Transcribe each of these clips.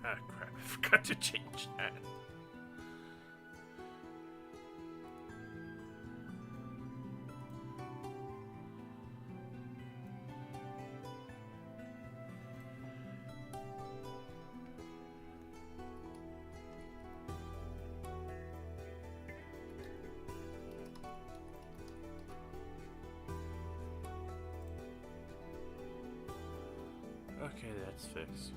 Ah, crap. I forgot to change that. Okay, that's fixed.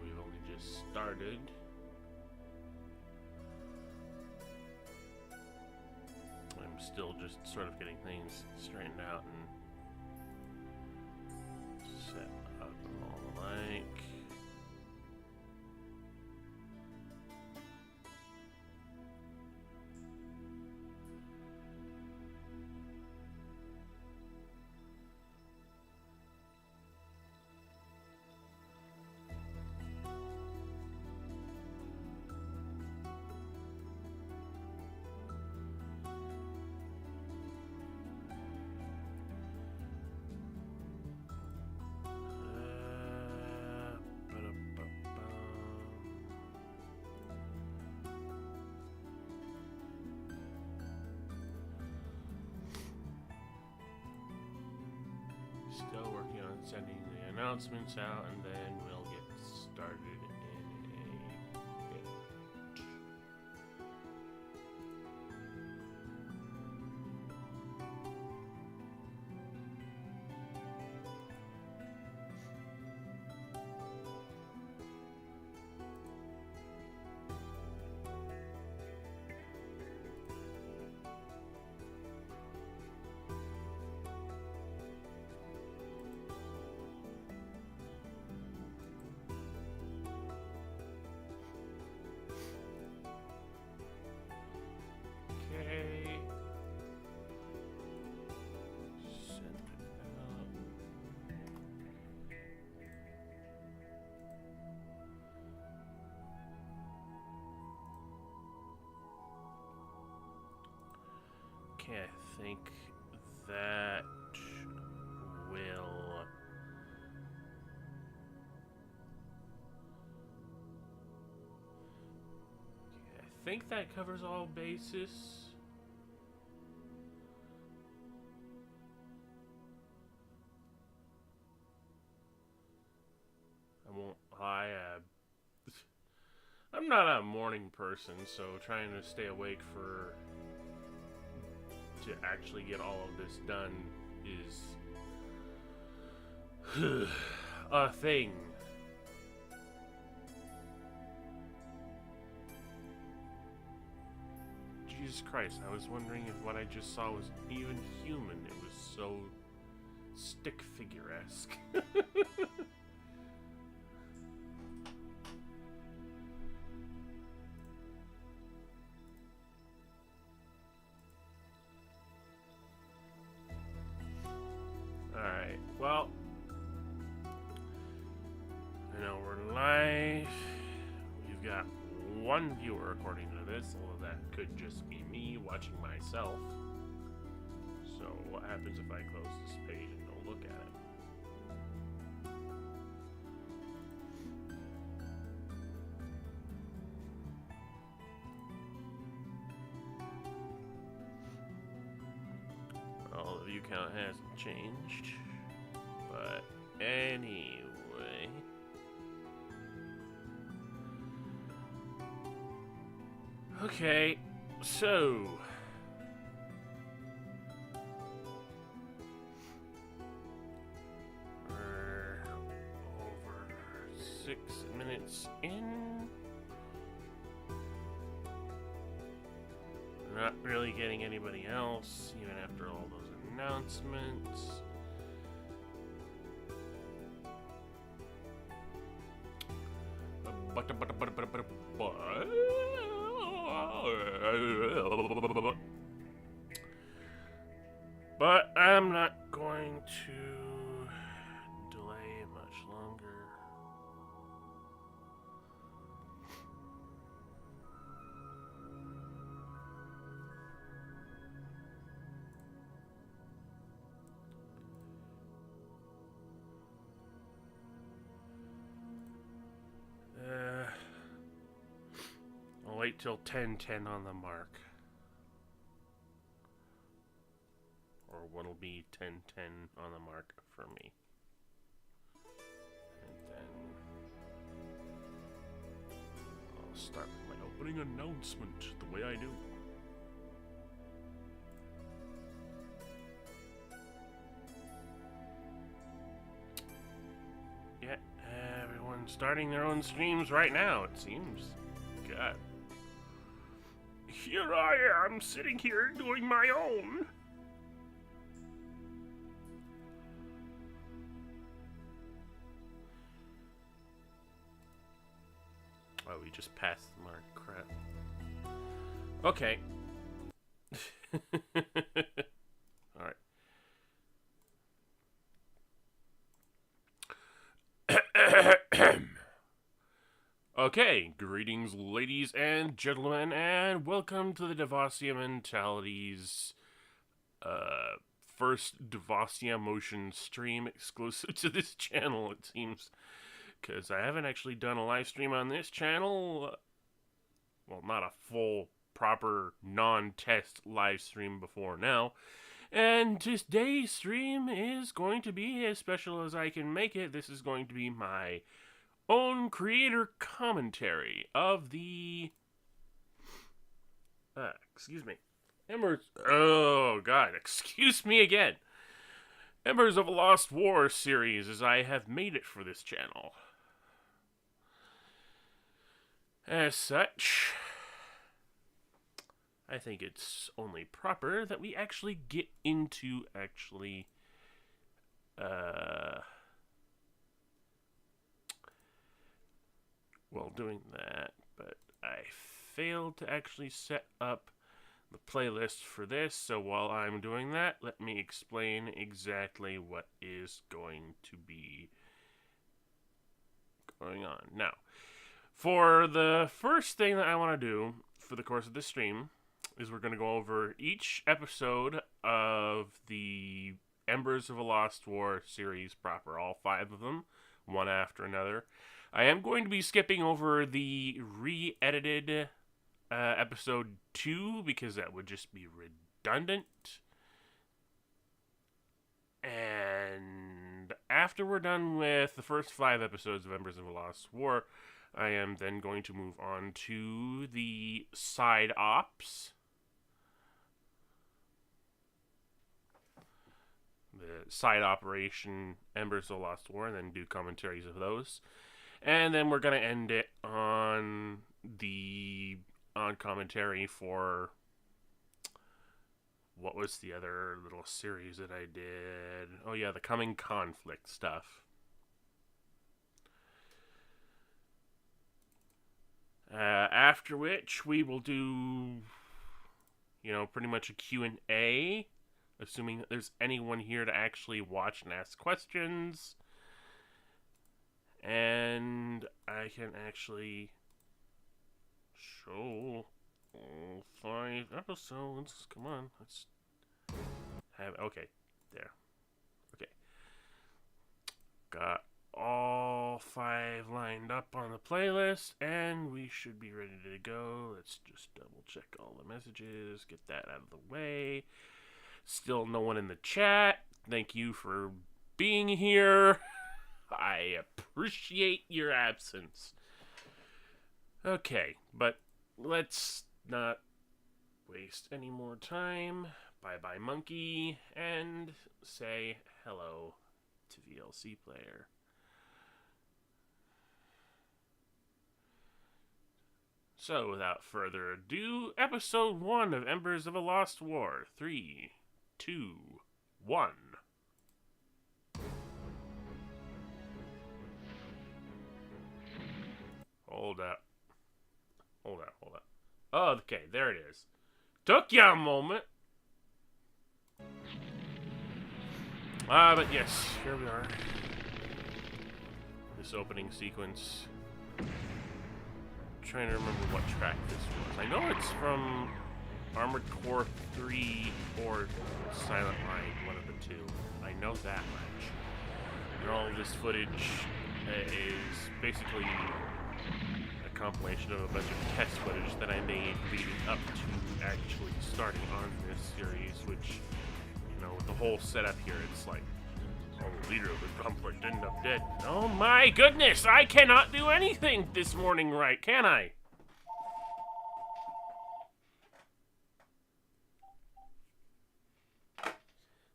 We've only just started. I'm still just sort of getting things straightened out and set up and all the like. Still working on sending the announcements out, and then we'll get started in a bit. Okay. Send it out. Okay, I think that will I think that covers all bases. I won't lie, I'm not a morning person, so trying to stay awake to actually get all of this done is a thing. Jesus Christ, I was wondering if what I just saw was even human. It was so stick figure-esque. Alright, well, I know we're live. We've got one viewer according to this, although that could just be me watching myself. So what happens if I close this page and don't look at it? Well, the view count hasn't changed, but anyway. Okay, so 6 minutes in. Not really getting anybody else, even after all those announcements. But I'm not going to delay much longer. I'll wait till 10:10 on the mark. Or what'll be 10:10 on the mark for me. And then I'll start my opening announcement the way I do. Yeah, everyone's starting their own streams right now, it seems. God. Here I am, sitting here doing my own. Oh, we just passed the mark. Crap. Okay. Alright. Okay, greetings ladies and gentlemen, and welcome to the Devasia Mentality's first Devasia motion stream exclusive to this channel, it seems. Because I haven't actually done a live stream on this channel. Well, not a full, proper, non-test live stream before now. And today's stream is going to be as special as I can make it. This is going to be my own creator commentary of the... excuse me. Embers... Oh, God. Excuse me again. Embers of a Lost War series, as I have made it for this channel. As such, I think it's only proper that we actually get into doing that, but I failed to actually set up the playlist for this, so while I'm doing that, let me explain exactly what is going to be going on. Now, for the first thing that I want to do for the course of this stream is we're going to go over each episode of the Embers of a Lost War series proper, all 5 of them, one after another. I am going to be skipping over the re-edited episode 2 because that would just be redundant. And after we're done with the first 5 episodes of Embers of a Lost War, I am then going to move on to the side ops. The side operation Embers of a Lost War, and then do commentaries of those. And then we're going to end it on commentary for... What was the other little series that I did? Oh yeah, the Coming Conflict stuff. After which we will do, pretty much a Q&A, assuming that there's anyone here to actually watch and ask questions. And I can actually show all 5 episodes. Come on, let's have... Okay, there. Okay. Got all 5 lined up on the playlist, and we should be ready to go. Let's just double check all the messages, get that out of the way. Still no one in the chat. Thank you for being here. I appreciate your absence. Okay, but let's not waste any more time. Bye-bye, monkey, and say hello to VLC player. So, without further ado, episode 1 of Embers of a Lost War. 3, 2, 1. Hold up. Oh, okay, there it is. Took ya a moment. But yes, here we are. This opening sequence. Trying to remember what track this was. I know it's from Armored Core 3 or Silent Line, one of the two. I know that much. And all of this footage is basically a compilation of a bunch of test footage that I made leading up to actually starting on this series, which, you know, with the whole setup here, it's like, oh, the leader of the conflict ended up dead. Oh my goodness, I cannot do anything this morning right, can I?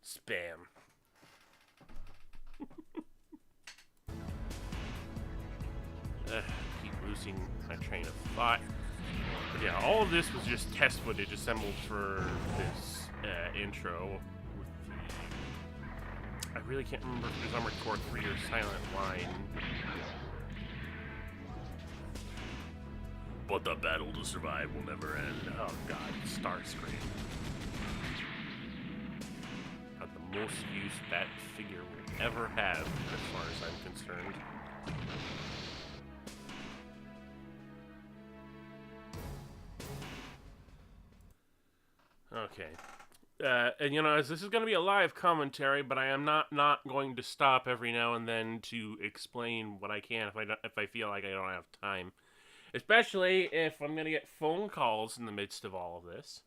Spam. Keep losing my train of thought. But yeah, all of this was just test footage assembled for this intro. I really can't remember if it was Armored Core 3 or Silent Line. But the battle to survive will never end. Oh god, Starscream. Got the most use that figure will ever have, as far as I'm concerned. Okay. And you know, as this is going to be a live commentary, but I am not going to stop every now and then to explain what I can if I feel like I don't have time, especially if I'm going to get phone calls in the midst of all of this.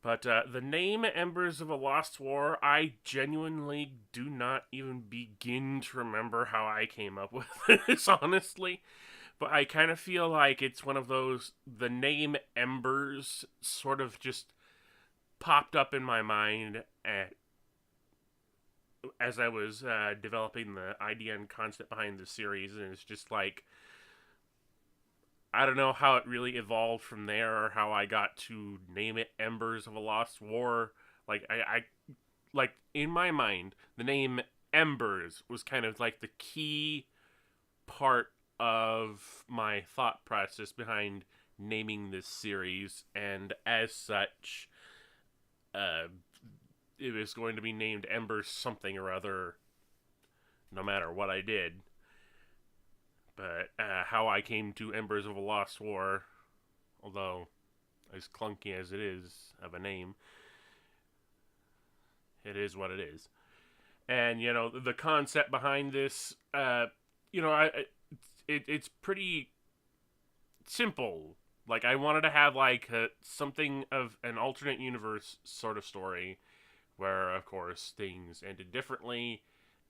But the name Embers of a Lost War, I genuinely do not even begin to remember how I came up with this, honestly. But I kind of feel like it's one of those, the name Embers sort of just popped up in my mind as I was developing the idea and concept behind the series, and it's just like, I don't know how it really evolved from there, or how I got to name it Embers of a Lost War. Like, I like, in my mind, the name Embers was kind of like the key part of my thought process behind naming this series, and as such, it was going to be named Embers something or other, no matter what I did. But how I came to Embers of a Lost War, although as clunky as it is of a name, it is what it is. And, you know, the concept behind this, you know, it's pretty simple. Like, I wanted to have, like, something of an alternate universe sort of story where, of course, things ended differently,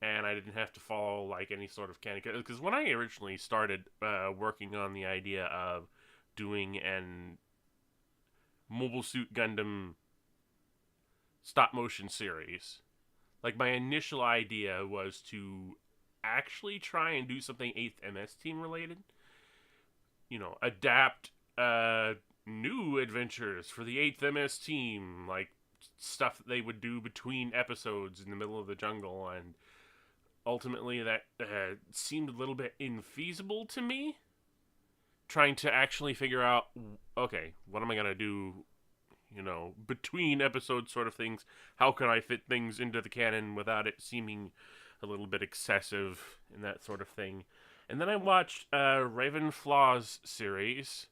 and I didn't have to follow, like, any sort of canon. Because when I originally started working on the idea of doing an Mobile Suit Gundam stop-motion series, like, my initial idea was to actually try and do something 8th MS Team related. You know, adapt new adventures for the 8th MS Team, like stuff that they would do between episodes in the middle of the jungle, and ultimately that seemed a little bit infeasible to me, trying to actually figure out, okay, what am I going to do, you know, between episodes sort of things. How can I fit things into the canon without it seeming a little bit excessive and that sort of thing. And then I watched Ravenflaw's series,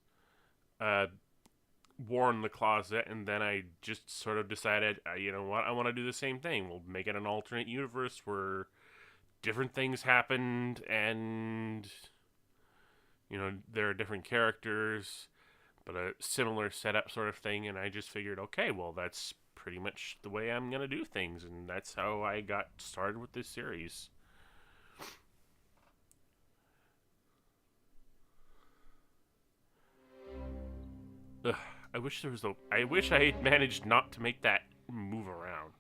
War in the Closet, and then I just sort of decided, you know what, I want to do the same thing. We'll make it an alternate universe where different things happened, and, you know, there are different characters, but a similar setup sort of thing, and I just figured, okay, well, that's pretty much the way I'm going to do things, and that's how I got started with this series. Ugh, I wish I had managed not to make that move around.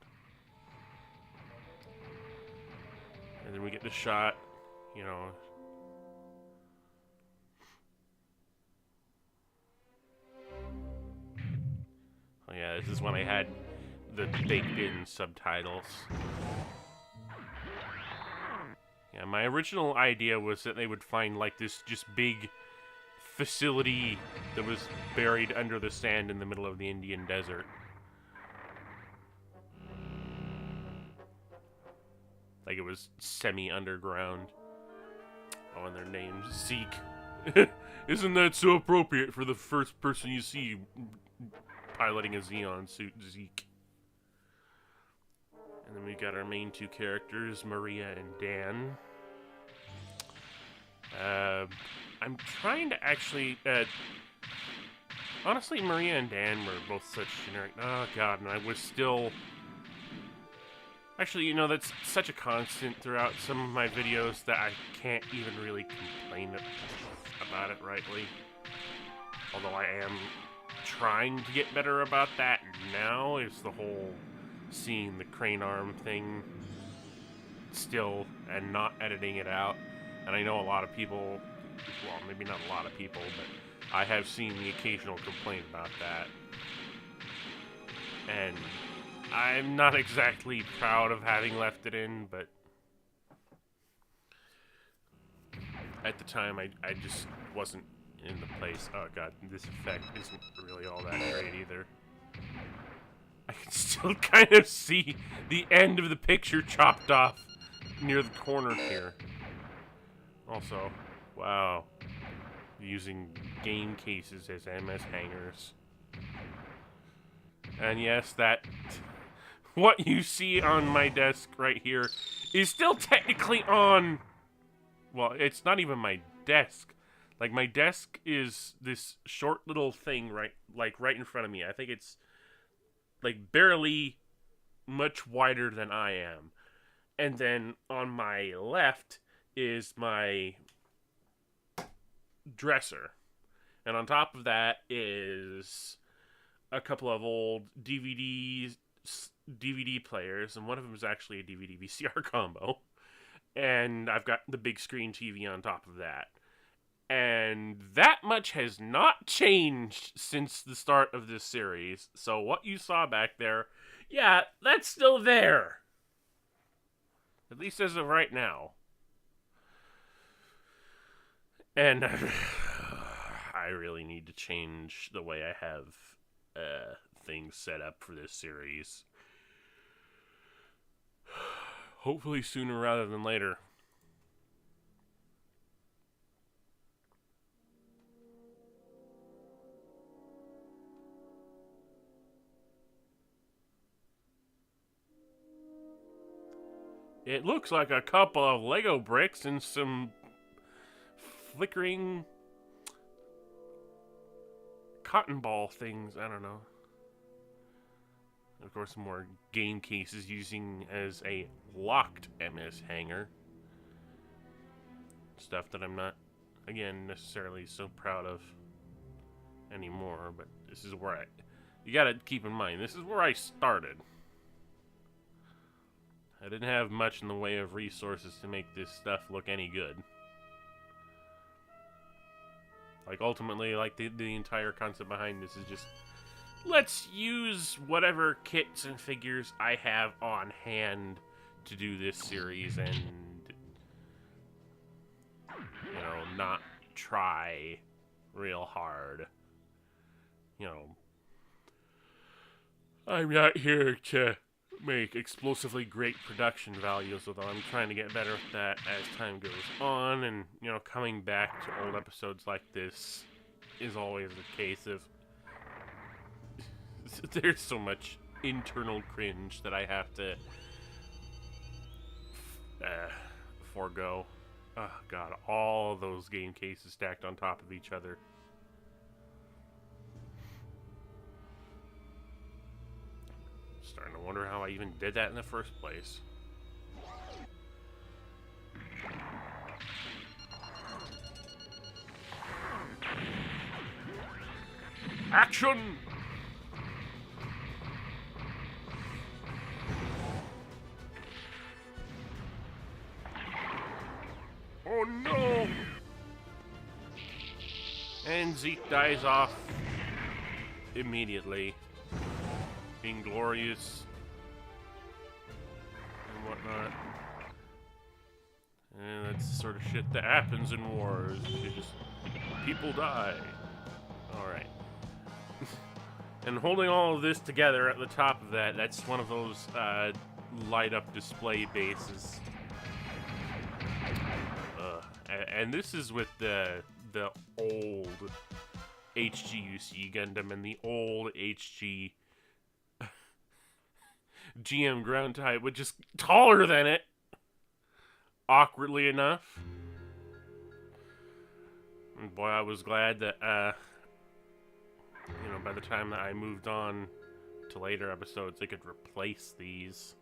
And then we get the shot, you know. Oh yeah, this is when I had the baked-in subtitles. Yeah, my original idea was that they would find like this just big facility that was buried under the sand in the middle of the Indian desert. Like it was semi-underground. Oh, and their name's Zeke. Isn't that so appropriate for the first person you see piloting a Xeon suit, Zeke? And then we got our main two characters, Maria and Dan. I'm trying to actually... honestly, Maria and Dan were both such generic... Oh, God, and I was still... Actually, you know, that's such a constant throughout some of my videos that I can't even really complain about it rightly. Although I am trying to get better about that now, is the whole seeing the crane arm thing still and not editing it out. And I know a lot of people, well, maybe not a lot of people, but I have seen the occasional complaint about that. And I'm not exactly proud of having left it in, but at the time I just wasn't in the place. Oh god, this effect isn't really all that great either. I can still kind of see the end of the picture chopped off near the corner here. Also, wow, using game cases as MS hangers. And yes, that... what you see on my desk right here is still technically on... Well, it's not even my desk. Like, my desk is this short little thing right in front of me. I think it's, like, barely much wider than I am. And then on my left is my dresser. And on top of that is a couple of old DVD players, and one of them is actually a DVD VCR combo. And I've got the big screen TV on top of that. And that much has not changed since the start of this series. So what you saw back there, yeah, that's still there. At least as of right now. And I really need to change the way I have things set up for this series. Hopefully sooner rather than later. It looks like a couple of Lego bricks and some flickering cotton ball things. I don't know. Of course, more game cases using as a locked MS hanger. Stuff that I'm not, again, necessarily so proud of anymore. But this is where you gotta keep in mind, this is where I started. I didn't have much in the way of resources to make this stuff look any good. Like, ultimately, like, the entire concept behind this is just, let's use whatever kits and figures I have on hand to do this series and, you know, not try real hard. You know, I'm not here to make explosively great production values, although I'm trying to get better at that as time goes on, and, you know, coming back to old episodes like this is always the case of there's so much internal cringe that I have to forego. Oh god, all those game cases stacked on top of each other. Starting to wonder how I even did that in the first place. Action! Oh no! And Zeke dies off immediately. inglorious and whatnot. And that's the sort of shit that happens in wars. People die. Alright. And holding all of this together at the top of that, that's one of those light up display bases. And this is with the old HGUC Gundam and the old HG GM ground type, which is taller than it, awkwardly enough. And boy, I was glad that, you know, by the time that I moved on to later episodes, they could replace these.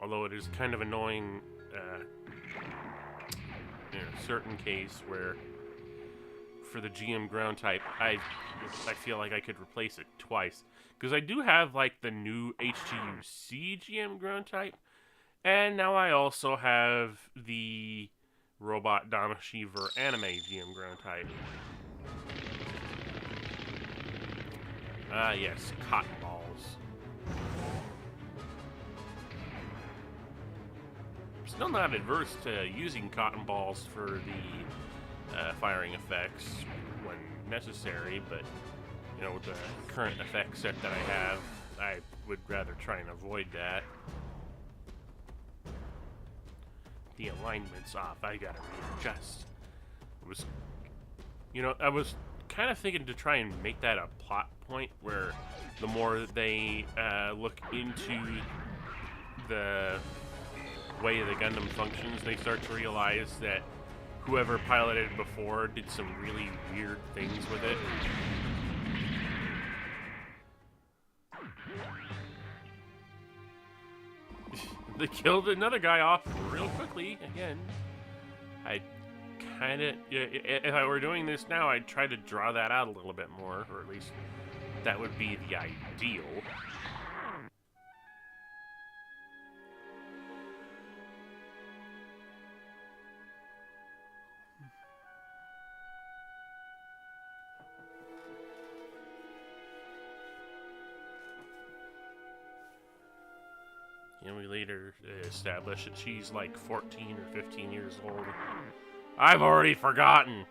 Although it is kind of annoying in a certain case where for the GM ground type, I feel like I could replace it twice. Because I do have, like, the new HGUC GM ground type, and now I also have the Robot Damashiever Anime GM ground type. Yes, cotton balls. I'm still not adverse to using cotton balls for the firing effects when necessary, but, you know, with the current effect set that I have, I would rather try and avoid that. The alignment's off. I gotta readjust. It was, you know, I was kind of thinking to try and make that a plot point where the more that they look into the way the Gundam functions, they start to realize that whoever piloted before did some really weird things with it. They killed another guy off real quickly again. I kind of, if I were doing this now, I'd try to draw that out a little bit more, or at least that would be the ideal. And we later established that she's like 14 or 15 years old. I've already forgotten.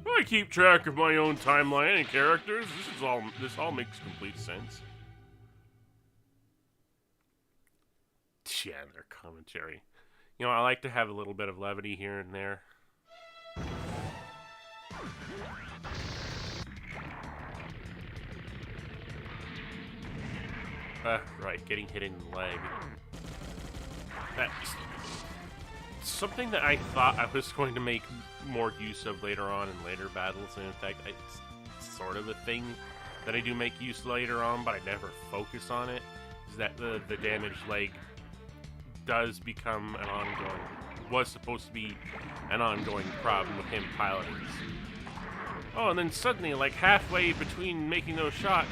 I keep track of my own timeline and characters. This all makes complete sense. Yeah, their commentary. You know, I like to have a little bit of levity here and there. Right, getting hit in the leg. That's something that I thought I was going to make more use of later on in later battles, and in fact, it's sort of a thing that I do make use later on, but I never focus on it, is that the damaged leg does become an ongoing, was supposed to be an ongoing problem with him piloting. Oh, and then suddenly, like halfway between making those shots,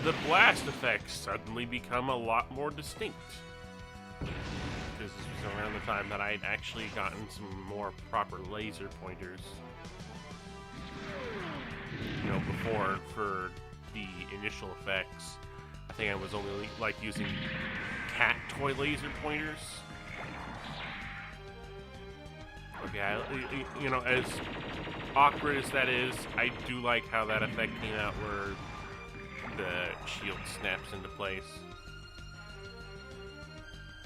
the blast effects suddenly become a lot more distinct. Because this was around the time that I'd actually gotten some more proper laser pointers. You know, before, for the initial effects, I think I was only, like, using cat toy laser pointers. Okay, you know, as awkward as that is, I do like how that effect came out where the shield snaps into place.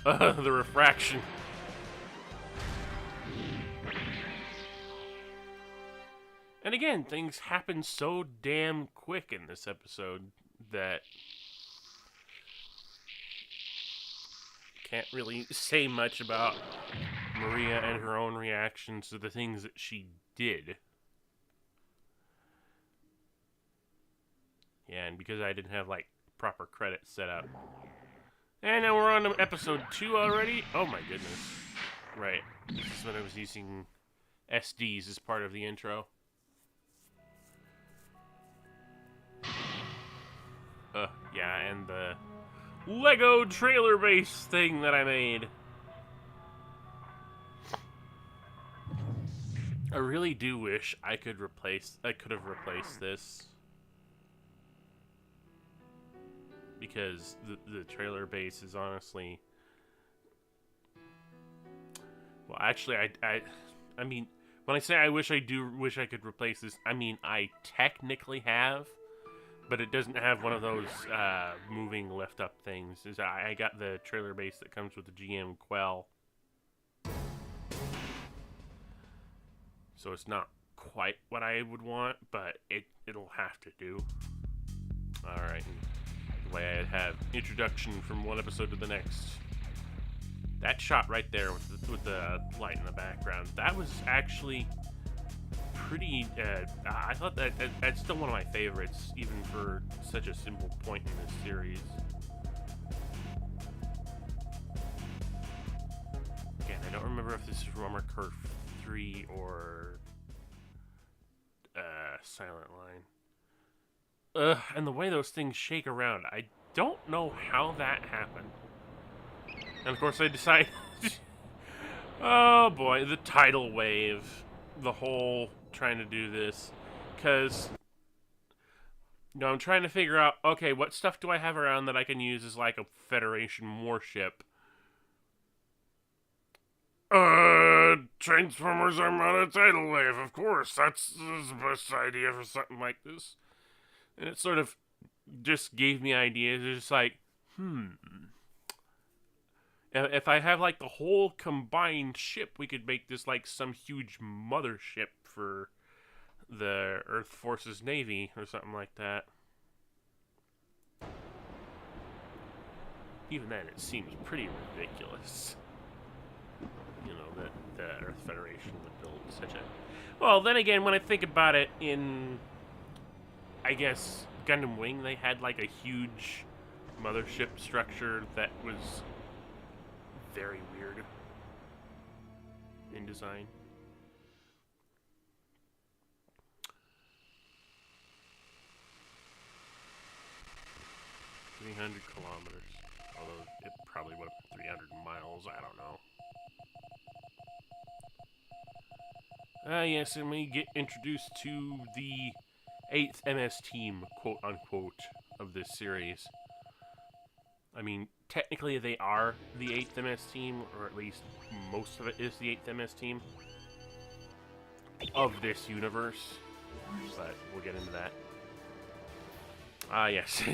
The refraction. And again, things happen so damn quick in this episode that can't really say much about Maria and her own reactions to the things that she did. Yeah, and because I didn't have, like, proper credits set up. And now we're on to episode 2 already? Oh my goodness. Right. This is when I was using SDs as part of the intro. Yeah, and the Lego trailer base thing that I made. I really do wish I could have replaced this. because the trailer base is honestly... Well, actually, I mean, when I say I wish I could replace this, I mean, I technically have, but it doesn't have one of those moving lift up things. I got the trailer base that comes with the GM Quell. So it's not quite what I would want, but it'll have to do. Alright, the way I'd have introduction from one episode to the next. That shot right there with the light in the background, that was actually pretty, I thought that's still one of my favorites, even for such a simple point in this series. Again, I don't remember if this is Armored Core 3 or Silent Line. And the way those things shake around, I don't know how that happened. And of course I decide, oh boy, the tidal wave, the whole trying to do this, because, I'm trying to figure out, okay, what stuff do I have around that I can use as like a Federation warship? Transformers Armada tidal wave, of course, that's the best idea for something like this. And it sort of just gave me ideas. It's just like, if I have like the whole combined ship, we could make this like some huge mothership for the Earth Forces Navy or something like that. Even then, it seems pretty ridiculous. That the Earth Federation would build such a... Well, then again, when I think about it, in, I guess, Gundam Wing, they had like a huge mothership structure that was very weird in design. .300 kilometers. Although it probably went up 300 miles, I don't know. Yes, and we get introduced to the 8th MS team, quote-unquote, of this series. I mean, technically they are the 8th MS team, or at least most of it is the 8th MS team of this universe, but we'll get into that. Yes.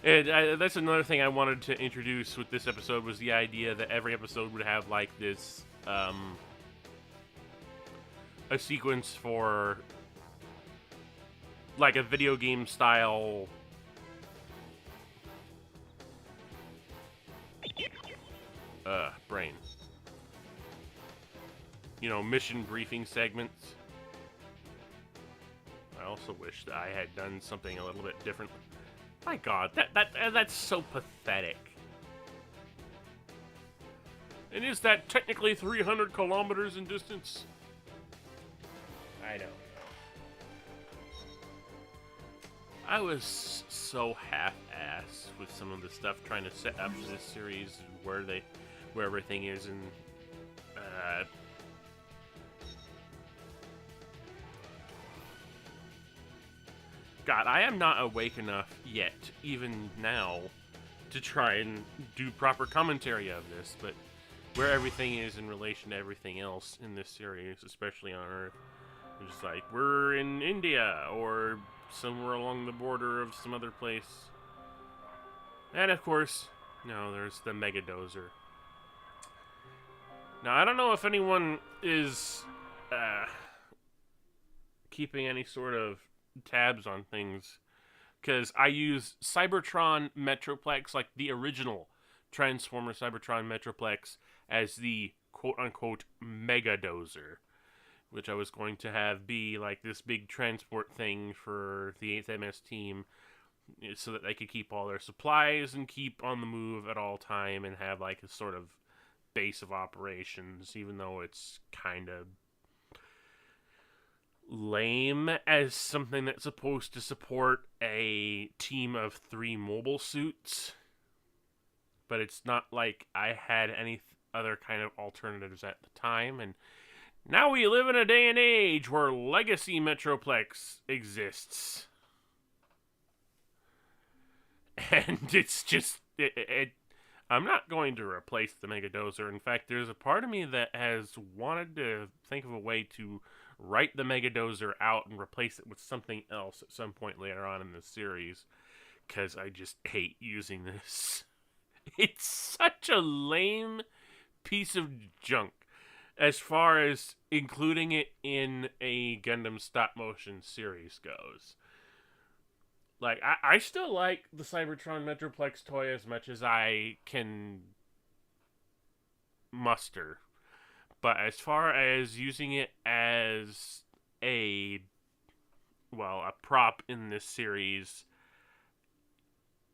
That's another thing I wanted to introduce with this episode, was the idea that every episode would have, like, this, a sequence for, like, a video game style brain. Mission briefing segments. I also wish that I had done something a little bit different. My God, that's so pathetic. And is that technically 300 kilometers in distance? I don't know. I was so half-assed with some of the stuff trying to set up this series, where everything is, and God, I am not awake enough yet, even now, to try and do proper commentary of this, but where everything is in relation to everything else in this series, especially on Earth, it's like, we're in India, or somewhere along the border of some other place. And of course, there's the Mega Dozer. Now, I don't know if anyone is keeping any sort of tabs on things, because I use Cybertron Metroplex, like the original Transformer Cybertron Metroplex, as the quote-unquote Mega Dozer, which I was going to have be like this big transport thing for the 8th MS team, so that they could keep all their supplies and keep on the move at all time and have like a sort of base of operations, even though it's kind of lame as something that's supposed to support a team of 3 mobile suits. But it's not like I had any other kind of alternatives at the time, and now we live in a day and age where Legacy Metroplex exists. And it's just I'm not going to replace the Megadozer. In fact, there's a part of me that has wanted to think of a way to write the Megadozer out and replace it with something else at some point later on in the series, because I just hate using this. It's such a lame piece of junk as far as including it in a Gundam stop motion series goes. Like, I still like the Cybertron Metroplex toy as much as I can muster. But as far as using it as a, well, a prop in this series,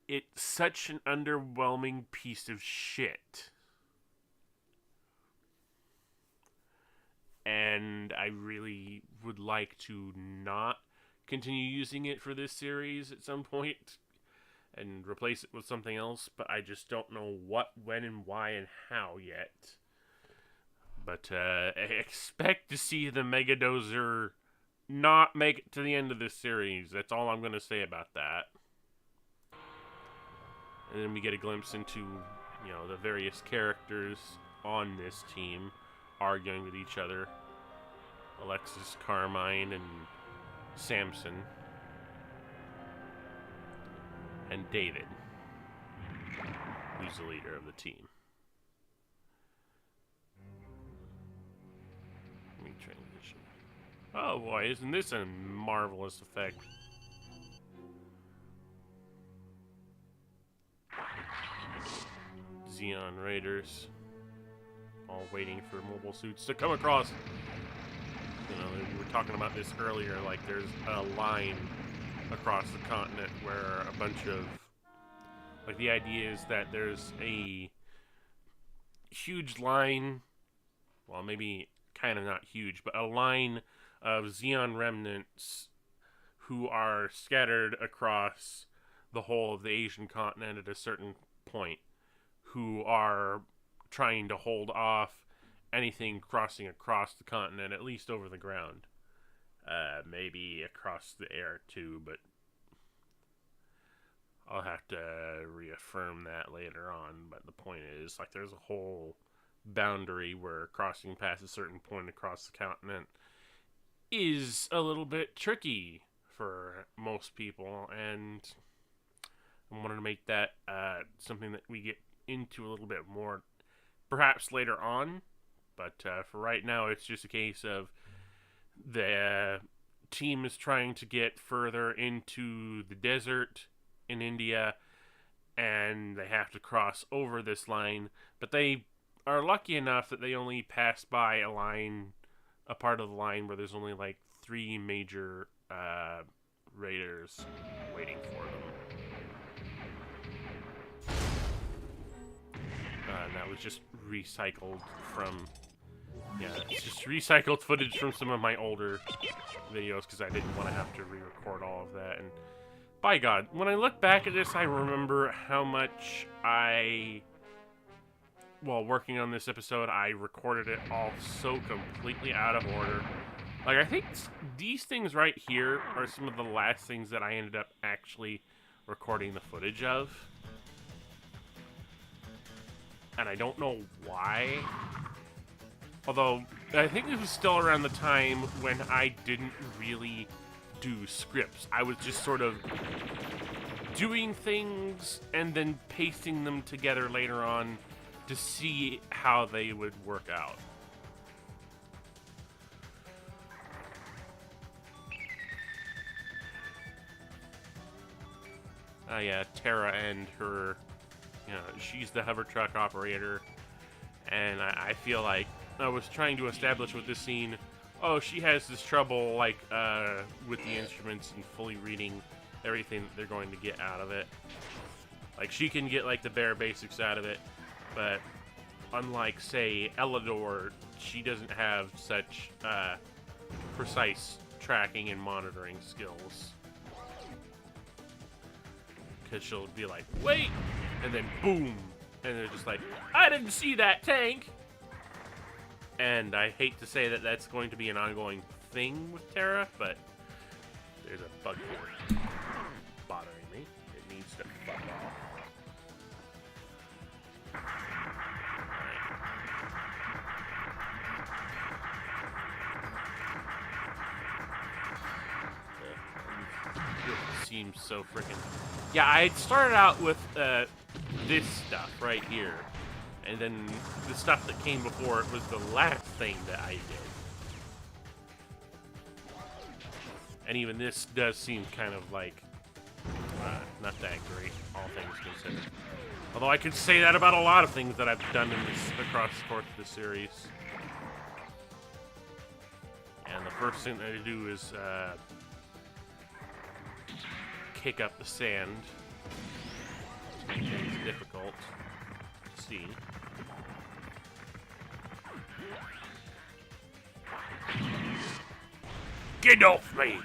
it's such an underwhelming piece of shit. And I really would like to not continue using it for this series at some point and replace it with something else, but I just don't know what, when, and why, and how yet. But expect to see the Megadozer not make it to the end of this series. That's all I'm going to say about that. And then we get a glimpse into, you know, the various characters on this team arguing with each other. Alexis, Carmine, and Samson. And David, who's the leader of the team. Let me transition. Oh boy, isn't this a marvelous effect? Xeon Raiders, all waiting for mobile suits to come across. You know, we were talking about this earlier, like there's a line across the continent where a bunch of, like, the idea is that there's a huge line, well, maybe kind of not huge, but a line of Xeon remnants who are scattered across the whole of the Asian continent at a certain point, who are trying to hold off anything crossing across the continent, at least over the ground. Maybe across the air too, but I'll have to reaffirm that later on. But the point is, like, there's a whole boundary where crossing past a certain point across the continent is a little bit tricky for most people, and I wanted to make that something that we get into a little bit more perhaps later on. But for right now, it's just a case of the team is trying to get further into the desert in India, and they have to cross over this line, but they are lucky enough that they only pass by a part of the line where there's only like 3 major raiders waiting for them. And that was just recycled from, yeah, it's just recycled footage from some of my older videos because I didn't want to have to re-record all of that. And by God, when I look back at this, I remember how much while working on this episode, I recorded it all so completely out of order. Like, I think these things right here are some of the last things that I ended up actually recording the footage of. And I don't know why. Although, I think this was still around the time when I didn't really do scripts. I was just sort of doing things and then pasting them together later on to see how they would work out. Yeah, Terra and her, you know, she's the hover truck operator, and I feel like I was trying to establish with this scene, oh, she has this trouble, like, with the instruments and fully reading everything that they're going to get out of it. Like, she can get, like, the bare basics out of it, but unlike, say, Elidor, she doesn't have such precise tracking and monitoring skills. Because she'll be like, wait! And then boom! And they're just like, I didn't see that tank! And I hate to say that that's going to be an ongoing thing with Terra, but there's a bug here bothering me. It needs to fuck off. It seems so freaking... Yeah, I had started out with this stuff right here. And then the stuff that came before it was the last thing that I did. And even this does seem kind of like not that great, all things considered. Although I could say that about a lot of things that I've done in this across the course of the series. And the first thing that I do is kick up the sand. Make things difficult. Let's see. Get off me!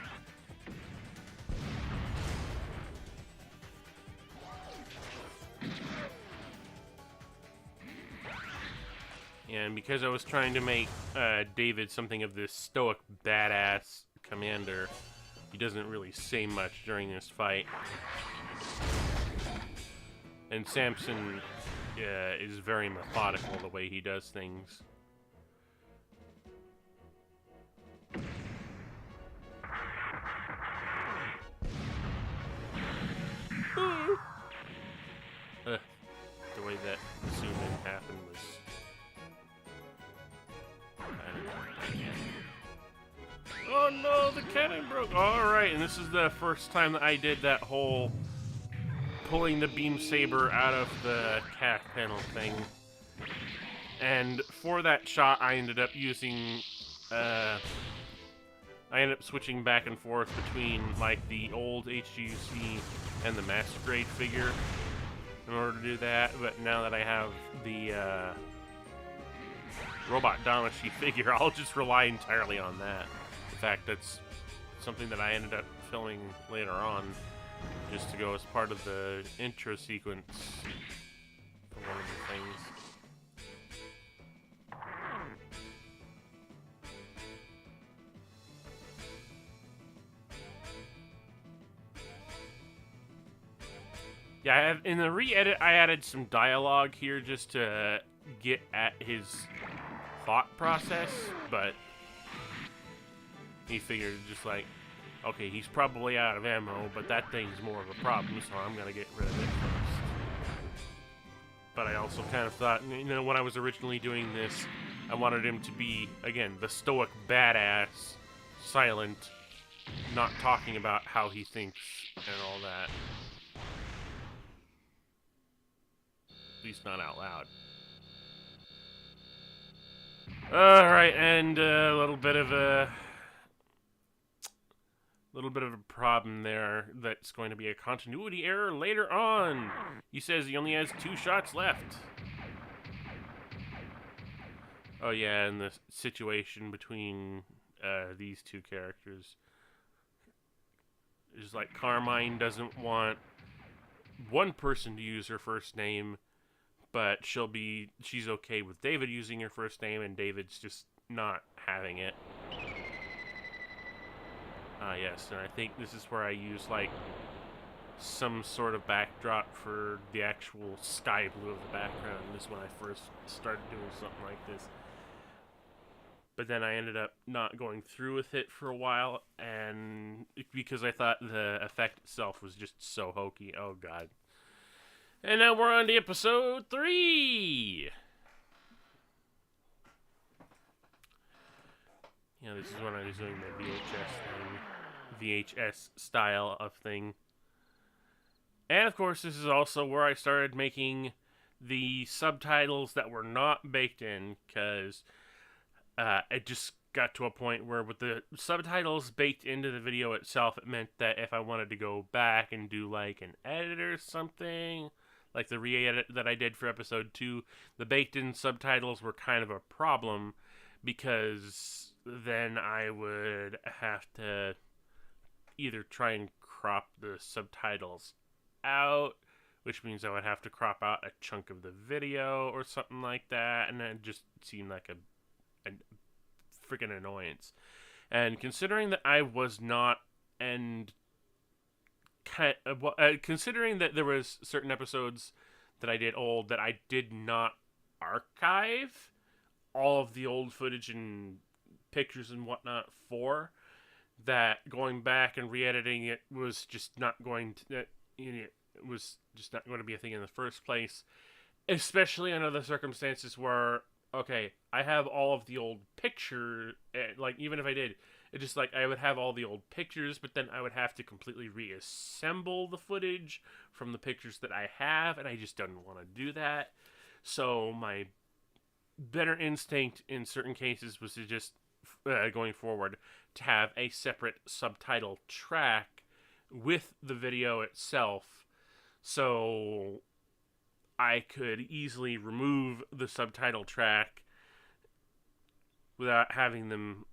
And because I was trying to make David something of this stoic badass commander, he doesn't really say much during this fight. And Samson is very methodical the way he does things. The way that zoom in happened was... Oh no, the cannon broke! Alright, and this is the first time that I did that whole pulling the beam saber out of the cat panel thing. And for that shot, I ended up using... I ended up switching back and forth between, like, the old HGUC and the Master Grade figure in order to do that, but now that I have the Robot Damashi figure, I'll just rely entirely on that. In fact, that's something that I ended up filming later on, just to go as part of the intro sequence for one of the things. Yeah, in the re-edit, I added some dialogue here just to get at his thought process, but he figured just like, okay, he's probably out of ammo, but that thing's more of a problem, so I'm gonna get rid of it first. But I also kind of thought, you know, when I was originally doing this, I wanted him to be, again, the stoic badass, silent, not talking about how he thinks and all that. At least not out loud. Alright, and a little bit of a problem there. That's going to be a continuity error later on. He says he only has 2 shots left. Oh yeah, and the situation between these two characters is like Carmine doesn't want one person to use her first name, but she's okay with David using her first name, and David's just not having it. Yes, and I think this is where I use, like, some sort of backdrop for the actual sky blue of the background. This is when I first started doing something like this. But then I ended up not going through with it for a while, and because I thought the effect itself was just so hokey. Oh, God. And now we're on to episode 3! Yeah, this is when I was doing the VHS style of thing. And of course, this is also where I started making the subtitles that were not baked in, because it just got to a point where with the subtitles baked into the video itself, it meant that if I wanted to go back and do like an edit or something, like the re-edit that I did for episode 2, the baked in subtitles were kind of a problem, because then I would have to either try and crop the subtitles out, which means I would have to crop out a chunk of the video or something like that, and it just seemed like a freaking annoyance. And considering that I was not, and considering that there was certain episodes that I did old that I did not archive all of the old footage and pictures and whatnot for, that going back and re-editing it was just not going to it was just not going to be a thing in the first place, especially under the circumstances where, okay, I have all of the old picture, like, even if I did, it's just like I would have all the old pictures, but then I would have to completely reassemble the footage from the pictures that I have, and I just didn't want to do that. So my better instinct in certain cases was to just, going forward, to have a separate subtitle track with the video itself, so I could easily remove the subtitle track without having them,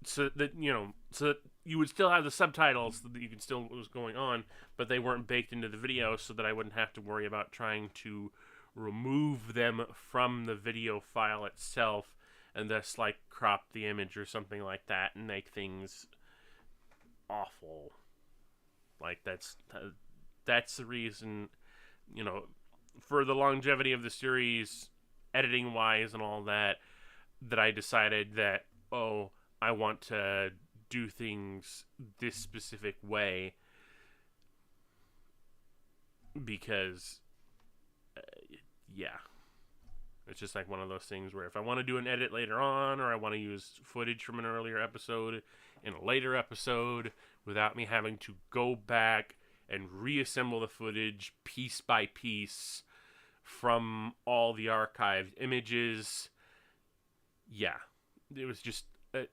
so that you would still have the subtitles, so that you could still what was going on, but they weren't baked into the video, so that I wouldn't have to worry about trying to remove them from the video file itself, and thus, like, crop the image or something like that and make things awful. Like, that's the reason, for the longevity of the series, editing wise and all that I decided that, I want to do things this specific way, because it's just like one of those things where if I want to do an edit later on, or I want to use footage from an earlier episode in a later episode without me having to go back and reassemble the footage piece by piece from all the archived images, it was just,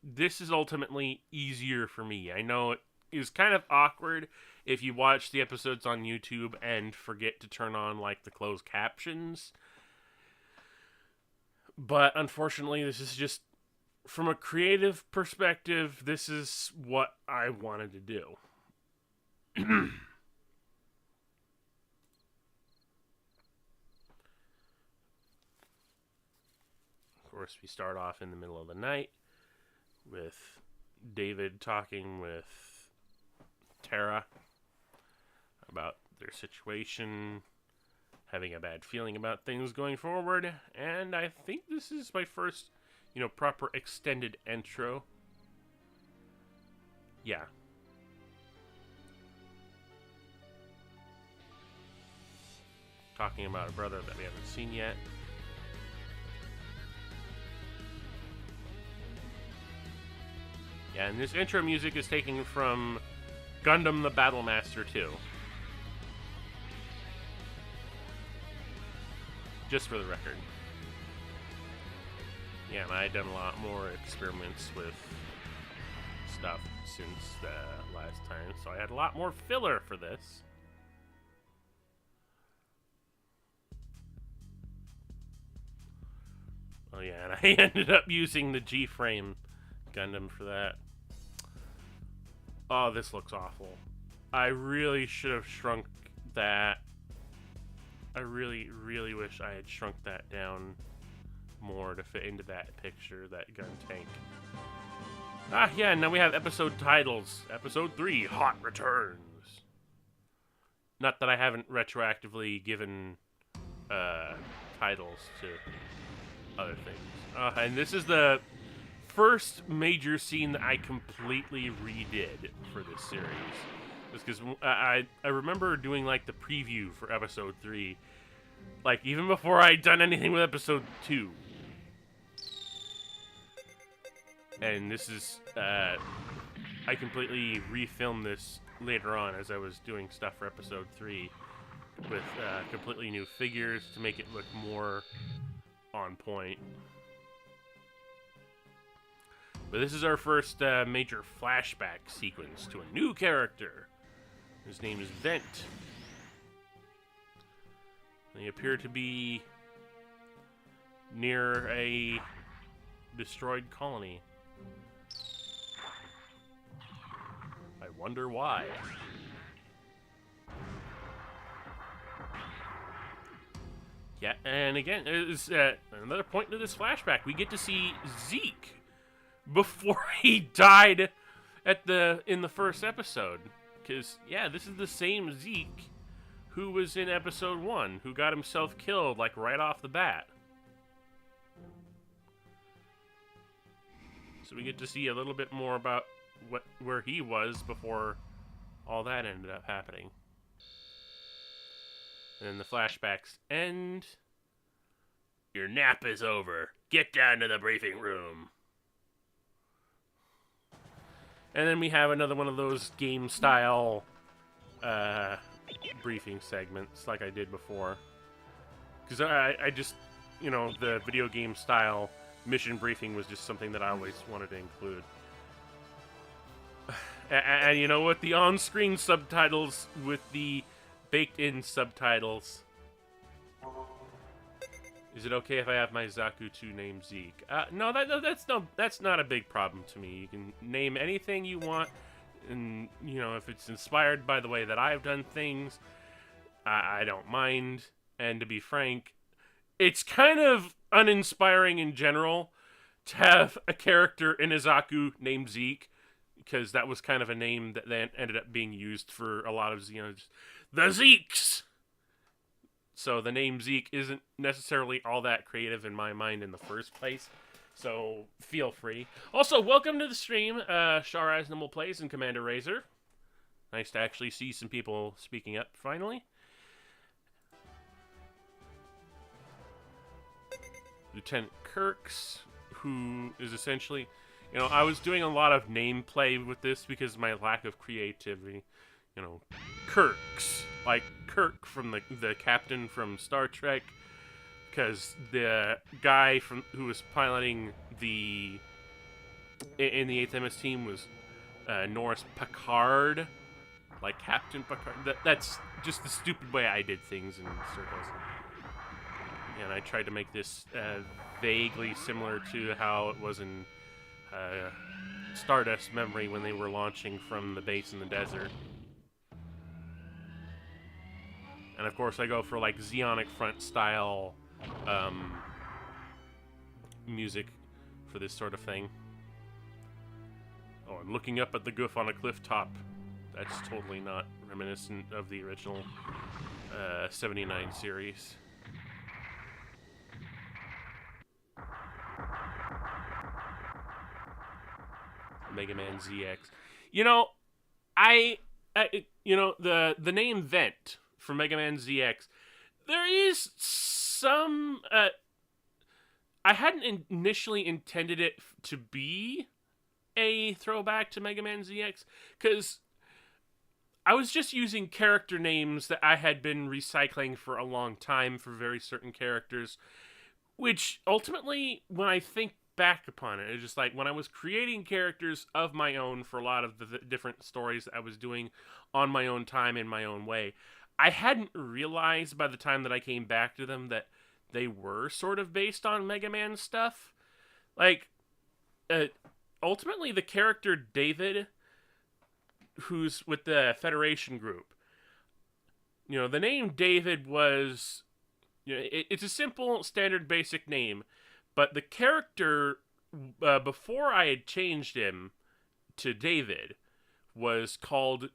this is ultimately easier for me. I know it is kind of awkward if you watch the episodes on YouTube and forget to turn on, like, the closed captions, but unfortunately this is just, from a creative perspective, this is what I wanted to do. Of course, we start off in the middle of the night with David talking with Tara about their situation, having a bad feeling about things going forward, and I think this is my first, proper extended intro. Yeah. Talking about a brother that we haven't seen yet. Yeah, and this intro music is taken from Gundam the Battle Master 2. Just for the record. Yeah, and I've done a lot more experiments with stuff since the last time, so I had a lot more filler for this. Oh yeah, and I ended up using the G-frame Gundam for that. Oh, this looks awful. I really should have shrunk that. I really, really wish I had shrunk that down more to fit into that picture, that gun tank. Ah, yeah, and now we have episode titles. Episode 3, Hot Returns. Not that I haven't retroactively given titles to other things. And this is the first major scene that I completely redid for this series. Just because I remember doing, like, the preview for episode 3, like, even before I'd done anything with episode 2. And this is, I completely refilmed this later on as I was doing stuff for episode 3 with completely new figures to make it look more on point. But this is our first major flashback sequence to a new character. His name is Vent. They appear to be near a destroyed colony. I wonder why. Yeah, and again, it's another point to this flashback. We get to see Zeke before he died in the first episode, Because, yeah, this is the same Zeke who was in episode 1, who got himself killed, like, right off the bat. So we get to see a little bit more about where he was before all that ended up happening. And then the flashbacks end. Your nap is over. Get down to the briefing room. And then we have another one of those game-style briefing segments like I did before. Because I just, you know, the video game-style mission briefing was just something that I always wanted to include. And you know what? The on-screen subtitles with the baked-in subtitles. Is it okay if I have my Zakutu named Zeke? No, that's not a big problem to me. You can name anything you want, and you know, if it's inspired by the way that I've done things, I don't mind. And to be frank, it's kind of uninspiring in general to have a character in Izaku named Zeke, because that was kind of a name that then ended up being used for a lot of Xeons. The Zeeks! So the name Zeke isn't necessarily all that creative in my mind in the first place. So feel free. Also, welcome to the stream, Sharaz Nimble Plays and Commander Razor. Nice to actually see some people speaking up finally. Lieutenant Kirks, who is essentially, you know, I was doing a lot of name play with this because of my lack of creativity. You know, Kirks, like Kirk from the captain from Star Trek, because the guy who was piloting in the 8th MS team was Norris Picard, like Captain Picard. That's just the stupid way I did things in circles. And I tried to make this vaguely similar to how it was in Stardust Memory when they were launching from the base in the desert. And of course I go for like Zeonic Front style music for this sort of thing. Oh, I'm looking up at the goof on a cliff top. That's totally not reminiscent of the original 79 series. Mega Man ZX. You know, you know, the name Vent for Mega Man ZX, there is some, I hadn't initially intended it to be a throwback to Mega Man ZX, because I was just using character names that I had been recycling for a long time for very certain characters, which ultimately, when I think back upon it, it's just like when I was creating characters of my own for a lot of the different stories that I was doing on my own time in my own way, I hadn't realized by the time that I came back to them that they were sort of based on Mega Man stuff. Like, ultimately the character David, who's with the Federation group, you know, the name David was, you know, it's a simple, standard, basic name. But the character, before I had changed him to David, was called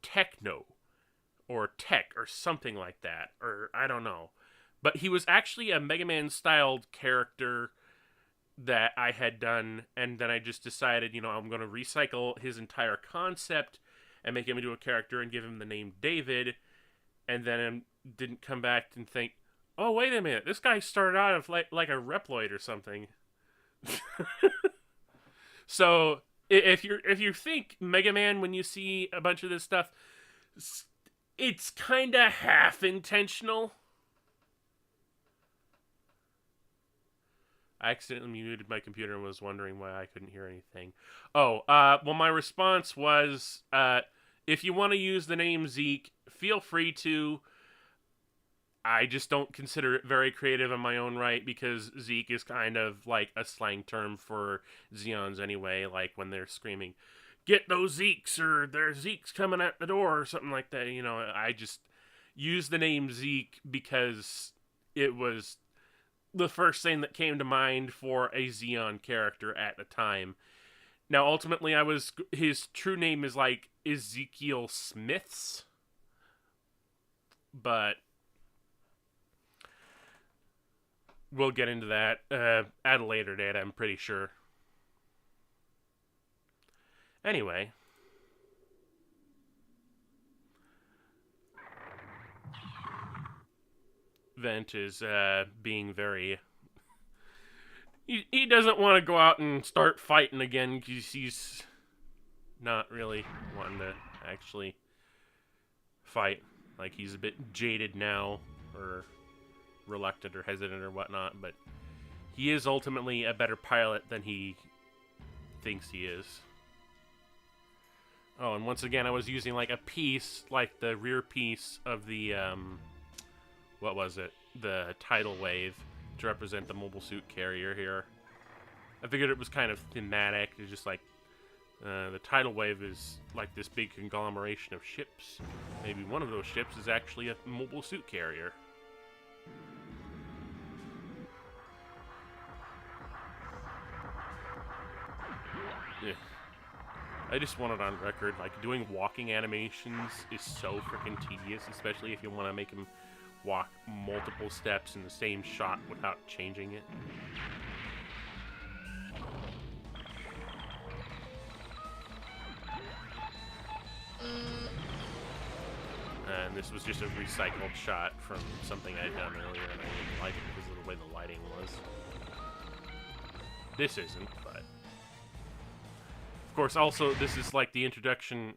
Techno, or Tech, or something like that, or I don't know. But he was actually a Mega Man-styled character that I had done, and then I just decided, you know, I'm going to recycle his entire concept and make him into a character and give him the name David, and then didn't come back and think, oh, wait a minute, this guy started out of like a Reploid or something. So, if you think Mega Man when you see a bunch of this stuff, it's kind of half intentional. I accidentally muted my computer and was wondering why I couldn't hear anything. Oh, well, my response was, if you want to use the name Zeke, feel free to. I just don't consider it very creative in my own right, because Zeke is kind of like a slang term for Zeons anyway, like when they're screaming, get those Zeeks, or there's Zeeks coming at the door, or something like that. You know, I just use the name Zeke because it was the first thing that came to mind for a Zeon character at the time. Now, ultimately, his true name is like Ezekiel Smiths, but we'll get into that at a later date, I'm pretty sure. Anyway. Vent is being very... He doesn't want to go out and start fighting again because he's not really wanting to actually fight. Like, he's a bit jaded now, or reluctant or hesitant or whatnot, but he is ultimately a better pilot than he thinks he is. Oh, and once again, I was using like a piece, like the rear piece of the, what was it? The tidal wave to represent the mobile suit carrier here. I figured it was kind of thematic. It's just like, the tidal wave is like this big conglomeration of ships. Maybe one of those ships is actually a mobile suit carrier. Yeah. I just want it on record, like, doing walking animations is so freaking tedious, especially if you want to make him walk multiple steps in the same shot without changing it. And this was just a recycled shot from something I'd done earlier, and I didn't like it because of the way the lighting was. This isn't, but... Of course, also, this is like the introduction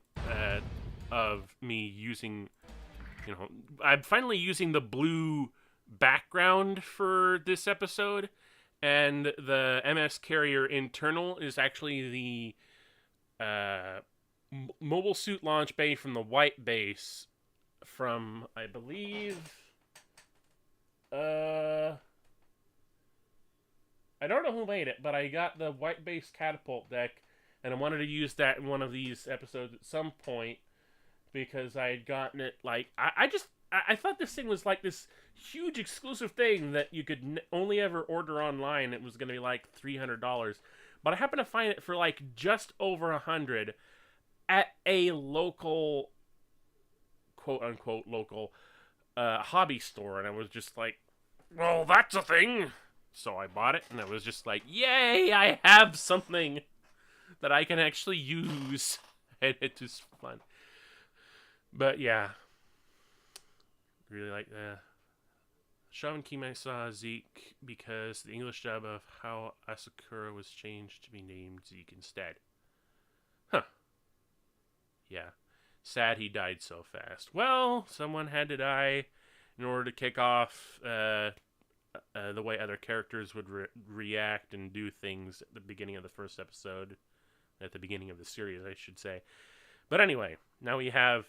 of me using, you know, I'm finally using the blue background for this episode, and the MS Carrier internal is actually the mobile suit launch bay from the white base from, I believe, I don't know who made it, but I got the white base catapult deck, and I wanted to use that in one of these episodes at some point, because I had gotten it, like, I thought this thing was like this huge exclusive thing that you could only ever order online. It was going to be like $300. But I happened to find it for like just over $100 at a local, quote-unquote local, hobby store. And I was just like, well, that's a thing. So I bought it, and I was just like, yay, I have something that I can actually use. And it was fun. But yeah. Really like that. Shav and Kime saw Zeke because the English dub of how Asakura was changed to be named Zeke instead. Huh. Yeah. Sad he died so fast. Well, someone had to die in order to kick off the way other characters would react and do things at the beginning of the first episode. At the beginning of the series, I should say. But anyway, now we have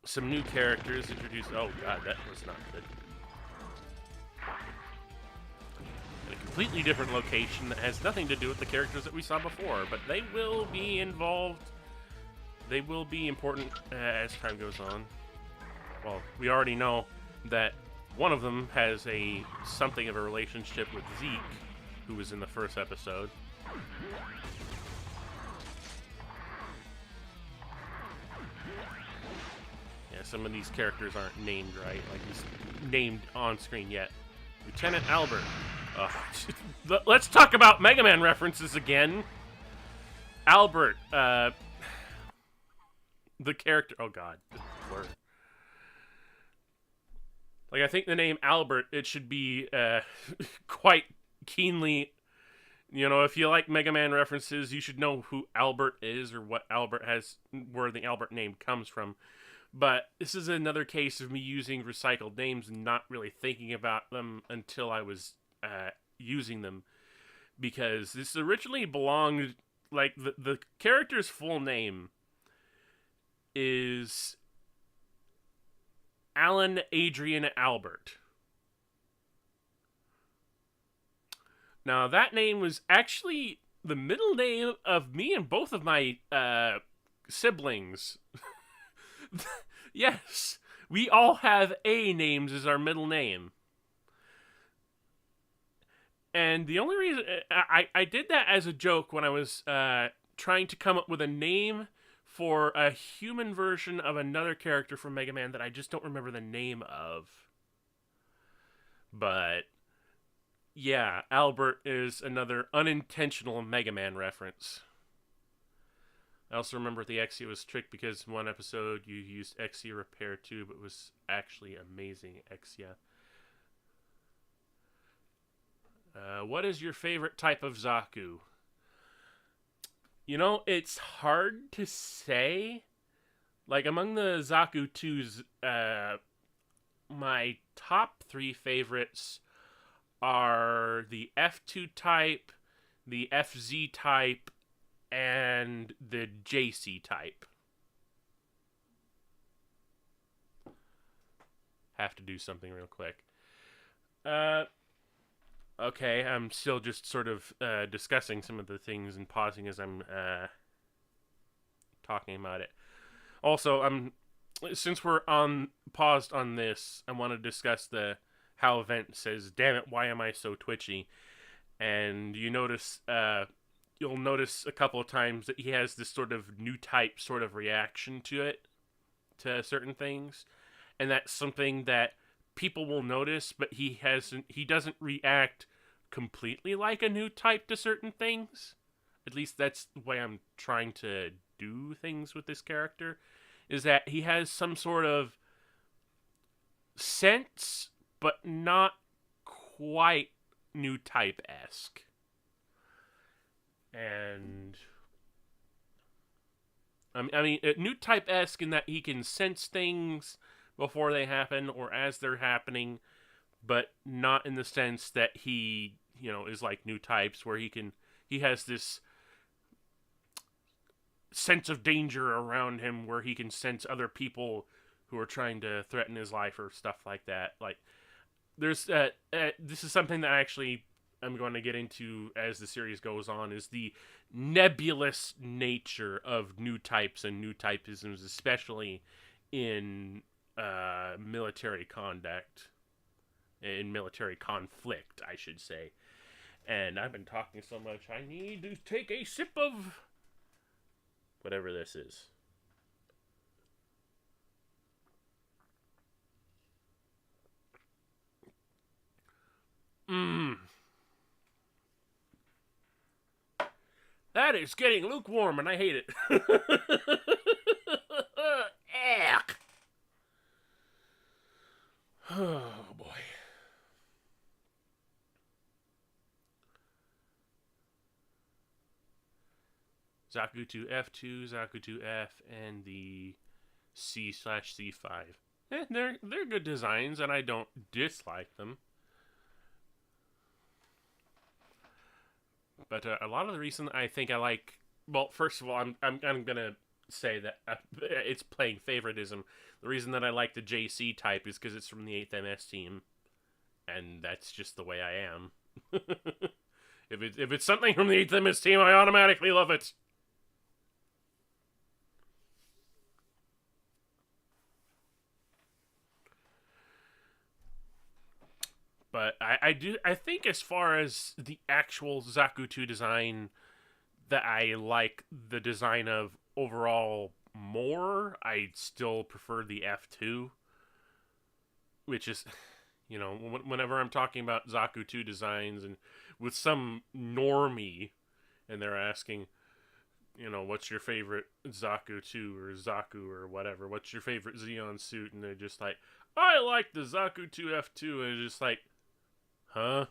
some new characters introduced. Oh god, that was not good. In a completely different location that has nothing to do with the characters that we saw before, but they will be involved. They will be important as time goes on. Well, we already know that one of them has something of a relationship with Zeke, who was in the first episode. Yeah, some of these characters aren't named right, like he's named on screen yet. Lieutenant Albert. Let's talk about Mega Man references again. Albert, the character. Oh god, word. Like, I think the name Albert, it should be quite keenly. You know, if you like Mega Man references, you should know who Albert is or what Albert has, where the Albert name comes from. But this is another case of me using recycled names and not really thinking about them until I was using them. Because this originally belonged, like, the character's full name is Alan Adrian Albert. Now, that name was actually the middle name of me and both of my siblings. Yes, we all have A names as our middle name. And the only reason I did that as a joke when I was trying to come up with a name for a human version of another character from Mega Man that I just don't remember the name of. But yeah, Albert is another unintentional Mega Man reference. I also remember the Exia was tricked because in one episode you used Exia Repair too, but it was actually amazing Exia. What is your favorite type of Zaku? You know, it's hard to say. Like, among the Zaku 2s, my top 3 favorites are the F2 type, the FZ type, and the JC type. Have to do something real quick. Okay, I'm still just sort of discussing some of the things and pausing as I'm talking about it. Also, since we're paused on this, I want to discuss the how Event says, "Damn it, why am I so twitchy?" And you'll notice a couple of times that he has this sort of new type sort of reaction to certain things, and that's something that people will notice, but he doesn't react completely like a new type to certain things. At least that's the way I'm trying to do things with this character, is that he has some sort of sense, but not quite new type-esque. And I mean, new type-esque in that he can sense things before they happen or as they're happening, but not in the sense that he, is like new types where he has this sense of danger around him where he can sense other people who are trying to threaten his life or stuff like that. Like, there's this is something that actually I'm going to get into as the series goes on, is the nebulous nature of new types and new typisms, especially in military conduct, in military conflict, I should say. And I've been talking so much, I need to take a sip of whatever this is. That is getting lukewarm, and I hate it. Oh, boy. Zaku 2 F2, Zaku 2 F, and the C/C5. They're good designs, and I don't dislike them. But a lot of the reason I think I like, well, first of all, I'm gonna say that it's playing favoritism. The reason that I like the JC type is because it's from the 8th MS team, and that's just the way I am. If it's something from the 8th MS team, I automatically love it. But I think as far as the actual Zaku 2 design, that I like the design of overall more. I still prefer the F2, which is, whenever I'm talking about Zaku 2 designs and with some normie and they're asking, what's your favorite Zaku 2 or Zaku or whatever, what's your favorite Xeon suit? And they're just like, I like the Zaku 2 F2, and it's just like, huh?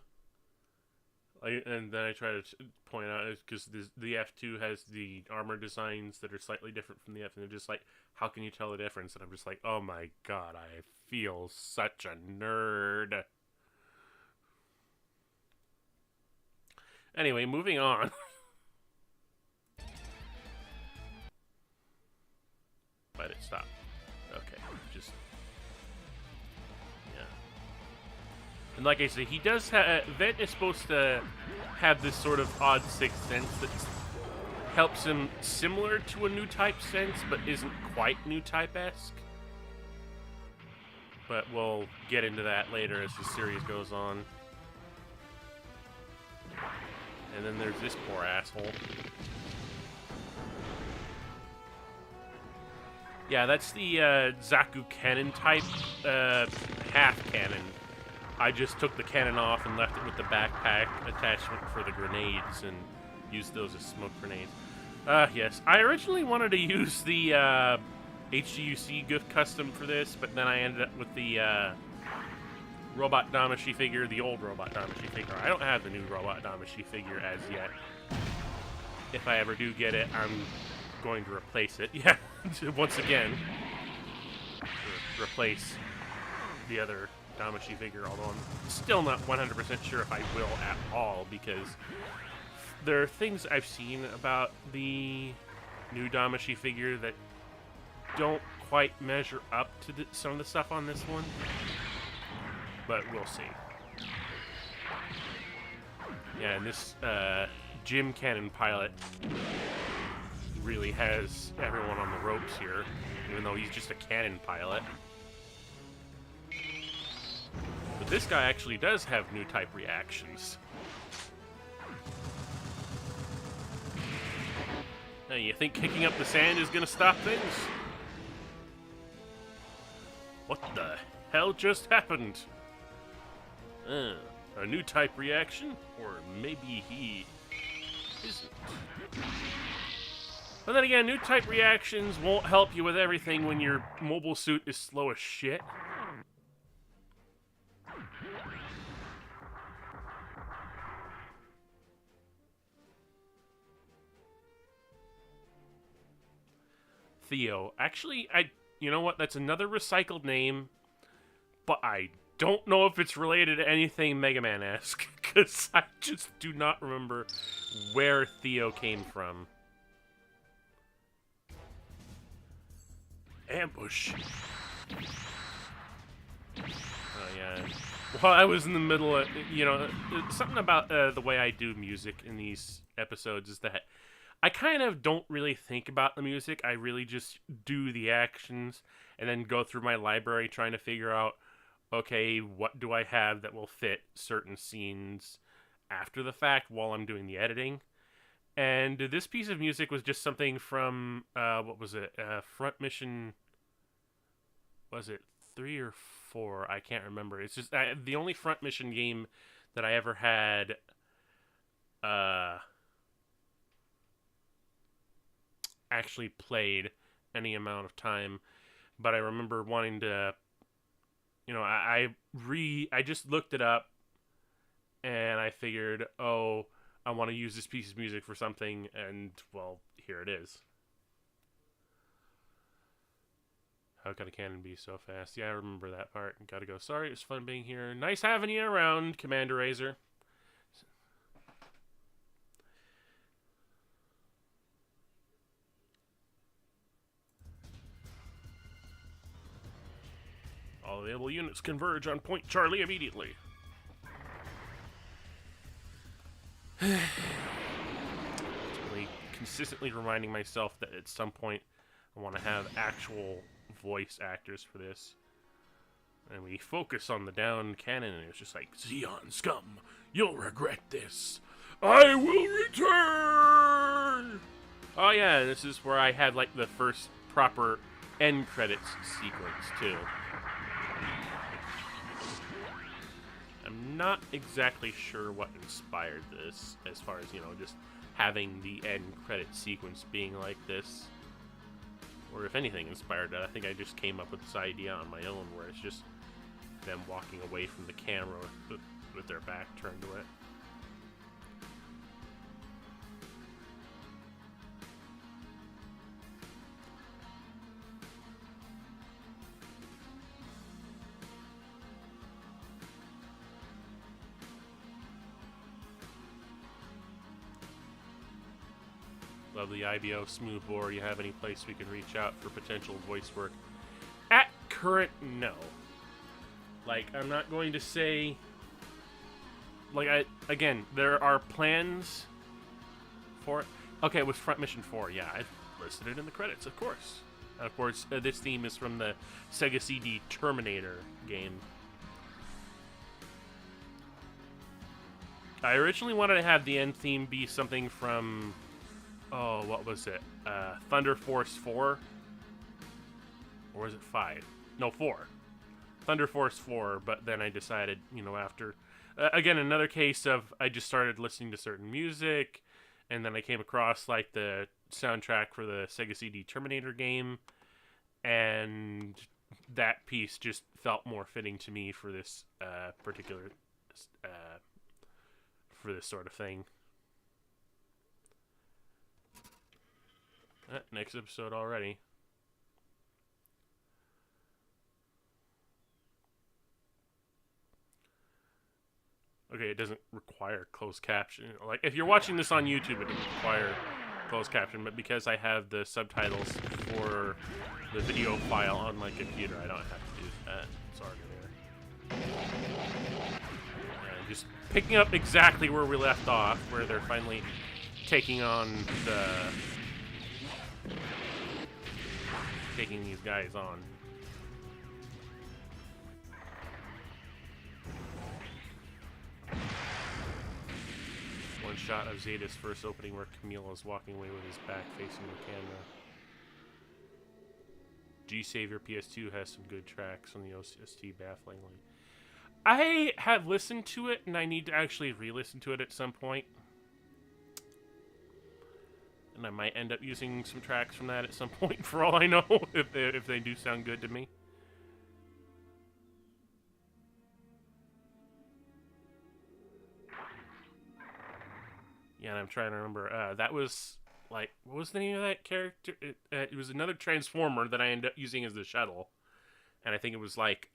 And then I try to point out, because the F2 has the armor designs that are slightly different from the F, and they're just like, how can you tell the difference? And I'm just like, oh my god, I feel such a nerd. Anyway, moving on. Let it stop. Okay, just... yeah. And like I said, he does have... Vent is supposed to have this sort of odd sixth sense that helps him similar to a new type sense, but isn't quite new type-esque. But we'll get into that later as the series goes on. And then there's this poor asshole. Yeah, that's the Zaku cannon type half cannon. I just took the cannon off and left it with the backpack attachment for the grenades and used those as smoke grenades. Yes, I originally wanted to use the HGUC gift custom for this, but then I ended up with the Robot Damashi figure, the old Robot Damashi figure. I don't have the new Robot Damashi figure as yet. If I ever do get it, I'm going to replace it. Yeah, once again. Replace the other Damashi figure, although I'm still not 100% sure if I will at all, because there are things I've seen about the new Damashi figure that don't quite measure up to some of the stuff on this one. But we'll see. Yeah, and this Gym Cannon pilot really has everyone on the ropes here, even though he's just a cannon pilot. But this guy actually does have new type reactions. Now, you think kicking up the sand is gonna stop things? What the hell just happened? A new type reaction? Or maybe he isn't. But then again, new type reactions won't help you with everything when your mobile suit is slow as shit. Theo. Actually, you know what? That's another recycled name, but I don't know if it's related to anything Mega Man-esque, because I just do not remember where Theo came from. Ambush. Oh, yeah. Well, I was in the middle of, you know, something about the way I do music in these episodes is that I kind of don't really think about the music. I really just do the actions and then go through my library trying to figure out, okay, what do I have that will fit certain scenes after the fact while I'm doing the editing. And this piece of music was just something from, what was it? Front Mission, was it 3 or 4? I can't remember. It's just the only Front Mission game that I ever had actually played any amount of time. But I remember wanting to, you know, I just looked it up and I figured, oh, I want to use this piece of music for something, and, well, here it is. How could a cannon be so fast? Yeah, I remember that part. Gotta go. Sorry, it was fun being here. Nice having you around, Commander Razor. All available units converge on Point Charlie immediately. Really consistently reminding myself that at some point I want to have actual voice actors for this. And we focus on the down cannon, and it's just like, Xeon scum, you'll regret this. I will return! Oh yeah, this is where I had like the first proper end credits sequence too. I'm not exactly sure what inspired this, as far as, you know, just having the end credit sequence being like this. Or if anything inspired that. I think I just came up with this idea on my own, where it's just them walking away from the camera with their back turned to it. Lovely IBO Smoothbore, you have any place we can reach out for potential voice work? At current, no. Like, I'm not going to say... Like, again, there are plans for it. Okay, it was Front Mission 4, yeah, I listed it in the credits, of course. And of course, this theme is from the Sega CD Terminator game. I originally wanted to have the end theme be something from, oh, what was it? Thunder Force 4? Or was it 5? No, 4. Thunder Force 4, but then I decided, you know, after... again, another case of I just started listening to certain music, and then I came across, like, the soundtrack for the Sega CD Terminator game, and that piece just felt more fitting to me for this particular... for this sort of thing. Next episode already. Okay, it doesn't require closed caption. Like, if you're watching this on YouTube, it doesn't require closed caption, but because I have the subtitles for the video file on my computer, I don't have to do that. Sorry there. And just picking up exactly where we left off, where they're finally taking on the... taking these guys on. One shot of Zeta's first opening where Camille is walking away with his back facing the camera. G-Savior PS2 has some good tracks on the OST bafflingly. I have listened to it, and I need to actually re-listen to it at some point. And I might end up using some tracks from that at some point, for all I know, if they do sound good to me. Yeah, and I'm trying to remember. That was, like, what was the name of that character? It was another Transformer that I ended up using as the shuttle. And I think it was, like,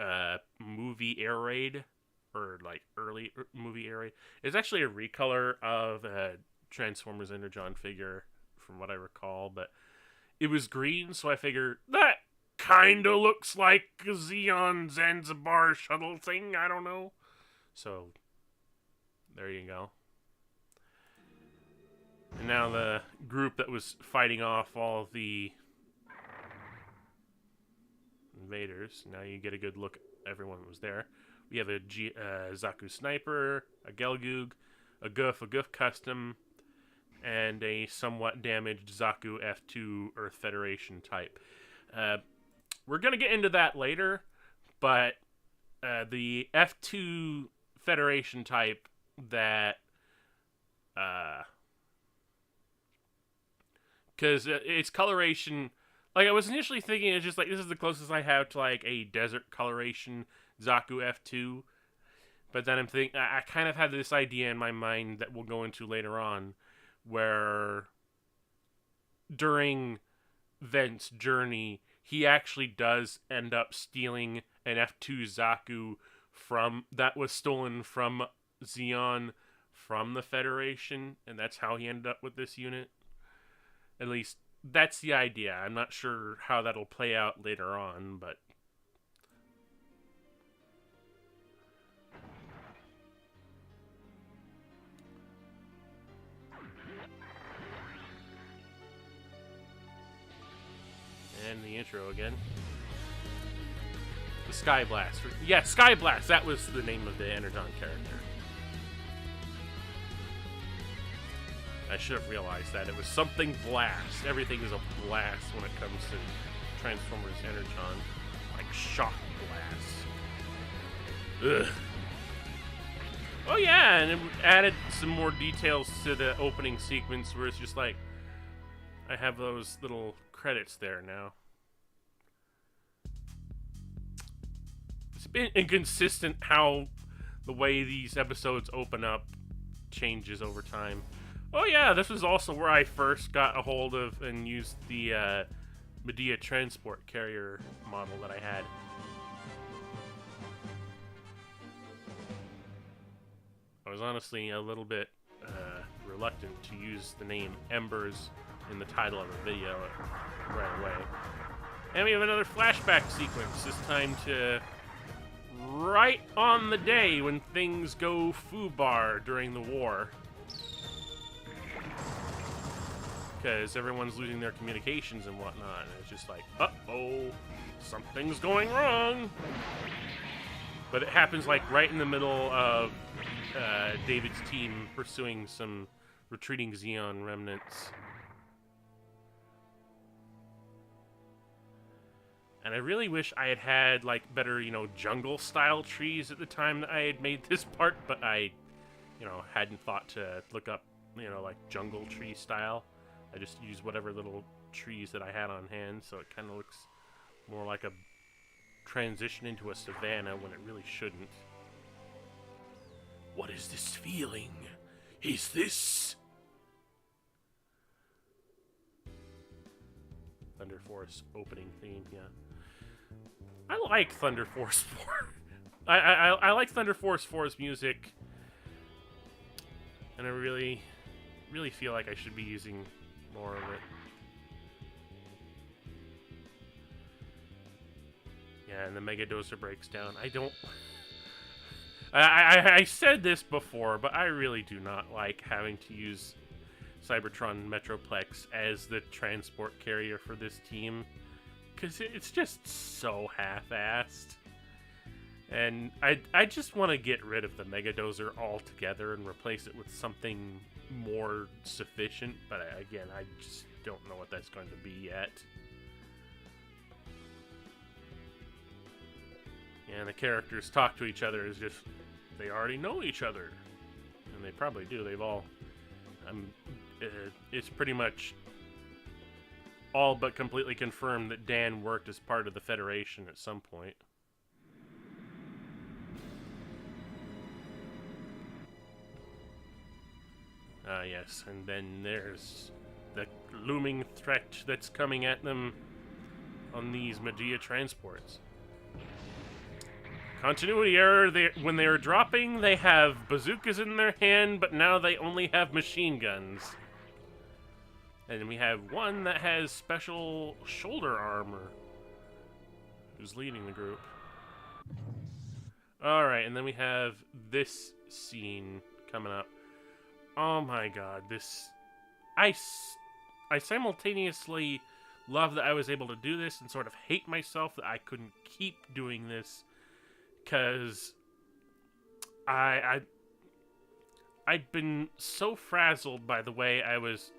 movie air raid. Or, like, early movie air raid. It's actually a recolor of Transformers Energon figure, from what I recall. But it was green, so I figured, that kind of looks like a Xeon Zanzibar shuttle thing. I don't know. So, there you go. And now the group that was fighting off all the invaders, now you get a good look at everyone that was there. We have a Zaku Sniper, a Gelgoog, a Goof Custom, and a somewhat damaged Zaku F2 Earth Federation type. We're going to get into that later, but the F2 Federation type that... because its coloration, like, I was initially thinking it's just like, this is the closest I have to, like, a desert coloration Zaku F2. But then I'm thinking, I kind of had this idea in my mind that we'll go into later on, where during Vent's journey, he actually does end up stealing an F2 Zaku that was stolen from Xeon from the Federation, and that's how he ended up with this unit. At least, that's the idea. I'm not sure how that'll play out later on, but... And the intro again. The Sky Blast. Yeah, Sky Blast! That was the name of the Energon character. I should have realized that. It was something blast. Everything is a blast when it comes to Transformers Energon. Like shock blast. Ugh. Oh yeah, and it added some more details to the opening sequence where it's just like, I have those little credits there now. It's been inconsistent how the way these episodes open up changes over time. Oh yeah, this was also where I first got a hold of and used the Medea transport carrier model that I had. I was honestly a little bit reluctant to use the name Embers in the title of the video right away. And we have another flashback sequence, this time to right on the day when things go foobar during the war. Because everyone's losing their communications and whatnot, and it's just like, uh-oh, something's going wrong. But it happens like right in the middle of David's team pursuing some retreating Xeon remnants. And I really wish I had had, like, better, jungle-style trees at the time that I had made this part, but I, hadn't thought to look up, like, jungle tree style. I just used whatever little trees that I had on hand, so it kind of looks more like a transition into a savanna when it really shouldn't. What is this feeling? Is this... Thunder Force opening theme, yeah. I like Thunder Force 4. I like Thunder Force 4's music. And I really feel like I should be using more of it. Yeah, and the Mega Dozer breaks down. I said this before, but I really do not like having to use Cybertron Metroplex as the transport carrier for this team, because it's just so half-assed. And I just want to get rid of the Mega Dozer altogether and replace it with something more sufficient, but again, I just don't know what that's going to be yet. And the characters talk to each other as just they already know each other, and they probably do. They've all it's pretty much all but completely confirmed that Dan worked as part of the Federation at some point. Yes, and then there's the looming threat that's coming at them on these Medea transports. Continuity error, when they are dropping, they have bazookas in their hand, but now they only have machine guns. And we have one that has special shoulder armor, who's leading the group. Alright, and then we have this scene coming up. Oh my god, this... I simultaneously love that I was able to do this and sort of hate myself that I couldn't keep doing this, because I'd been so frazzled by the way I was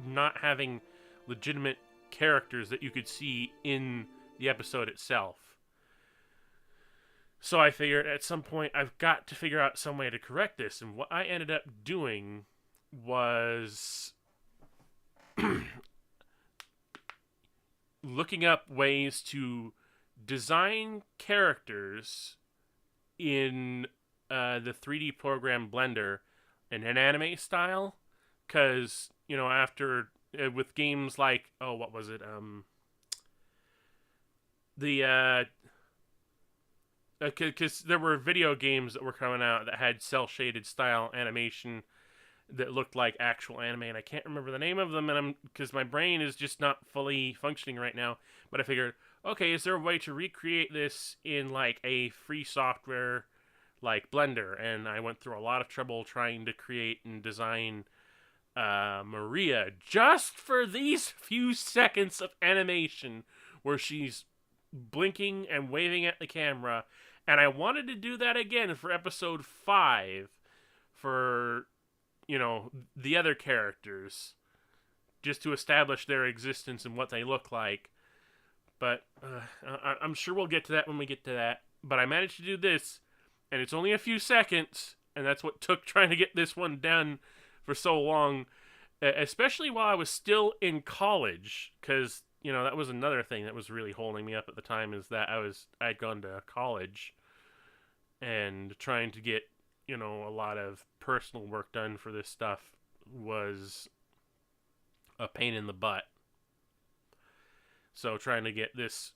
not having legitimate characters that you could see in the episode itself. So I figured at some point I've got to figure out some way to correct this, and what I ended up doing was looking up ways to design characters in the 3D program Blender in an anime style, because, after, with games like, what was it, because there were video games that were coming out that had cel-shaded style animation that looked like actual anime, and I can't remember the name of them, and because my brain is just not fully functioning right now, but I figured, okay, is there a way to recreate this in, like, a free software like Blender? And I went through a lot of trouble trying to create and design Maria just for these few seconds of animation where she's blinking and waving at the camera, and I wanted to do that again for episode 5 for, the other characters, just to establish their existence and what they look like. But I'm sure we'll get to that when we get to that. But I managed to do this, and it's only a few seconds, and that's what took trying to get this one done for so long, especially while I was still in college, because, that was another thing that was really holding me up at the time, is that I'd gone to college, and trying to get, a lot of personal work done for this stuff was a pain in the butt. So trying to get this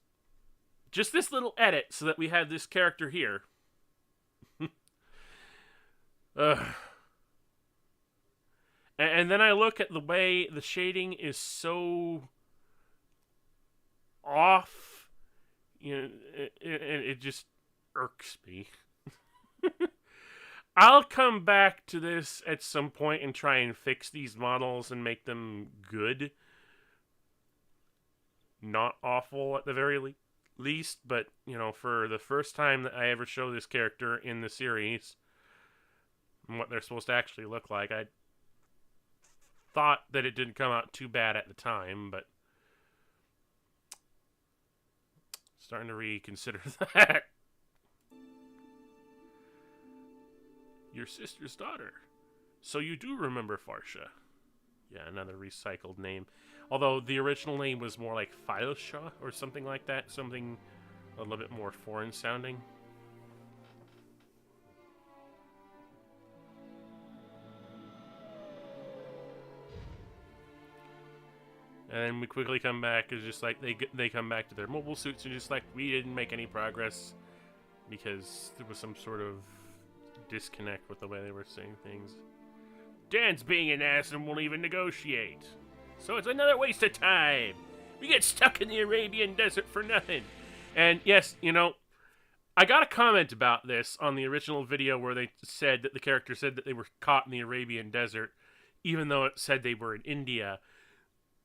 little edit so that we had this character here. And then I look at the way the shading is so off, it just irks me. I'll come back to this at some point and try and fix these models and make them good. Not awful at the very least, but, for the first time that I ever show this character in the series, and what they're supposed to actually look like. I thought that it didn't come out too bad at the time, but starting to reconsider that. Your sister's daughter. So you do remember Farsha. Yeah, another recycled name. Although the original name was more like Philosha or something like that. Something a little bit more foreign sounding. And then we quickly come back. It's just like they come back to their mobile suits and just like, we didn't make any progress because there was some sort of disconnect with the way they were saying things. Dan's being an ass and won't even negotiate. So it's another waste of time. We get stuck in the Arabian desert for nothing. And yes, you know, I got a comment about this on the original video where they said that the character said that they were caught in the Arabian desert, even though it said they were in India.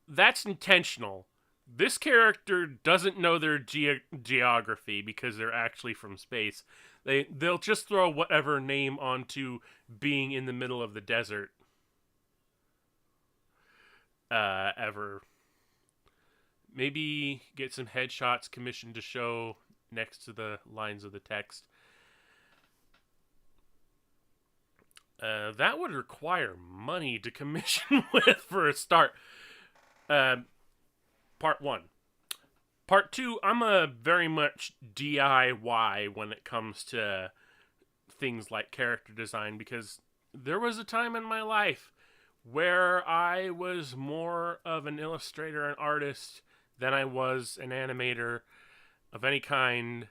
That's intentional. This character doesn't know their geography because they're actually from space. They'll just throw whatever name onto being in the middle of the desert. Ever. Maybe get some headshots commissioned to show next to the lines of the text. That would require money to commission with for a start. Part 1. Part 2, I'm a very much DIY when it comes to things like character design, because there was a time in my life where I was more of an illustrator and artist than I was an animator of any kind,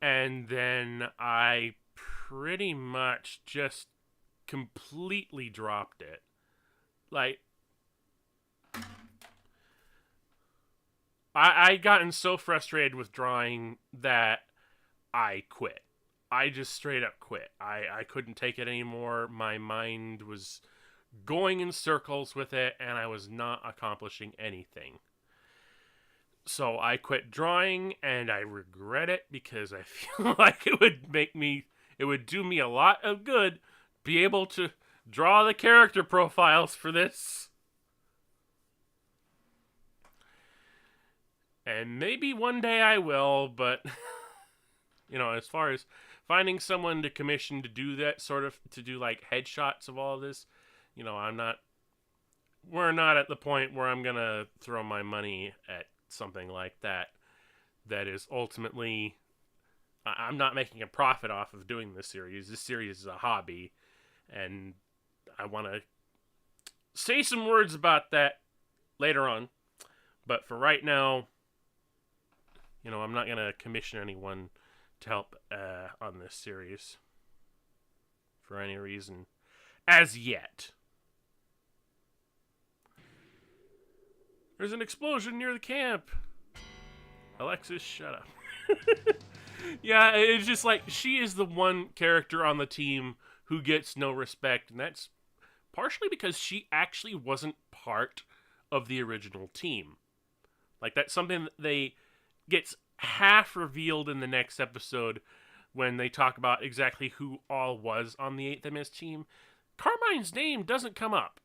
and then I pretty much just completely dropped it. Like, I gotten so frustrated with drawing that I quit. I just straight up quit. I couldn't take it anymore. My mind was going in circles with it, and I was not accomplishing anything. So I quit drawing, and I regret it because I feel like it would do me a lot of good be able to draw the character profiles for this. And maybe one day I will, but, you know, as far as finding someone to commission to do that sort of, to do like headshots of all of this, you know, we're not at the point where I'm going to throw my money at something like that. That is ultimately, I'm not making a profit off of doing this series. This series is a hobby, and I want to say some words about that later on. But for right now, you know, I'm not going to commission anyone to help on this series for any reason as yet. There's an explosion near the camp. Alexis, shut up. Yeah, it's just like, she is the one character on the team who gets no respect, and that's partially because she actually wasn't part of the original team. Like, that's something that they gets half revealed in the next episode when they talk about exactly who all was on the 8th MS team. Carmine's name doesn't come up.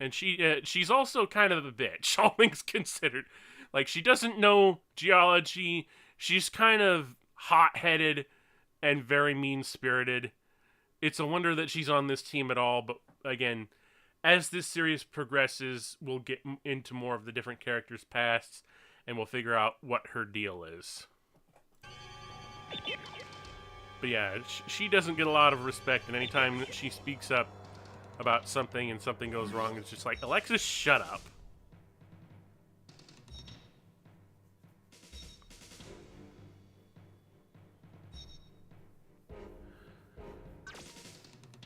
And she's also kind of a bitch, all things considered. Like, she doesn't know geology. She's kind of hot-headed and very mean-spirited. It's a wonder that she's on this team at all, but again, as this series progresses, we'll get into more of the different characters' pasts, and we'll figure out what her deal is. But yeah, she doesn't get a lot of respect, and anytime that she speaks up about something and something goes wrong, it's just like, Alexis, shut up.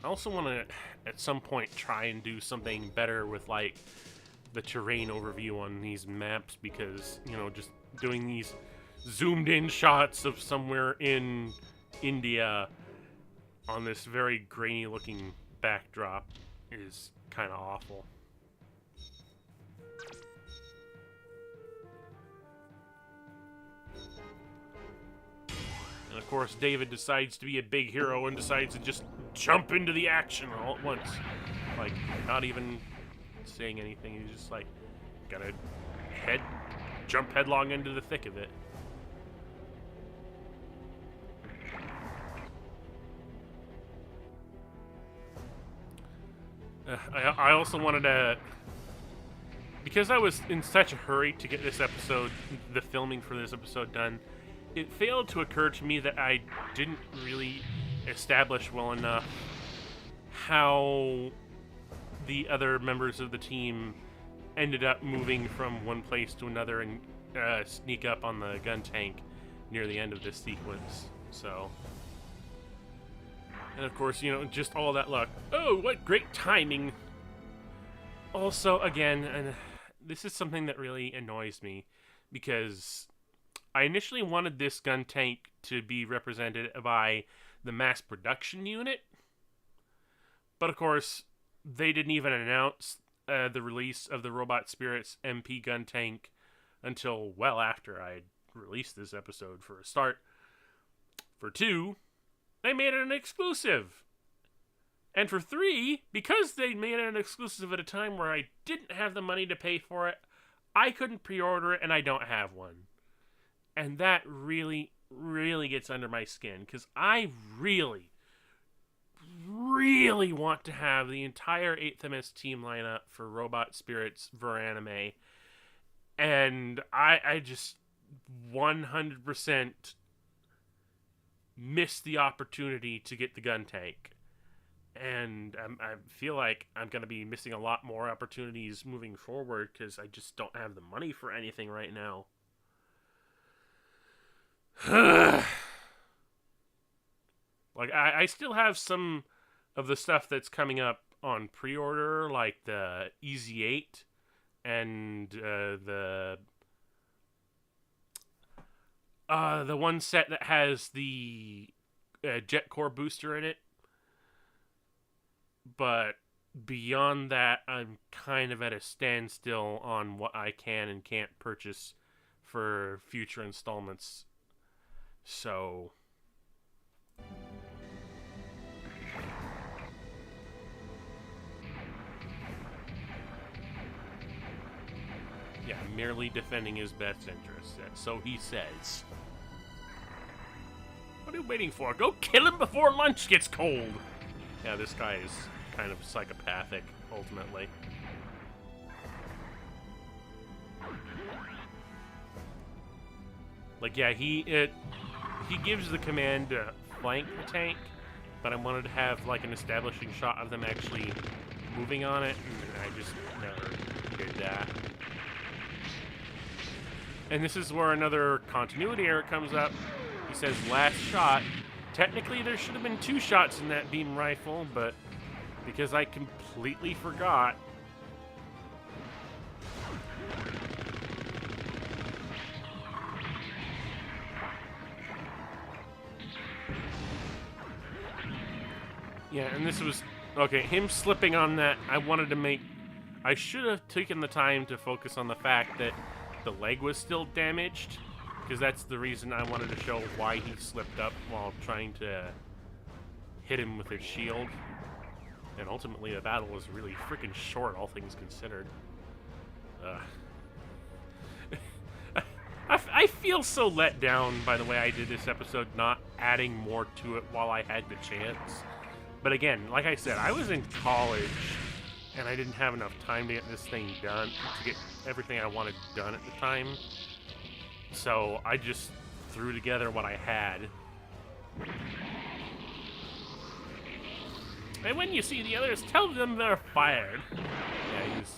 I also want to, at some point, try and do something better with, like, the terrain overview on these maps, because, you know, just doing these zoomed-in shots of somewhere in India on this very grainy-looking backdrop is kind of awful. And of course, David decides to be a big hero and decides to just jump into the action all at once. Like, not even saying anything. He's just like, gotta jump headlong into the thick of it. I also wanted to, because I was in such a hurry to get this episode, the filming for this episode done, it failed to occur to me that I didn't really establish well enough how the other members of the team ended up moving from one place to another and sneak up on the gun tank near the end of this sequence. So, and of course, you know, just all that luck. Oh, what great timing! Also, again, and this is something that really annoys me, because I initially wanted this gun tank to be represented by the mass production unit, but of course, they didn't even announce the release of the Robot Spirits MP gun tank until well after I released this episode, for a start. For 2, they made it an exclusive. And for 3, because they made it an exclusive at a time where I didn't have the money to pay for it, I couldn't pre-order it and I don't have one. And that really, really gets under my skin, because I really want to have the entire 8th MS team lineup for Robot Spirits Veranime, and I just 100% missed the opportunity to get the gun tank, and I feel like I'm going to be missing a lot more opportunities moving forward, because I just don't have the money for anything right now. Like, I still have some of the stuff that's coming up on pre-order, like the Easy 8 and the one set that has the Jet Core booster in it. But beyond that, I'm kind of at a standstill on what I can and can't purchase for future installments. So, yeah, merely defending his best interests. So he says. What are you waiting for? Go kill him before lunch gets cold! Yeah, this guy is kind of psychopathic, ultimately. Like, yeah, he gives the command to flank the tank, but I wanted to have, like, an establishing shot of them actually moving on it, and I just never did that. And this is where another continuity error comes up. He says last shot. Technically, there should have been 2 shots in that beam rifle, but because I completely forgot, yeah, and this was, okay, him slipping on that, I should have taken the time to focus on the fact that the leg was still damaged, because that's the reason I wanted to show why he slipped up while trying to hit him with his shield. And ultimately, the battle was really freaking short, all things considered. I feel so let down by the way I did this episode, not adding more to it while I had the chance. But again, like I said, I was in college, and I didn't have enough time to get this thing done, to get everything I wanted done at the time. So I just threw together what I had. And when you see the others, tell them they're fired. Yeah, he's,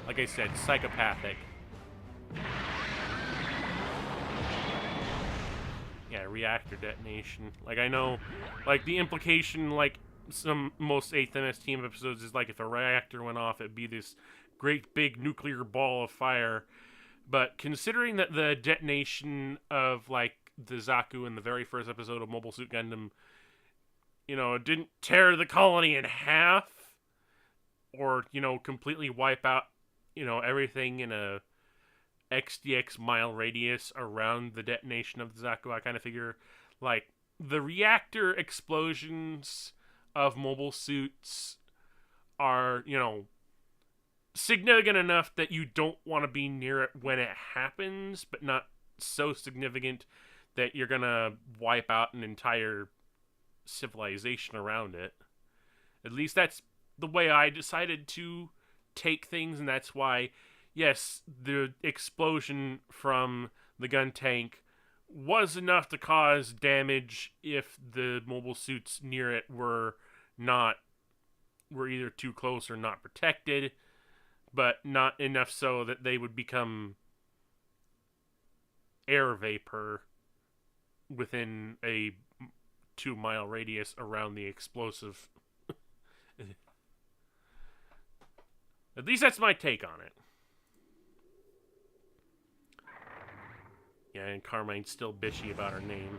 like I said, psychopathic. Yeah, reactor detonation. Like, I know, like, the implication, like, most 8th MS team episodes is, like, if a reactor went off, it'd be this great big nuclear ball of fire. But considering that the detonation of, like, the Zaku in the very first episode of Mobile Suit Gundam, you know, didn't tear the colony in half, or, you know, completely wipe out, you know, everything in a XDX mile radius around the detonation of the Zaku, I kind of figure, like, the reactor explosions of mobile suits are, significant enough that you don't want to be near it when it happens, but not so significant that you're gonna wipe out an entire civilization around it. At least that's the way I decided to take things, and that's why, yes, the explosion from the gun tank was enough to cause damage if the mobile suits near it were either too close or not protected, but not enough so that they would become air vapor within a 2-mile radius around the explosive. At least that's my take on it. Yeah, and Carmine's still bitchy about her name.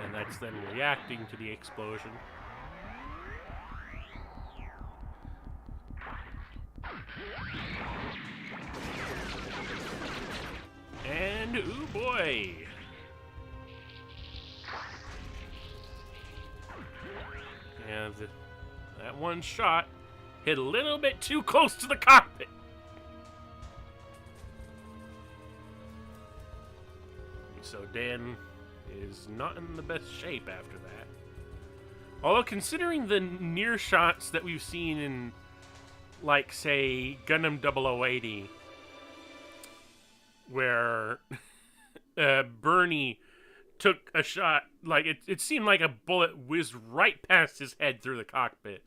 And that's them reacting to the explosion. And, ooh boy! And that one shot hit a little bit too close to the cockpit. So Dan is not in the best shape after that. Although considering the near shots that we've seen in, like, say, Gundam 0080, where Bernie took a shot, like, it seemed like a bullet whizzed right past his head through the cockpit.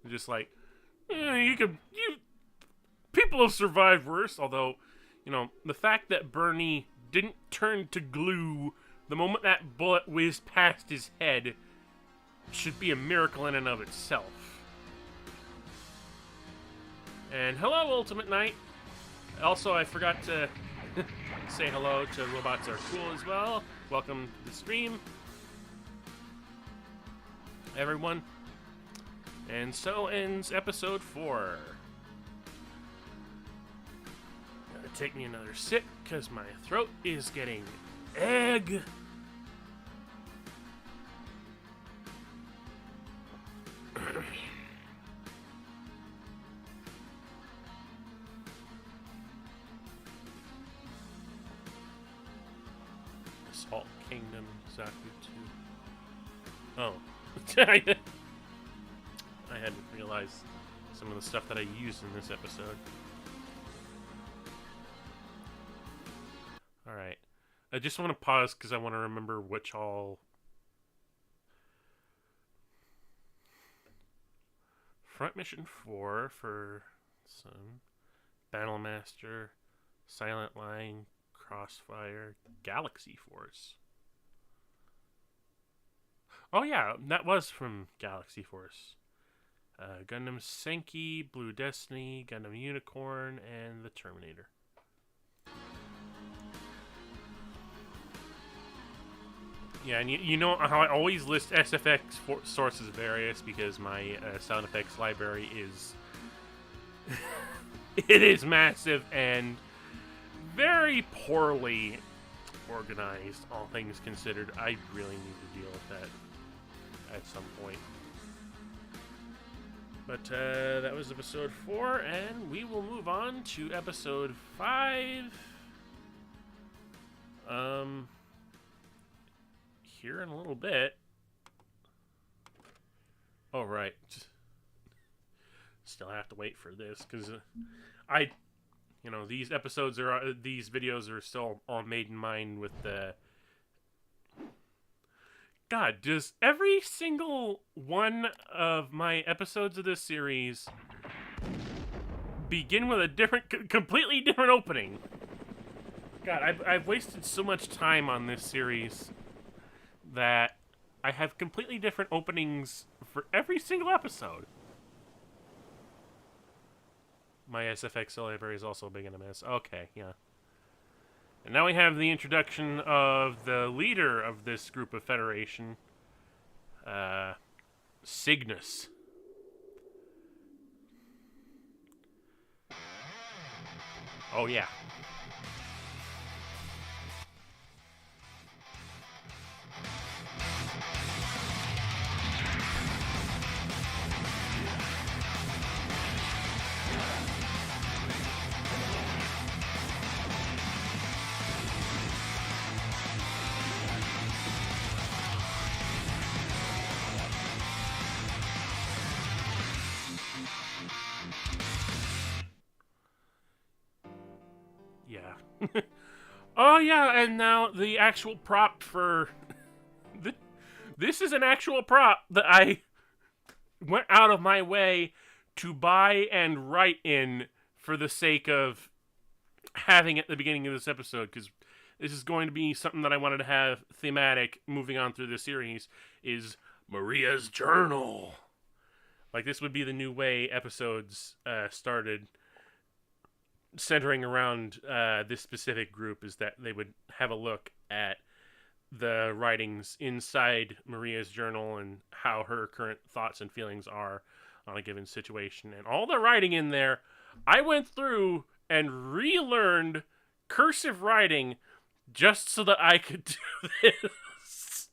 Just like, people have survived worse, although, the fact that Bernie didn't turn to glue the moment that bullet whizzed past his head should be a miracle in and of itself. And hello, Ultimate Knight. Also, I forgot to say hello to Robots Are Cool as well. Welcome to the stream, everyone. And so ends episode 4. Gotta take me another sip, because my throat is getting egg. Salt Kingdom, Zaku 2. Oh. I hadn't realized some of the stuff that I used in this episode. Alright. I just want to pause because I want to remember which all... Front Mission 4 for some... Battle Master, Silent Line, Crossfire, Galaxy Force. Oh yeah, that was from Galaxy Force. Gundam Senki, Blue Destiny, Gundam Unicorn, and the Terminator. Yeah, and you know how I always list SFX sources various because my sound effects library is... it is massive and very poorly organized, all things considered. I really need to deal with that at some point. But that was episode 4, and we will move on to episode 5. Here in a little bit. Oh, right. Still have to wait for this, because these episodes these videos are still all made in mind with the... God, does every single one of my episodes of this series begin with a completely different opening? God, I've wasted so much time on this series that I have completely different openings for every single episode. My SFX library is also big in a mess. Okay, yeah. And now we have the introduction of the leader of this group of Federation, Cygnus. Oh, yeah. Yeah. Oh, yeah, and now the actual prop for... This is an actual prop that I went out of my way to buy and write in for the sake of having at the beginning of this episode, because this is going to be something that I wanted to have thematic moving on through the series, is Maria's Journal. Like, this would be the new way episodes started centering around this specific group, is that they would have a look at the writings inside Maria's journal and how her current thoughts and feelings are on a given situation. And all the writing in there, I went through and relearned cursive writing just so that I could do this.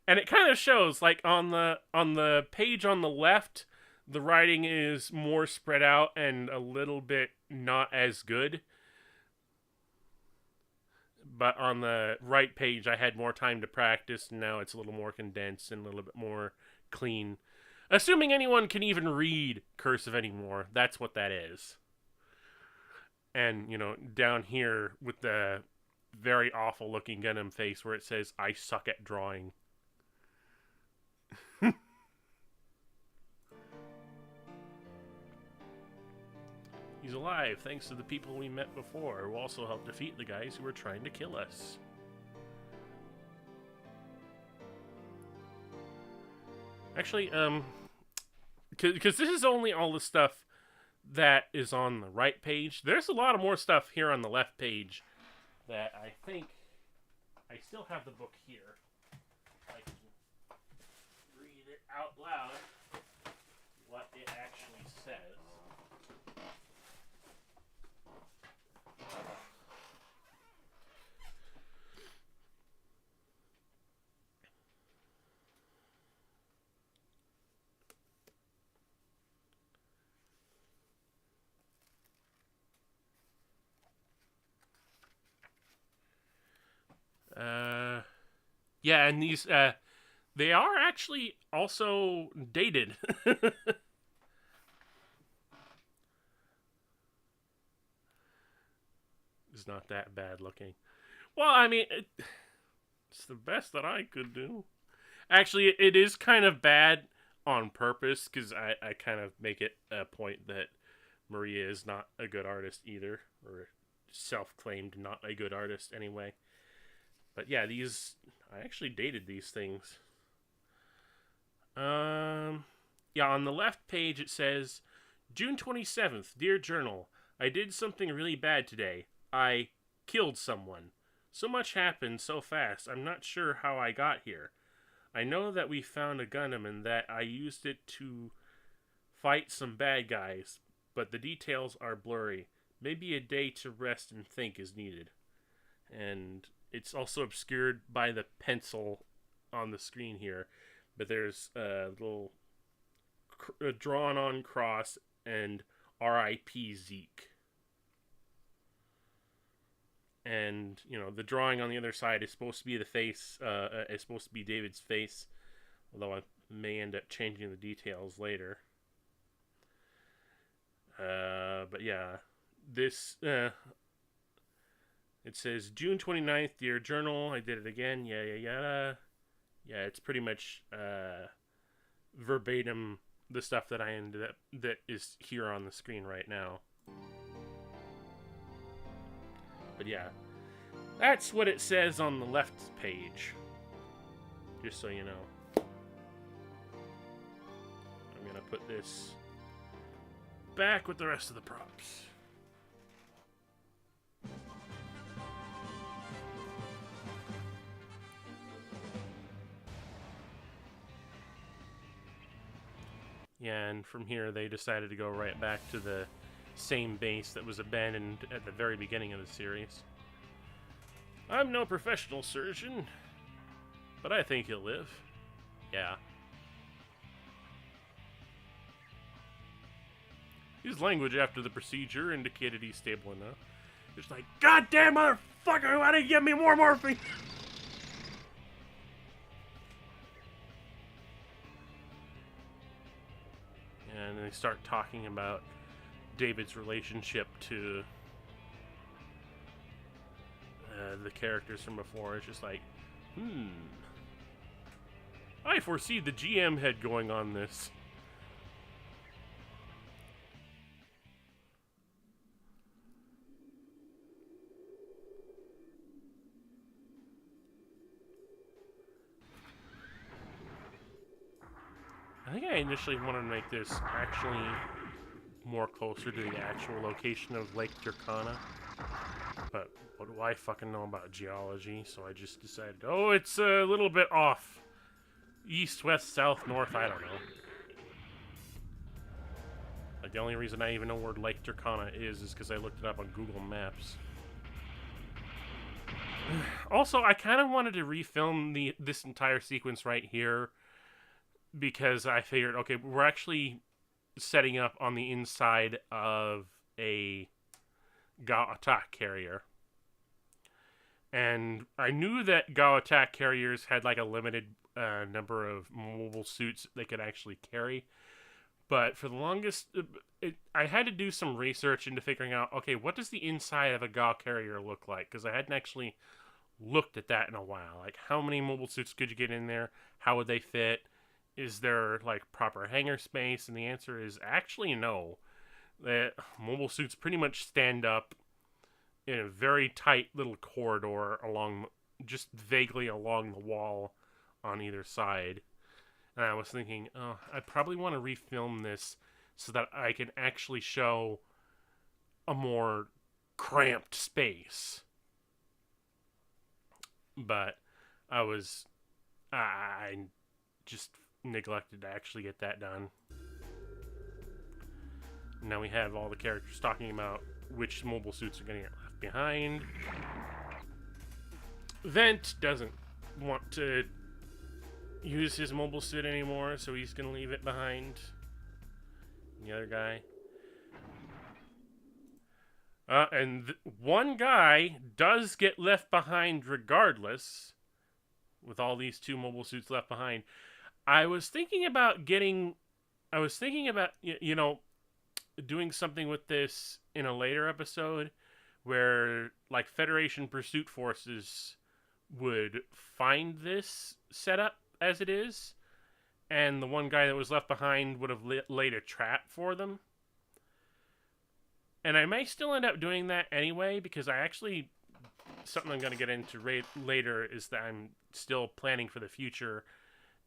And it kind of shows, like, on the page on the left, the writing is more spread out and a little bit not as good. But on the right page, I had more time to practice, and now it's a little more condensed and a little bit more clean. Assuming anyone can even read cursive anymore, that's what that is. And, you know, down here with the very awful looking Gundam face where it says, "I suck at drawing." He's alive thanks to the people we met before, who also helped defeat the guys who were trying to kill us. Actually, because this is only all the stuff that is on the right page. There's a lot of more stuff here on the left page that I think I still have the book here. I can read it out loud what it actually says. Yeah, and these, they are actually also dated. It's not that bad looking. Well, I mean, it's the best that I could do. Actually, it is kind of bad on purpose, because I kind of make it a point that Maria is not a good artist either, or self-claimed not a good artist anyway. But yeah, I actually dated these things. Yeah, on the left page it says, June 27th, Dear Journal, I did something really bad today. I killed someone. So much happened so fast, I'm not sure how I got here. I know that we found a Gundam and that I used it to fight some bad guys, but the details are blurry. Maybe a day to rest and think is needed. And it's also obscured by the pencil on the screen here, but there's a little drawn-on cross and R.I.P. Zeke. And, you know, the drawing on the other side is supposed to be the face, is supposed to be David's face, although I may end up changing the details later. But yeah, this, it says, June 29th, Dear Journal, I did it again, yeah, it's pretty much, verbatim the stuff that I ended up, that is here on the screen right now. But yeah, that's what it says on the left page, just so you know. I'm gonna put this back with the rest of the props. Yeah, and from here they decided to go right back to the same base that was abandoned at the very beginning of the series. I'm no professional surgeon, but I think he'll live. Yeah. His language after the procedure indicated he's stable enough. It's like, goddamn motherfucker, why didn't you give me more morphine? And they start talking about David's relationship to the characters from before. It's just like, I foresee the GM head going on this. I think I initially wanted to make this actually more closer to the actual location of Lake Turkana. But what do I fucking know about geology? So I just decided, oh, it's a little bit off. East, west, south, north, I don't know. Like, the only reason I even know where Lake Turkana is because I looked it up on Google Maps. Also, I kind of wanted to refilm this entire sequence right here because I figured, okay, we're actually setting up on the inside of a Gao attack carrier. And I knew that Gao attack carriers had like a limited number of mobile suits they could actually carry. But for the longest, I had to do some research into figuring out, okay, what does the inside of a Gao carrier look like? Because I hadn't actually looked at that in a while. Like, how many mobile suits could you get in there? How would they fit? Is there, like, proper hangar space? And the answer is actually no. The mobile suits pretty much stand up in a very tight little corridor just vaguely along the wall on either side. And I was thinking, oh, I probably want to refilm this so that I can actually show a more cramped space. But I just neglected to actually get that done. Now we have all the characters talking about which mobile suits are going to get left behind. Vent doesn't want to use his mobile suit anymore, so he's going to leave it behind. The other guy. And one guy does get left behind regardless, with all these two mobile suits left behind. I was thinking about doing something with this in a later episode where, like, Federation pursuit forces would find this setup as it is, and the one guy that was left behind would have laid a trap for them. And I may still end up doing that anyway, because something I'm going to get into later is that I'm still planning for the future,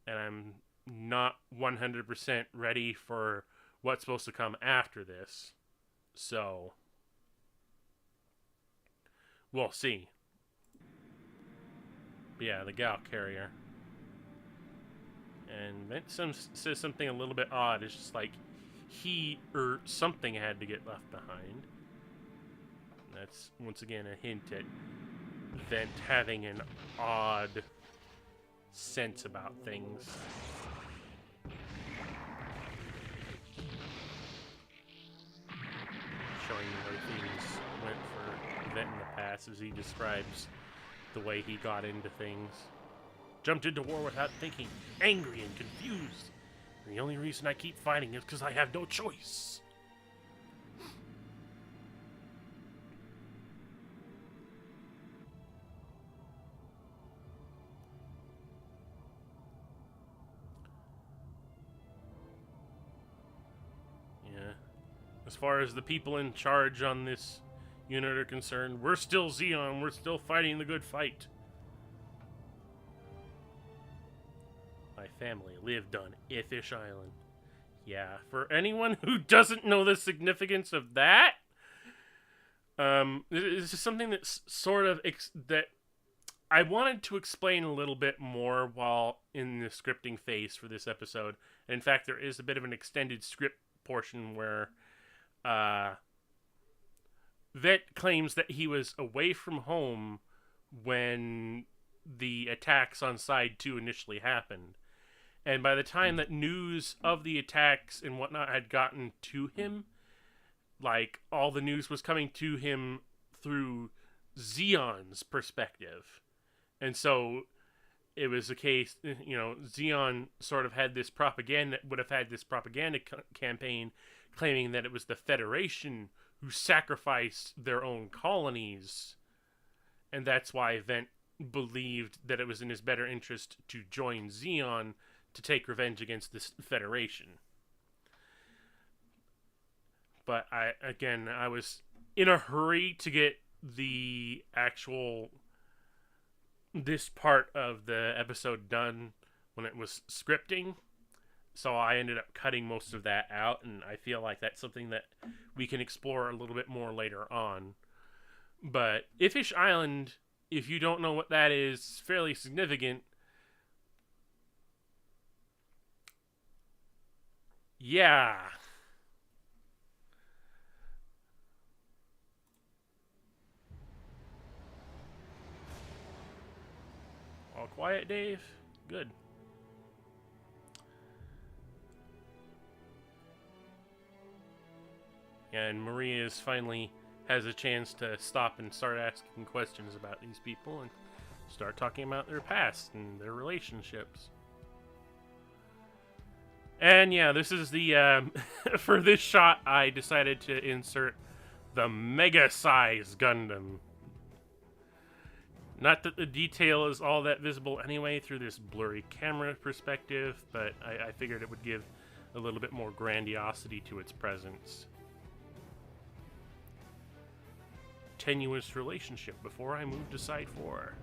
and I'm not 100% ready for what's supposed to come after this. So, we'll see. But yeah, the Gao carrier. And that says something a little bit odd. It's just like something had to get left behind. That's once again a hint at Vent having an odd sense about things. Showing where things went for Vent in the past as he describes the way he got into things. Jumped into war without thinking, angry and confused. And the only reason I keep fighting is because I have no choice. Yeah. As far as the people in charge on this unit are concerned, we're still Xeon. We're still fighting the good fight. My family lived on Ithish Island. Yeah, for anyone who doesn't know the significance of that, this is something that's sort of that I wanted to explain a little bit more while in the scripting phase for this episode. In fact, there is a bit of an extended script portion where Vet claims that he was away from home when the attacks on Side 2 initially happened. And by the time that news of the attacks and whatnot had gotten to him, like, all the news was coming to him through Xeon's perspective. And so it was a case, Xeon sort of had this would have had this propaganda campaign claiming that it was the Federation who sacrificed their own colonies. And that's why Vent believed that it was in his better interest to join Xeon to take revenge against this Federation. But I was in a hurry to get this part of the episode done when it was scripting. So I ended up cutting most of that out, and I feel like that's something that we can explore a little bit more later on. But Iffish Island, if you don't know what that is, fairly significant. Yeah. All quiet, Dave? Good. And Maria finally has a chance to stop and start asking questions about these people and start talking about their past and their relationships. And yeah, this is the, for this shot, I decided to insert the mega-size Gundam. Not that the detail is all that visible anyway through this blurry camera perspective, but I figured it would give a little bit more grandiosity to its presence. Tenuous relationship before I moved to Side 4.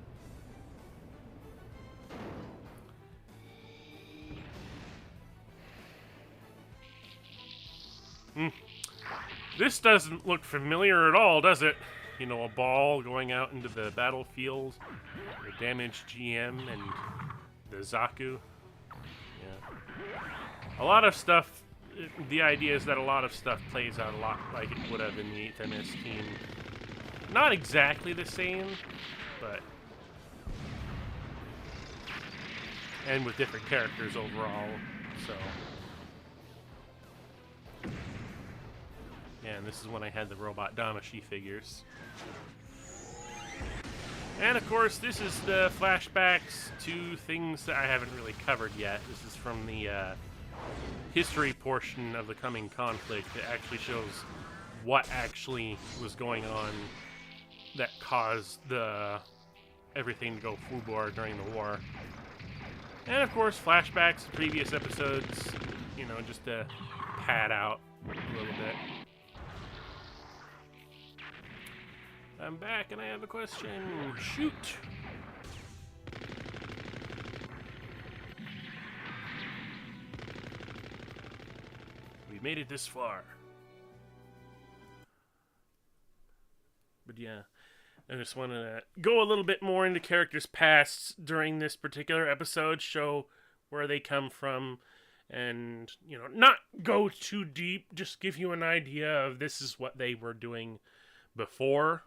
This doesn't look familiar at all, does it? You know, a ball going out into the battlefield, the damaged GM, and the Zaku. Yeah. A lot of stuff, the idea is that a lot of stuff plays out a lot like it would have in the 8th MS team. Not exactly the same, but... and with different characters overall, so... yeah, and this is when I had the robot Damashi figures. And of course, this is the flashbacks to things that I haven't really covered yet. This is from the history portion of the coming conflict. It actually shows what actually was going on that caused everything to go fubar during the war. And of course, flashbacks to previous episodes, you know, just to pad out a little bit. I'm back and I have a question. Shoot! We made it this far. But yeah, I just want to go a little bit more into characters' pasts during this particular episode, show where they come from, and, you know, not go too deep, just give you an idea of this is what they were doing before.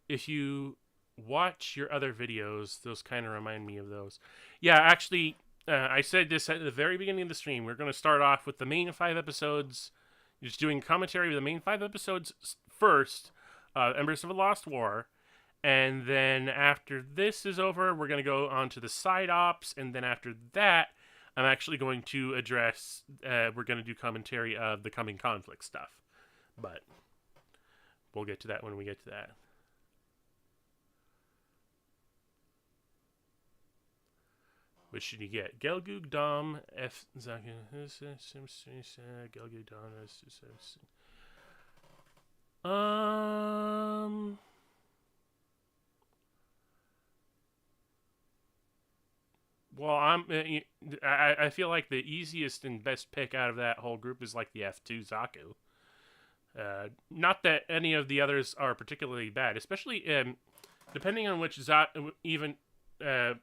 If you watch your other videos, those kind of remind me of those. Yeah, actually, I said this at the very beginning of the stream. We're going to start off with the main 5 episodes, just doing commentary with the main 5 episodes first, Embers of a Lost War, and then after this is over, we're going to go on to the side ops, and then after that, I'm actually going to address, we're going to do commentary of the coming conflict stuff. But we'll get to that when we get to that. Which should you get? Gelgoog Dom F Zaku Gelgoog Dom well, I feel like the easiest and best pick out of that whole group is like the F2 Zaku. Not that any of the others are particularly bad, especially depending on which uh,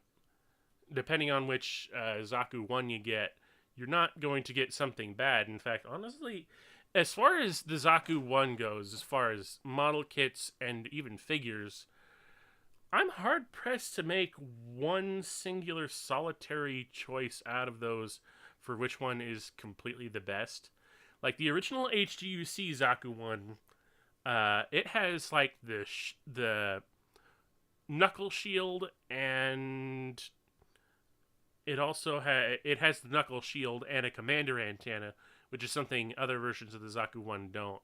depending on which Zaku 1 you get, you're not going to get something bad. In fact, honestly, as far as the Zaku 1 goes, as far as model kits and even figures, I'm hard pressed to make one singular solitary choice out of those for which one is completely the best. Like the original HGUC Zaku 1, it has like the knuckle shield, and it also has the knuckle shield and a commander antenna, which is something other versions of the Zaku 1 don't.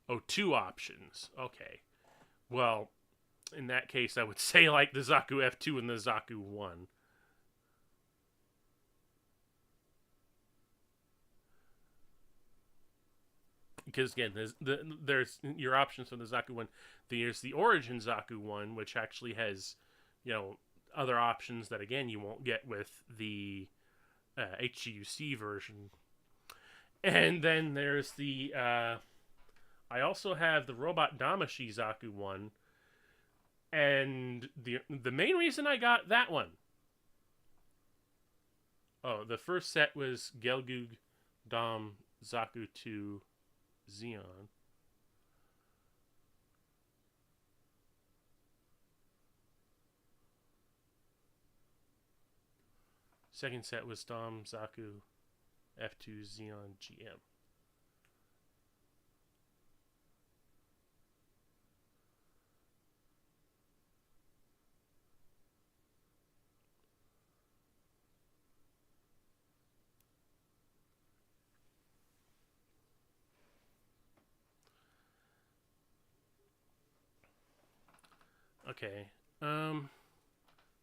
Oh, two options. Okay. Well, in that case, I would say like the Zaku F2 and the Zaku 1. Because again, there's your options for the Zaku 1. There's the Origin Zaku 1, which actually has, other options that again you won't get with the HGUC version. And then there's the I also have the Robot Damashi Zaku 1, and the main reason I got that one. Oh, the first set was Gelgoog Dom Zaku 2 Xeon. Second set was Dom Zaku F2 Xeon GM. Okay.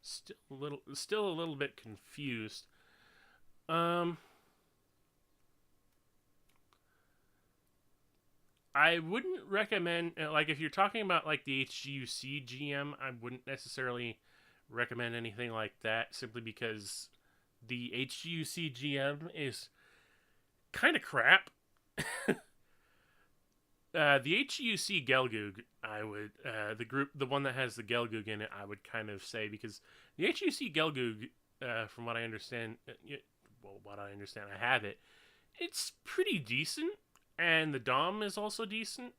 Still a little bit confused. I wouldn't recommend, like, if you're talking about like the HGUC GM, I wouldn't necessarily recommend anything like that, simply because the HGUC GM is kind of crap. The HGUC Gelgoog, I would the one that has the Gelgoog in it, I would kind of say, because the HGUC Gelgoog, from what I understand, I have it. It's pretty decent, and the Dom is also decent.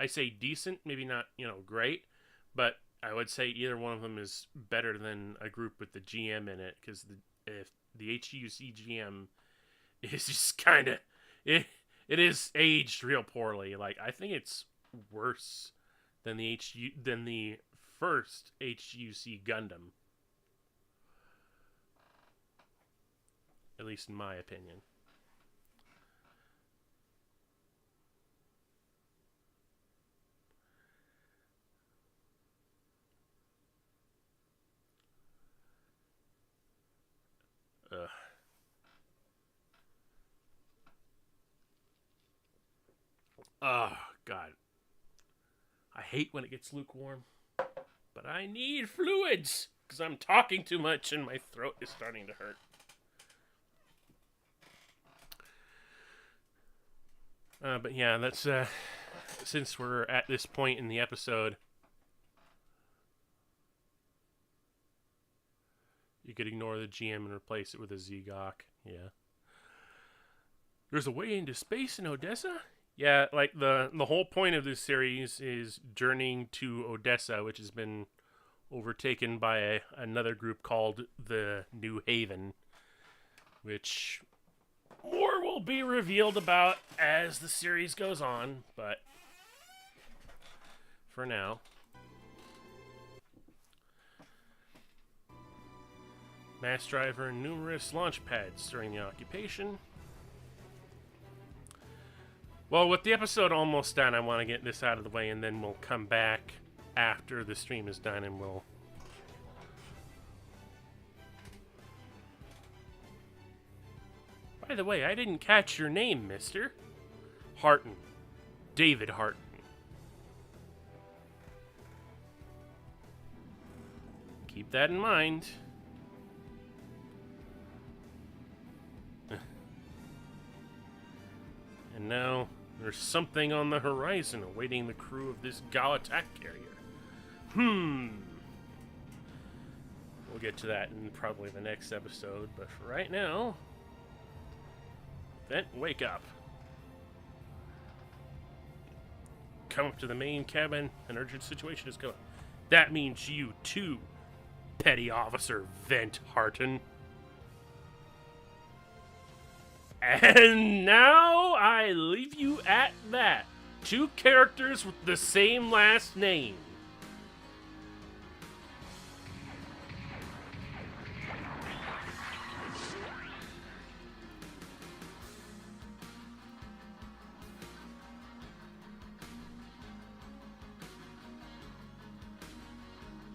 I say decent, maybe not great, but I would say either one of them is better than a group with the GM in it, because if the HGUC GM is just kind of it is aged real poorly. Like, I think it's worse than the first HGUC Gundam, at least in my opinion. Ugh. Oh, God. I hate when it gets lukewarm. But I need fluids, because I'm talking too much and my throat is starting to hurt. But yeah, that's, since we're at this point in the episode, you could ignore the GM and replace it with a Zegok. Yeah. There's a way into space in Odessa? Yeah, like the whole point of this series is journeying to Odessa, which has been overtaken by another group called the New Haven, which more will be revealed about as the series goes on, but for now. Mass driver and numerous launch pads during the occupation. Well, with the episode almost done, I want to get this out of the way, and then we'll come back after the stream is done, and we'll... By the way, I didn't catch your name, mister. Harton. David Harton. Keep that in mind. And now there's something on the horizon awaiting the crew of this Gao attack carrier. We'll get to that in probably the next episode, but for right now, Vent, wake up. Come up to the main cabin. An urgent situation is coming. That means you too, Petty Officer Vent Harton. And now I leave you at that. 2 characters with the same last name.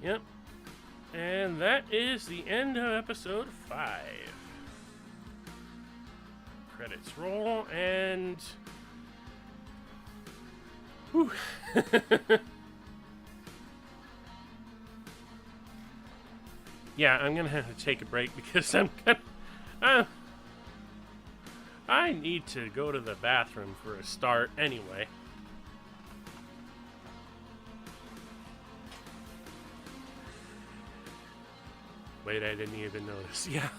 Yep. And that is the end of episode 5. Credits roll, and whew. Yeah, I'm gonna have to take a break because I need to go to the bathroom for a start anyway. Wait, I didn't even notice. Yeah,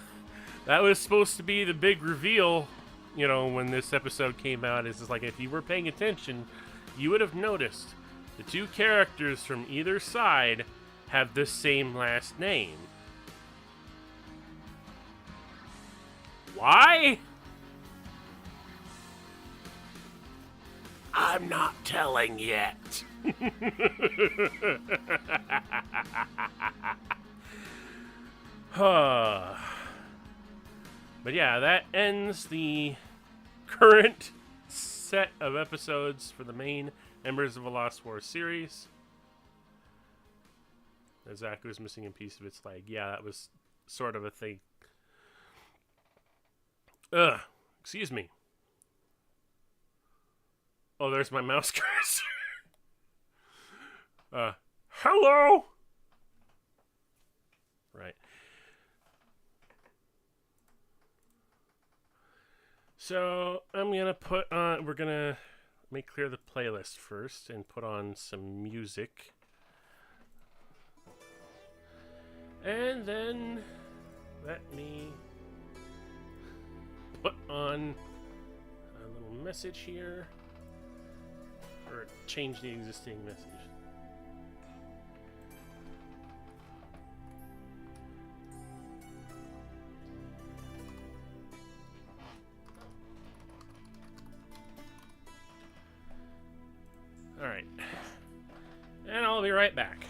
that was supposed to be the big reveal. You know, when this episode came out, is like, if you were paying attention, you would have noticed the 2 characters from either side have the same last name. Why? I'm not telling yet. But yeah, that ends the current set of episodes for the main Embers of a Lost War series. Zaku was missing a piece of its leg. Yeah, that was sort of a thing. Excuse me. Oh, there's my mouse cursor. Hello? Right. So, I'm going to put on, we're going to make clear the playlist first and put on some music. And then, let me put on a little message here, or change the existing message. Alright. And I'll be right back.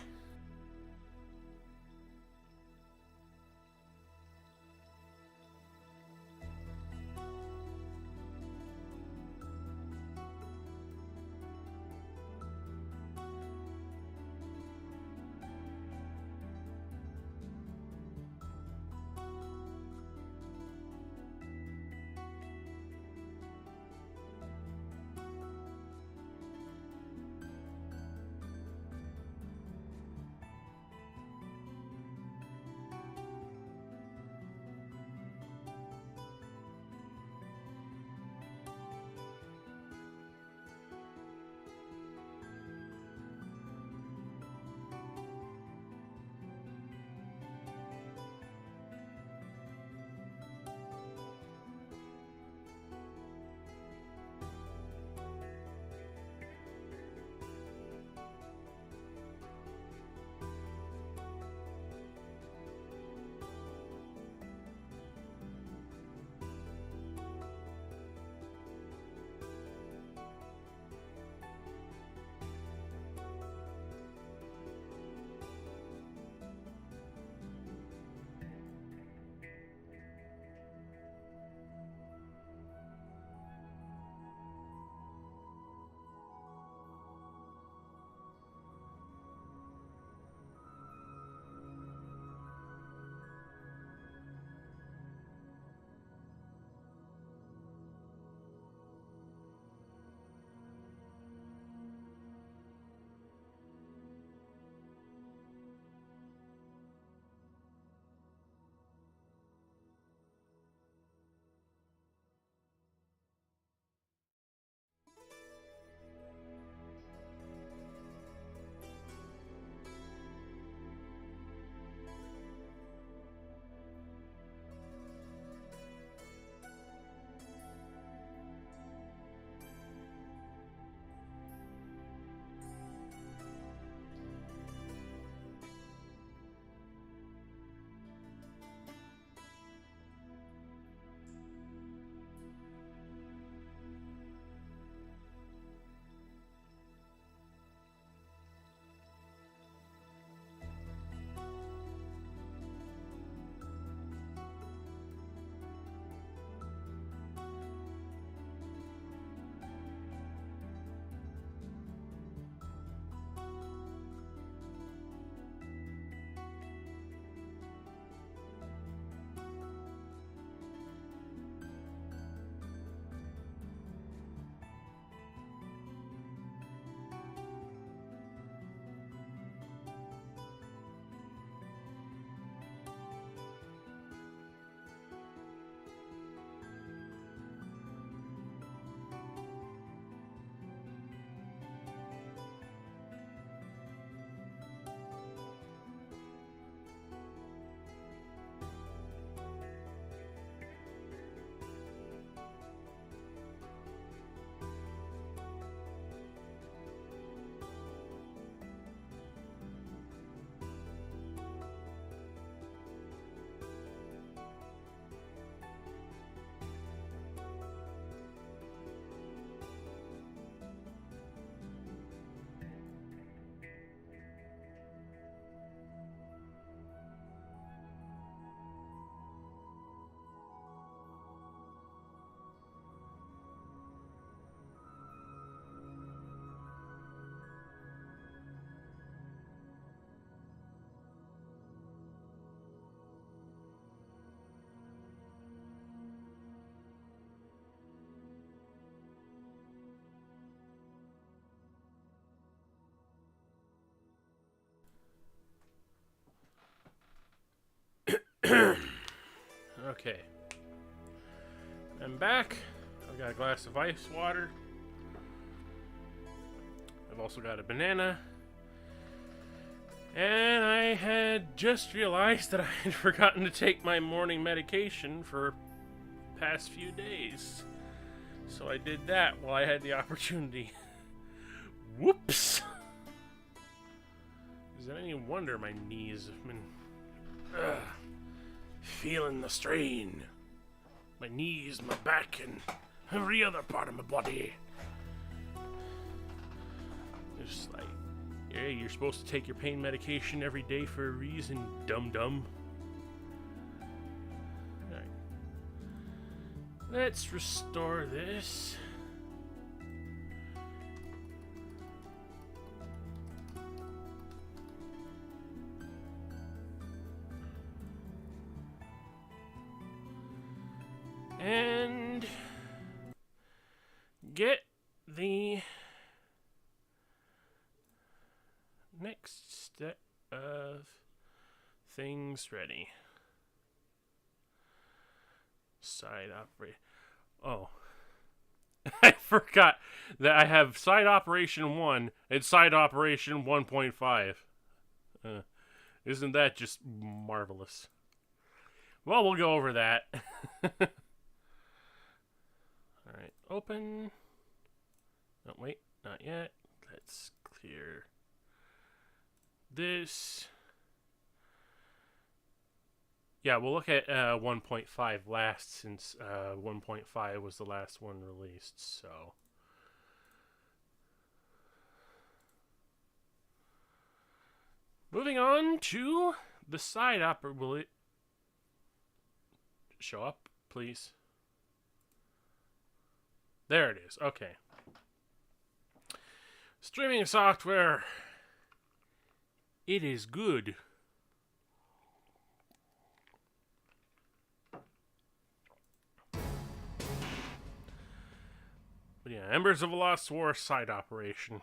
Okay. I'm back. I've got a glass of ice water. I've also got a banana. And I had just realized that I had forgotten to take my morning medication for the past few days. So I did that while I had the opportunity. Whoops! Is it any wonder my knees have been feeling the strain? My knees, my back, and every other part of my body. Just like, yeah, you're supposed to take your pain medication every day for a reason, dum-dum. Alright. Let's restore this. And get the next step of things ready. Side operate. Oh. I forgot that I have side operation 1 and side operation 1.5. Isn't that just marvelous? Well, we'll go over that. Alright, open. Oh, wait, not yet. Let's clear this. Yeah, we'll look at 1.5 last, since 1.5 was the last one released, so. Moving on to the side opera. Will it show up, please? There it is. Okay. Streaming software. It is good. But yeah, Embers of a Lost War side operation.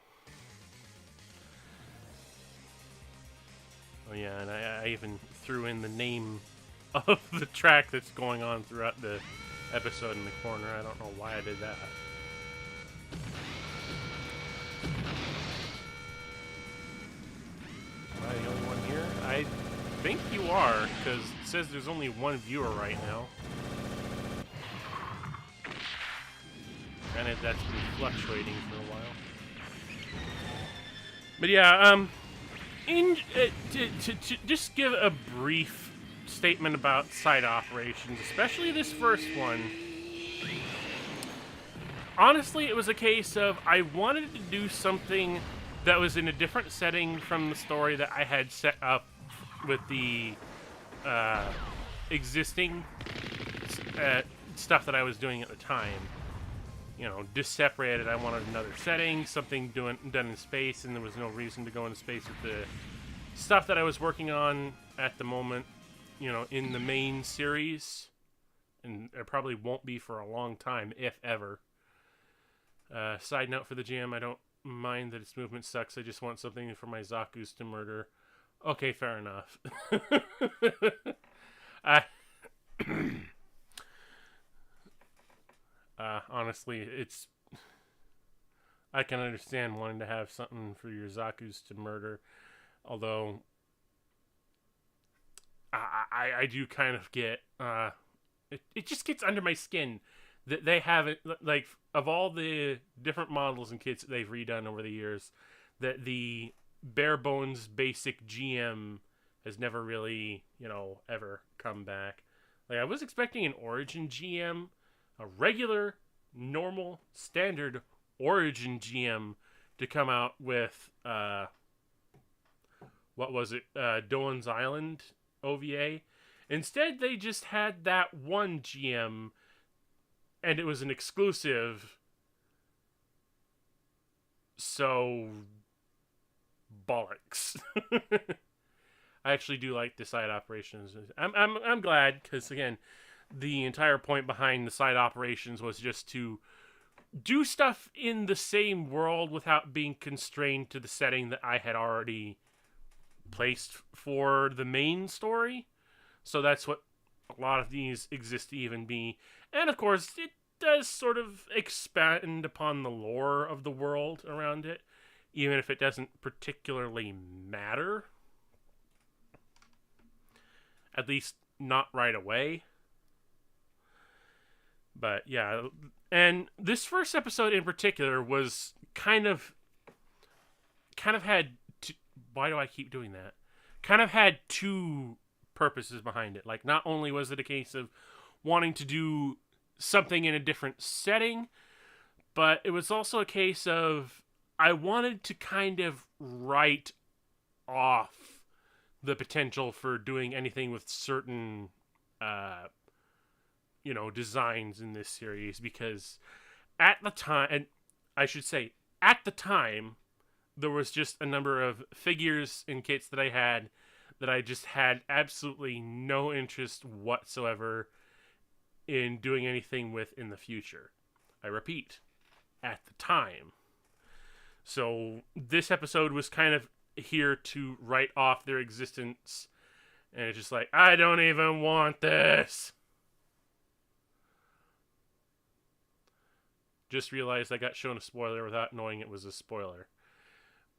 Oh yeah, and I even threw in the name of the track that's going on throughout the episode in the corner. I don't know why I did that. Am I the only one here? I think you are, because it says there's only one viewer right now. Granted, that's been fluctuating for a while. But yeah, to just give a brief statement about side operations, especially this first one. Honestly, it was a case of I wanted to do something that was in a different setting from the story that I had set up with the existing stuff that I was doing at the time. You know, just separated. I wanted another setting, something done in space, and there was no reason to go into space with the stuff that I was working on at the moment, you know, in the main series. And it probably won't be for a long time, if ever. Side note for the GM, I don't mind that its movement sucks. I just want something for my Zaku's to murder. Okay, fair enough. Honestly, I can understand wanting to have something for your Zaku's to murder, although I do kind of get it just gets under my skin that they haven't, like, of all the different models and kits that they've redone over the years, that the bare bones basic GM has never really, you know, ever come back. Like, I was expecting an Origin GM, a regular, normal, standard Origin GM to come out with, what was it, Dolan's Island OVA. Instead, they just had that one GM, and it was an exclusive. So, bollocks. I actually do like the side operations. I'm glad, because again, the entire point behind the side operations was just to do stuff in the same world without being constrained to the setting that I had already placed for the main story. So that's what a lot of these exist to even be. And of course, it does sort of expand upon the lore of the world around it, even if it doesn't particularly matter. At least not right away. But yeah, and this first episode in particular was kind of had why do I keep doing that? Kind of had two purposes behind it. Like, not only was it a case of wanting to do something in a different setting, but it was also a case of I wanted to kind of write off the potential for doing anything with certain designs in this series, because at the time, and I should say at the time, there was just a number of figures and kits that I had that I just had absolutely no interest whatsoever in doing anything with in the future. I repeat, at the time. So this episode was kind of here to write off their existence, and it's just like, I don't even want this. Just realized I got shown a spoiler without knowing it was a spoiler.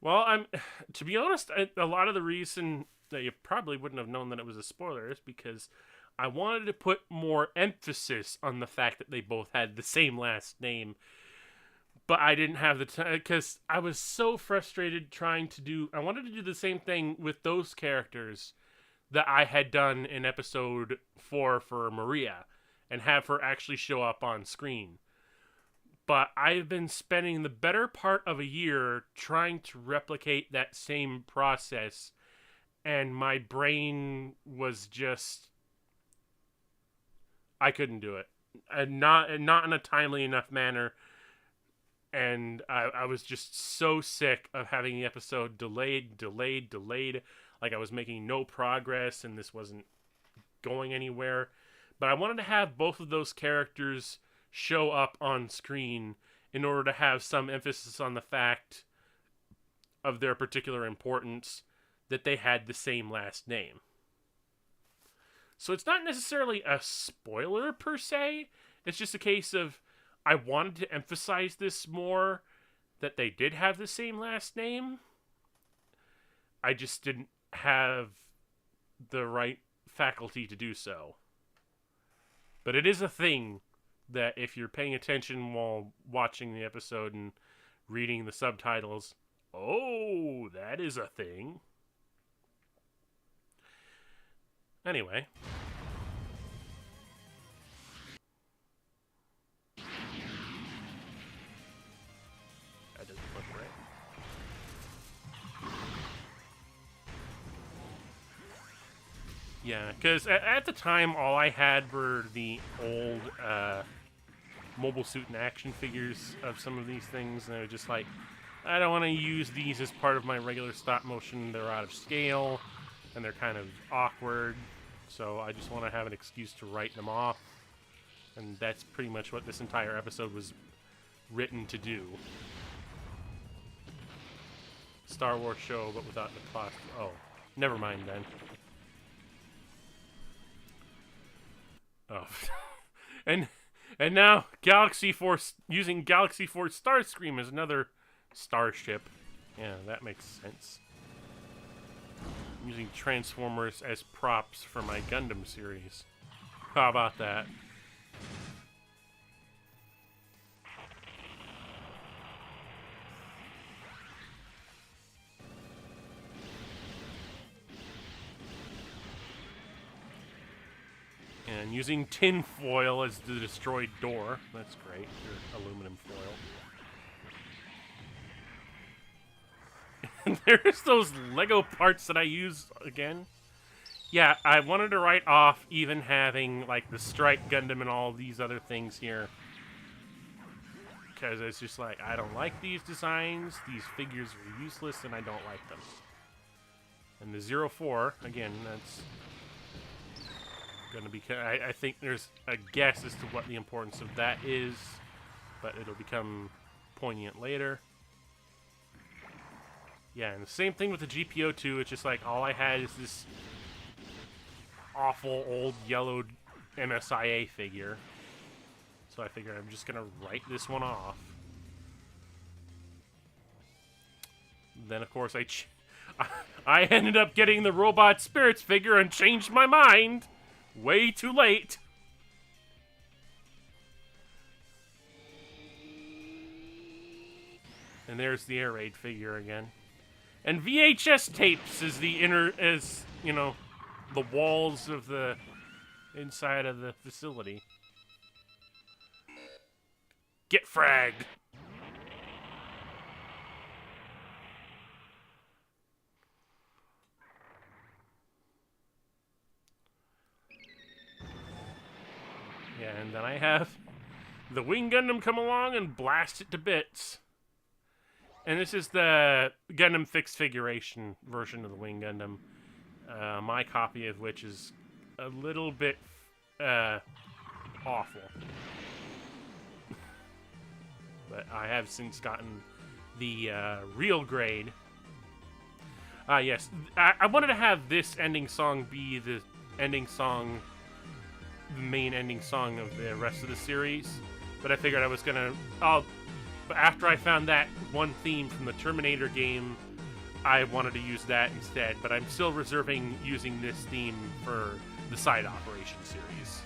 Well, to be honest, a lot of the reason that you probably wouldn't have known that it was a spoiler is because I wanted to put more emphasis on the fact that they both had the same last name, but I didn't have the time, because I was so frustrated trying to do... I wanted to do the same thing with those characters that I had done in episode 4 for Maria, and have her actually show up on screen. But I've been spending the better part of a year trying to replicate that same process, and my brain was just... I couldn't do it. And not in a timely enough manner. And I was just so sick of having the episode delayed. Like I was making no progress and this wasn't going anywhere. But I wanted to have both of those characters show up on screen in order to have some emphasis on the fact of their particular importance, that they had the same last name. So it's not necessarily a spoiler per se. It's just a case of I wanted to emphasize this more, that they did have the same last name. I just didn't have the right faculty to do so. But it is a thing that if you're paying attention while watching the episode and reading the subtitles, oh, that is a thing. Anyway. That doesn't look right. Yeah, because at the time, all I had were the old mobile suit and action figures of some of these things, and I was just like, I don't want to use these as part of my regular stop motion. They're out of scale, and they're kind of awkward, so I just want to have an excuse to write them off, and that's pretty much what this entire episode was written to do. Star Wars show, but without the plot. Oh, never mind then. Oh, and now Galaxy Force, using Galaxy Force Starscream as another starship. Yeah, that makes sense. I'm using Transformers as props for my Gundam series. How about that? And using tin foil as the destroyed door. That's great. Your aluminum foil. And there's those Lego parts that I use again. Yeah, I wanted to write off even having like the Strike Gundam and all these other things here. Because it's just like, I don't like these designs. These figures are useless and I don't like them. And the 04, again, that's going to be... I think there's a guess as to what the importance of that is, but it'll become poignant later. Yeah, and the same thing with the GPO2. It's just like all I had is this... awful old yellowed MSIA figure. So I figured I'm just gonna write this one off. Then of course I ended up getting the Robot Spirits figure and changed my mind. Way too late. And there's the Air Raid figure again. And VHS tapes is the you know, the walls of the inside of the facility. Get fragged. Yeah, and then I have the Wing Gundam come along and blast it to bits. And this is the Gundam fixed figuration version of the Wing Gundam. My copy of which is a little bit awful. But I have since gotten the real grade. Yes, I wanted to have this ending song be the ending song, the main ending song of the rest of the series. But I figured I was gonna... But after I found that one theme from the Terminator game, I wanted to use that instead. But I'm still reserving using this theme for the side operation series.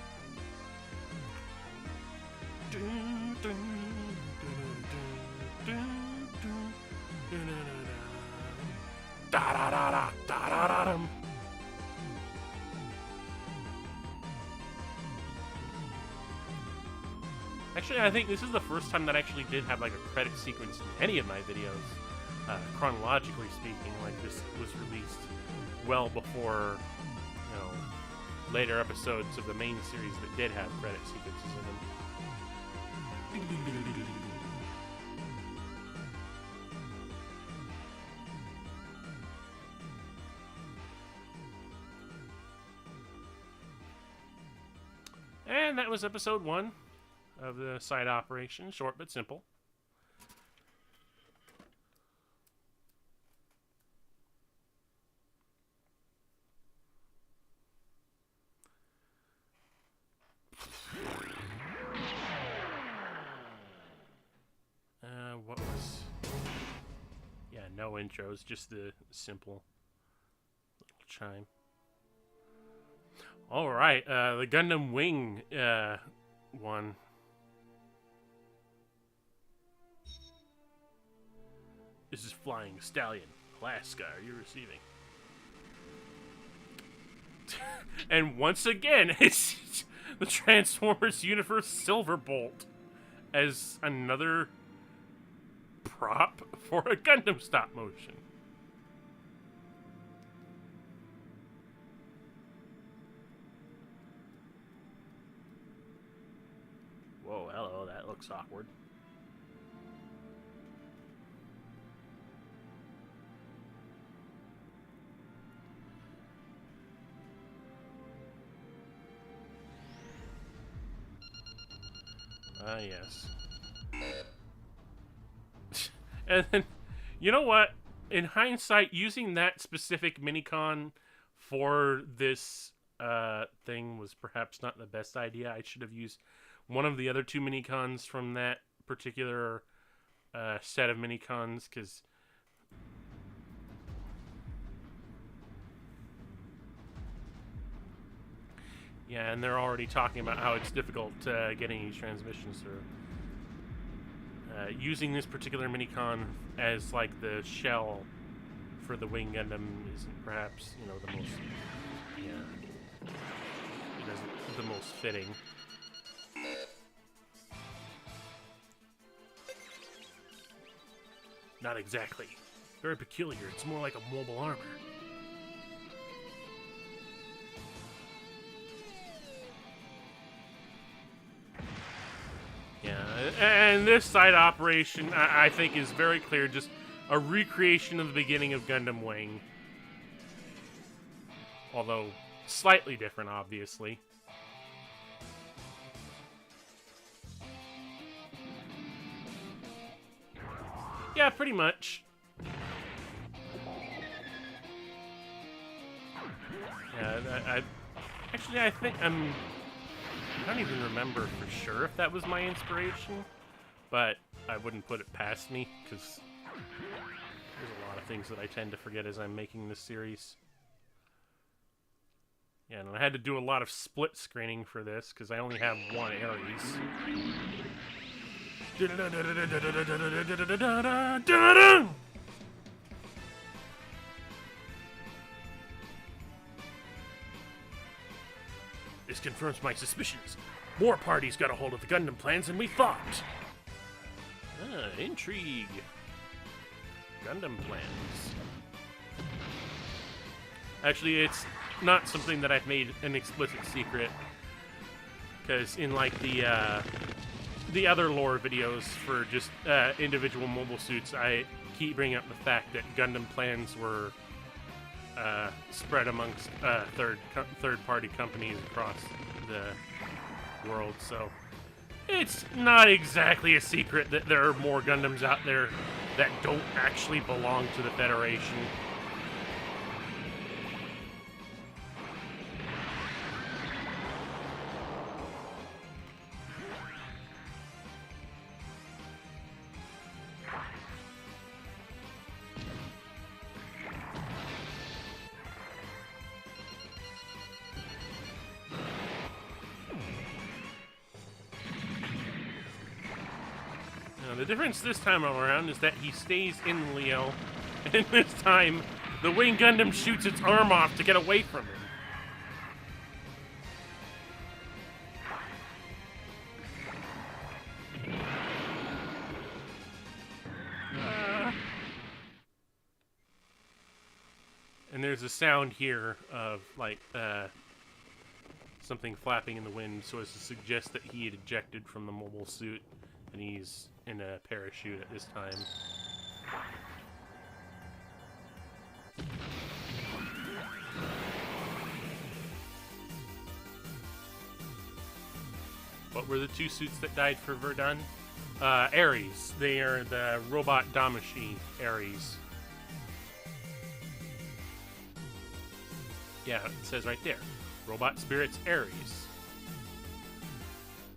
Actually, I think this is the first time that I actually did have like a credit sequence in any of my videos, chronologically speaking. Like this was released well before, you know, later episodes of the main series that did have credit sequences in them. And that was episode 1 of the side operation. Short but simple. What was... Yeah, no intros, just the simple little chime. Alright, the Gundam Wing one. This is Flying Stallion, Alaska. Are you receiving? And once again, it's the Transformers Universe Silverbolt as another prop for a Gundam stop motion. Whoa, hello, that looks awkward. Ah, yes. And then, you know what? In hindsight, using that specific minicon for this thing was perhaps not the best idea. I should have used one of the other 2 minicons from that particular set of minicons, because... Yeah, and they're already talking about how it's difficult getting these transmissions through. Using this particular minicon as like the shell for the Wing Gundam isn't perhaps, you know, the most, it isn't the most fitting. Not exactly. Very peculiar. It's more like a mobile armor. Yeah, and this side operation, I think, is very clear. Just a recreation of the beginning of Gundam Wing. Although, slightly different, obviously. Yeah, pretty much. Yeah, Actually, I think I don't even remember for sure if that was my inspiration, but I wouldn't put it past me, because there's a lot of things that I tend to forget as I'm making this series. Yeah, and I had to do a lot of split screening for this, because I only have one Ares. This confirms my suspicions. More parties got a hold of the Gundam plans than we thought. Intrigue. Gundam plans. Actually, it's not something that I've made an explicit secret, because in like the other lore videos for just individual mobile suits, I keep bringing up the fact that Gundam plans were spread amongst third-party companies across the world, so it's not exactly a secret that there are more Gundams out there that don't actually belong to the Federation. The difference this time around is that he stays in Leo, and this time the Wing Gundam shoots its arm off to get away from him. And there's a sound here of like something flapping in the wind, so as to suggest that he had ejected from the mobile suit, and he's in a parachute at this time. What were the two suits that died for Verdun? Ares. They are the robot Damashi Ares. Yeah, it says right there. Robot Spirits Ares.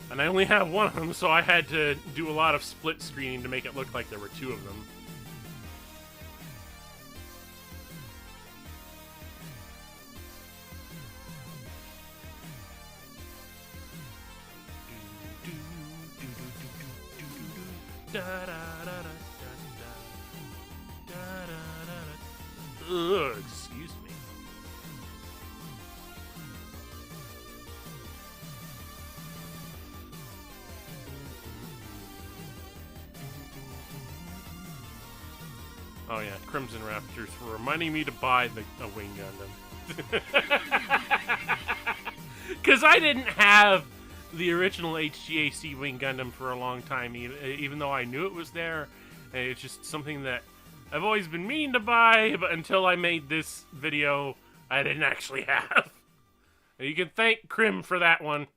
And I only have one of them, so I had to do a lot of split screening to make it look like there were two of them. Ugh, excuse me. Oh yeah, Crimson Raptors were reminding me to buy a Wing Gundam. Because I didn't have the original HGAC Wing Gundam for a long time, even though I knew it was there. And it's just something that I've always been meaning to buy, but until I made this video, I didn't actually have. And you can thank Crim for that one.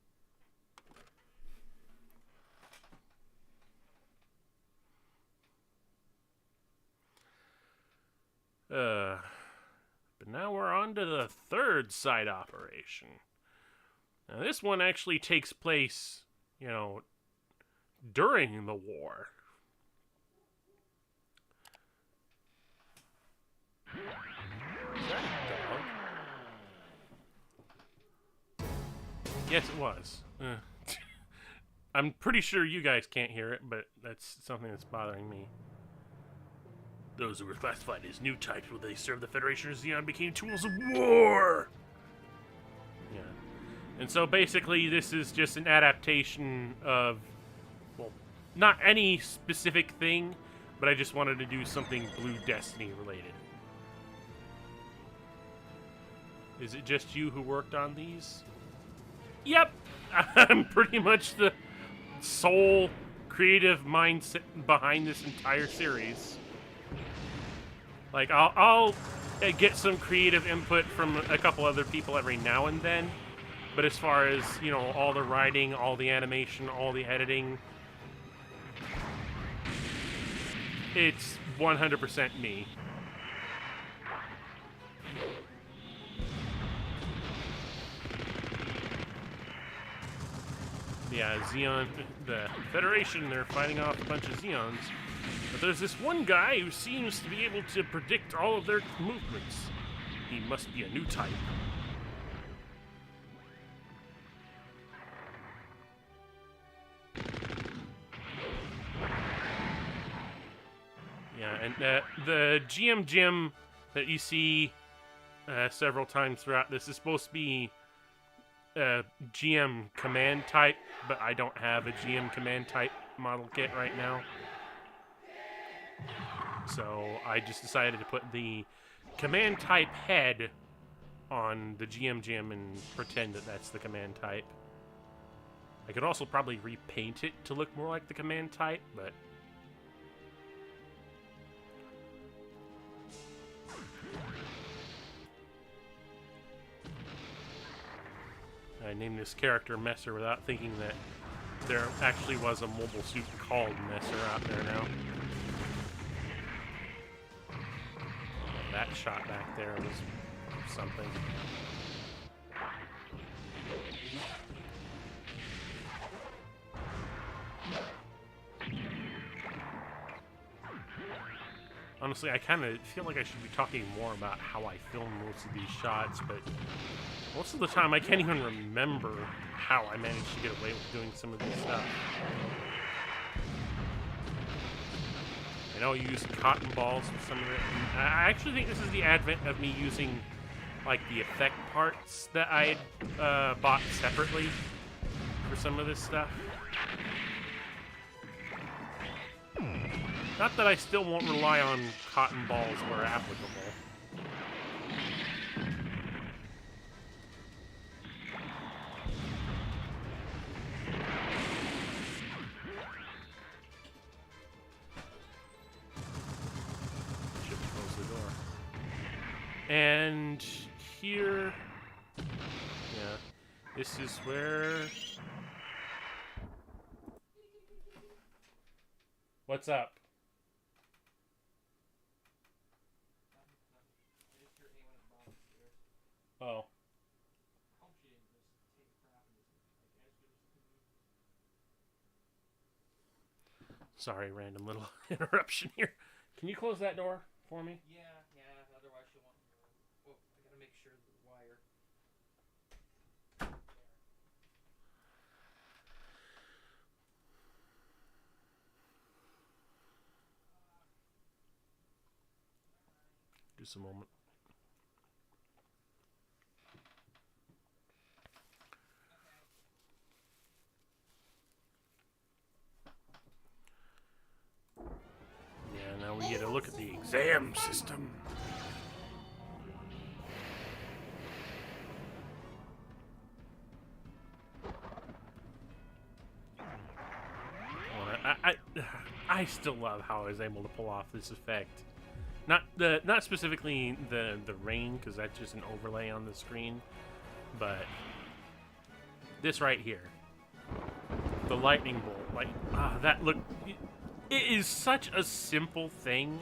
But now we're on to the third side operation. Now this one actually takes place, you know, during the war. Is that a dog? Yes, it was. I'm pretty sure you guys can't hear it, but that's something that's bothering me. Those who were classified as new types when they served the Federation of Xeon became tools of war! Yeah. And so basically this is just an adaptation of, well, not any specific thing, but I just wanted to do something Blue Destiny related. Is it just you who worked on these? Yep! I'm pretty much the sole creative mindset behind this entire series. Like, I'll get some creative input from a couple other people every now and then, but as far as, you know, all the writing, all the animation, all the editing, it's 100% me. Yeah, Xeon, the Federation, they're fighting off a bunch of Xeons. But there's this one guy who seems to be able to predict all of their movements. He must be a new type. Yeah, and the GM gym that you see several times throughout this is supposed to be GM command type, but I don't have a GM command type model kit right now. So I just decided to put the command type head on the GM gym and pretend that that's the command type. I could also probably repaint it to look more like the command type, but I named this character Messer without thinking that there actually was a mobile suit called Messer out there now. That shot back there was something. Honestly, I kind of feel like I should be talking more about how I film most of these shots, but most of the time I can't even remember how I managed to get away with doing some of this stuff. I know you use cotton balls with some of it. I actually think this is the advent of me using like the effect parts that I had bought separately for some of this stuff. Not that I still won't rely on cotton balls where applicable. Should close the door. And here, yeah, this is where. What's up? Oh. Sorry, random little interruption here. Can you close that door for me? Yeah, otherwise she won't. Oh, I gotta make sure the wire. Just a moment. Yeah, now we get a look at the exam system. I still love how I was able to pull off this effect. Not specifically the rain, because that's just an overlay on the screen, but this right here, the lightning bolt, like that look. It is such a simple thing,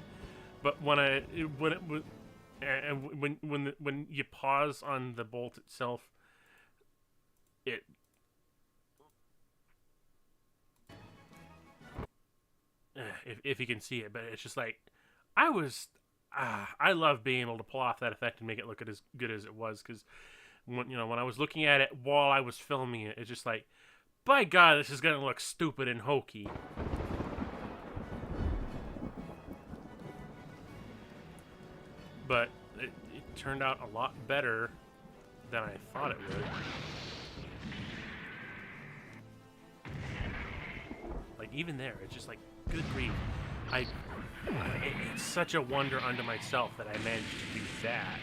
but when you pause on the bolt itself, it if you can see it, but it's just like I love being able to pull off that effect and make it look as good as it was, because when I was looking at it while I was filming it, it's just like, by God, this is gonna look stupid and hokey. But it turned out a lot better than I thought it would. Like, even there, it's just like, good grief. It's such a wonder unto myself that I managed to do that.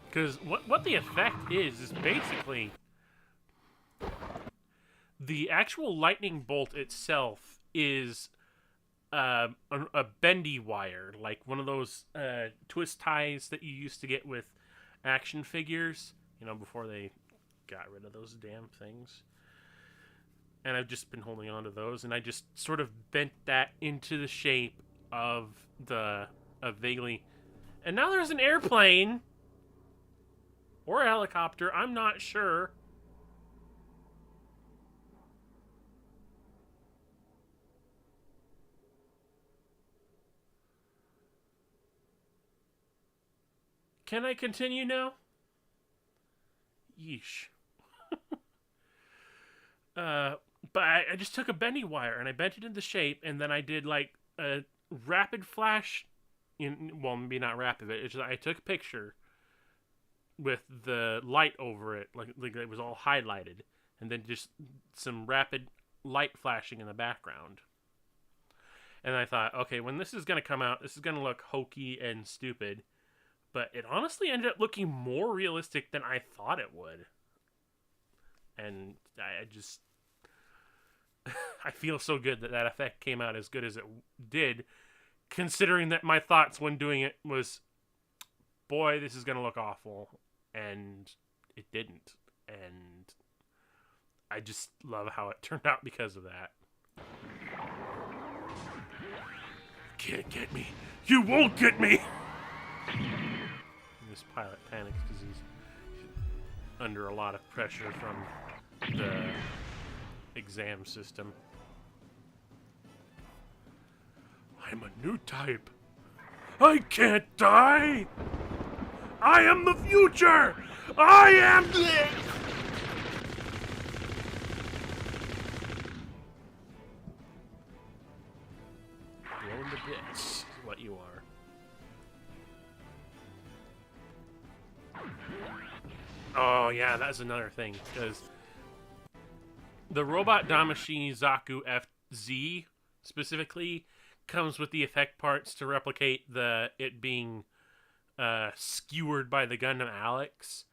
Because what the effect is basically the actual lightning bolt itself is a bendy wire, like one of those twist ties that you used to get with action figures, before they got rid of those damn things. And I've just been holding on to those, and I just sort of bent that into the shape of vaguely. And now there's an airplane or a helicopter. I'm not sure. Can I continue now? Yeesh. But I just took a bendy wire and I bent it into shape, and then I did like a rapid flash. Well, maybe not rapid, but it's just, I took a picture with the light over it, like it was all highlighted, and then just some rapid light flashing in the background. And I thought, okay, when this is going to come out, this is going to look hokey and stupid. But it honestly ended up looking more realistic than I thought it would. And I just... I feel so good that that effect came out as good as it did, considering that my thoughts when doing it was, boy, this is going to look awful. And it didn't. And I just love how it turned out because of that. Can't get me. You won't get me! And this pilot panics because he's under a lot of pressure from the exam system. I'm a new type. I can't die! I am the future! I am the... Blown to bits is what you are. Oh yeah, that's another thing, because the robot Damashi Zaku FZ specifically comes with the effect parts to replicate it being skewered by the Gundam Alex.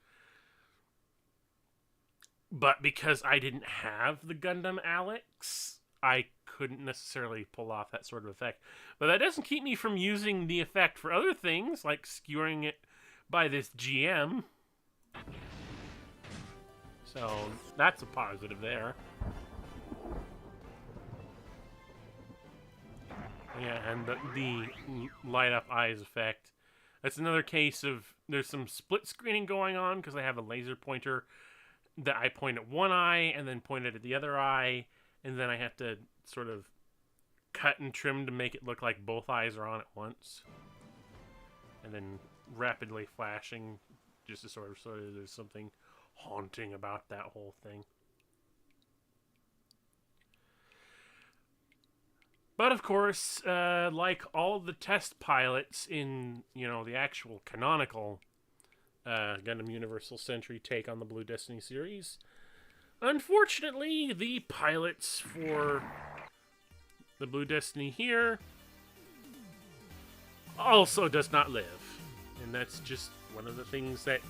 But because I didn't have the Gundam Alex, I couldn't necessarily pull off that sort of effect. But that doesn't keep me from using the effect for other things, like skewering it by this GM. So that's a positive there. Yeah, and the light up eyes effect. That's another case of there's some split screening going on because I have a laser pointer that I point at one eye and then point it at the other eye, and then I have to sort of cut and trim to make it look like both eyes are on at once, and then rapidly flashing just to sort of there's something haunting about that whole thing. But of course, like all the test pilots in, the actual canonical Gundam Universal Century take on the Blue Destiny series, unfortunately, the pilots for the Blue Destiny here also does not live. And that's just one of the things that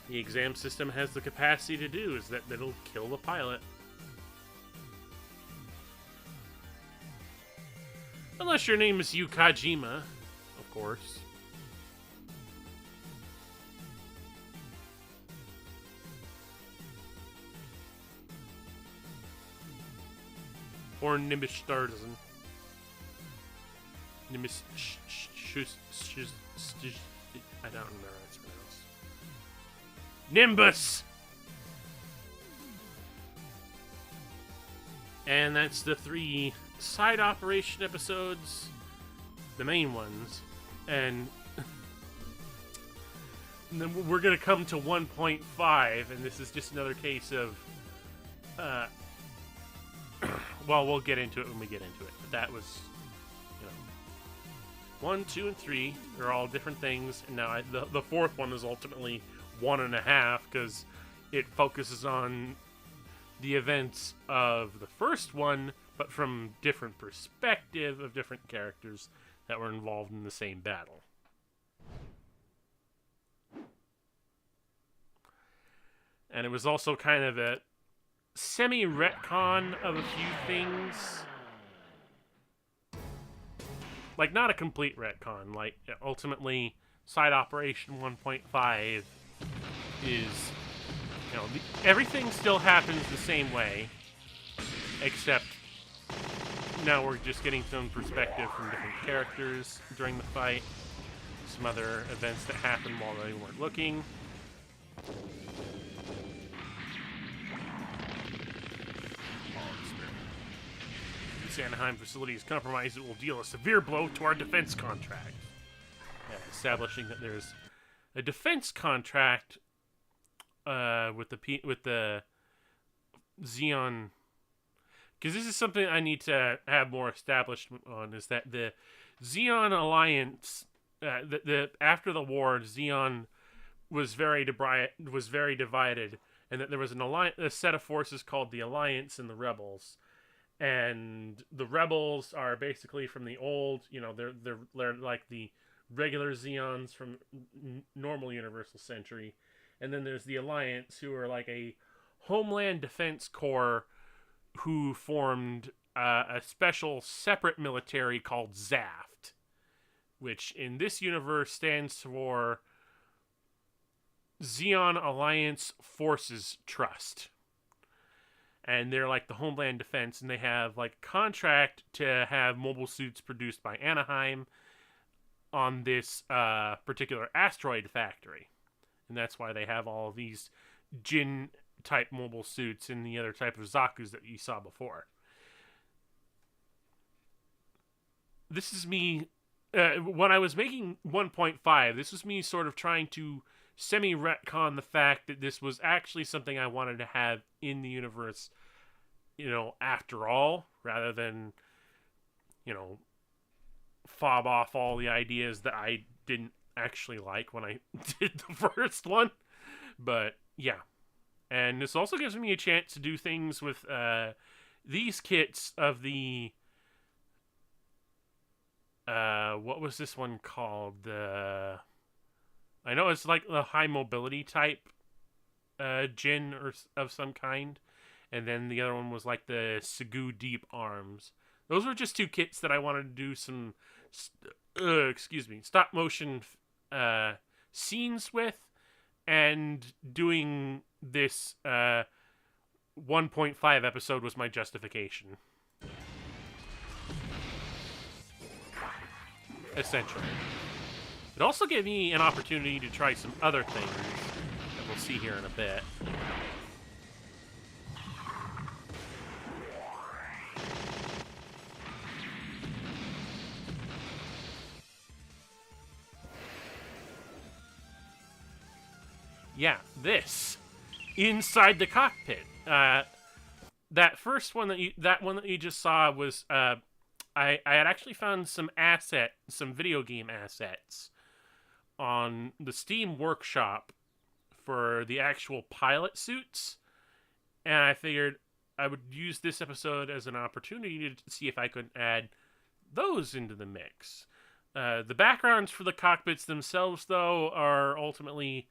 the exam system has the capacity to do, is that it'll kill the pilot. Unless your name is Yu Kajima, of course. Or Nimbus Stardism. Nimbus I don't remember how it's pronounced. Nimbus! And that's the 3 side operation episodes, the main ones, and then we're gonna come to 1.5, and this is just another case of well, we'll get into it when we get into it, but that was 1, 2, and 3 are all different things, and now the fourth one is ultimately 1.5 because it focuses on the events of the first one, but from different perspective of different characters that were involved in the same battle. And it was also kind of a semi-retcon of a few things. Like, not a complete retcon. Like, ultimately, Side Operation 1.5 is, everything still happens the same way, except now we're just getting some perspective from different characters during the fight, some other events that happened while they weren't looking. The Anaheim facility is compromised. It will deal a severe blow to our defense contract. Establishing that there's a defense contract with the Xeon, because this is something I need to have more established on, is that the Xeon Alliance, the after the war, Xeon was very divided, and that there was a set of forces called the Alliance and the Rebels. And the Rebels are basically from the old, they're like the regular Xeons from normal Universal Century, and then there's the Alliance, who are like a Homeland Defense Corps who formed a special separate military called ZAFT, which in this universe stands for Xeon Alliance Forces Trust. And they're like the Homeland Defense, and they have like a contract to have mobile suits produced by Anaheim on this particular asteroid factory. And that's why they have all of these Jin type mobile suits and the other type of Zakus that you saw before. This is me, when I was making 1.5, this was me sort of trying to semi-retcon the fact that this was actually something I wanted to have in the universe, after all, rather than, fob off all the ideas that I didn't actually like when I did the first one. But, yeah. And this also gives me a chance to do things with these kits of the... what was this one called? I know it's like the high mobility type Jin or of some kind. And then the other one was like the Segu Deep Arms. Those were just two kits that I wanted to do some stop motion scenes with. And doing this 1.5 episode was my justification. Essentially. It also gave me an opportunity to try some other things that we'll see here in a bit. Yeah, this inside the cockpit. That first one that you just saw was I had actually found some video game assets on the Steam Workshop for the actual pilot suits, and I figured I would use this episode as an opportunity to see if I could add those into the mix. The backgrounds for the cockpits themselves, though, are ultimately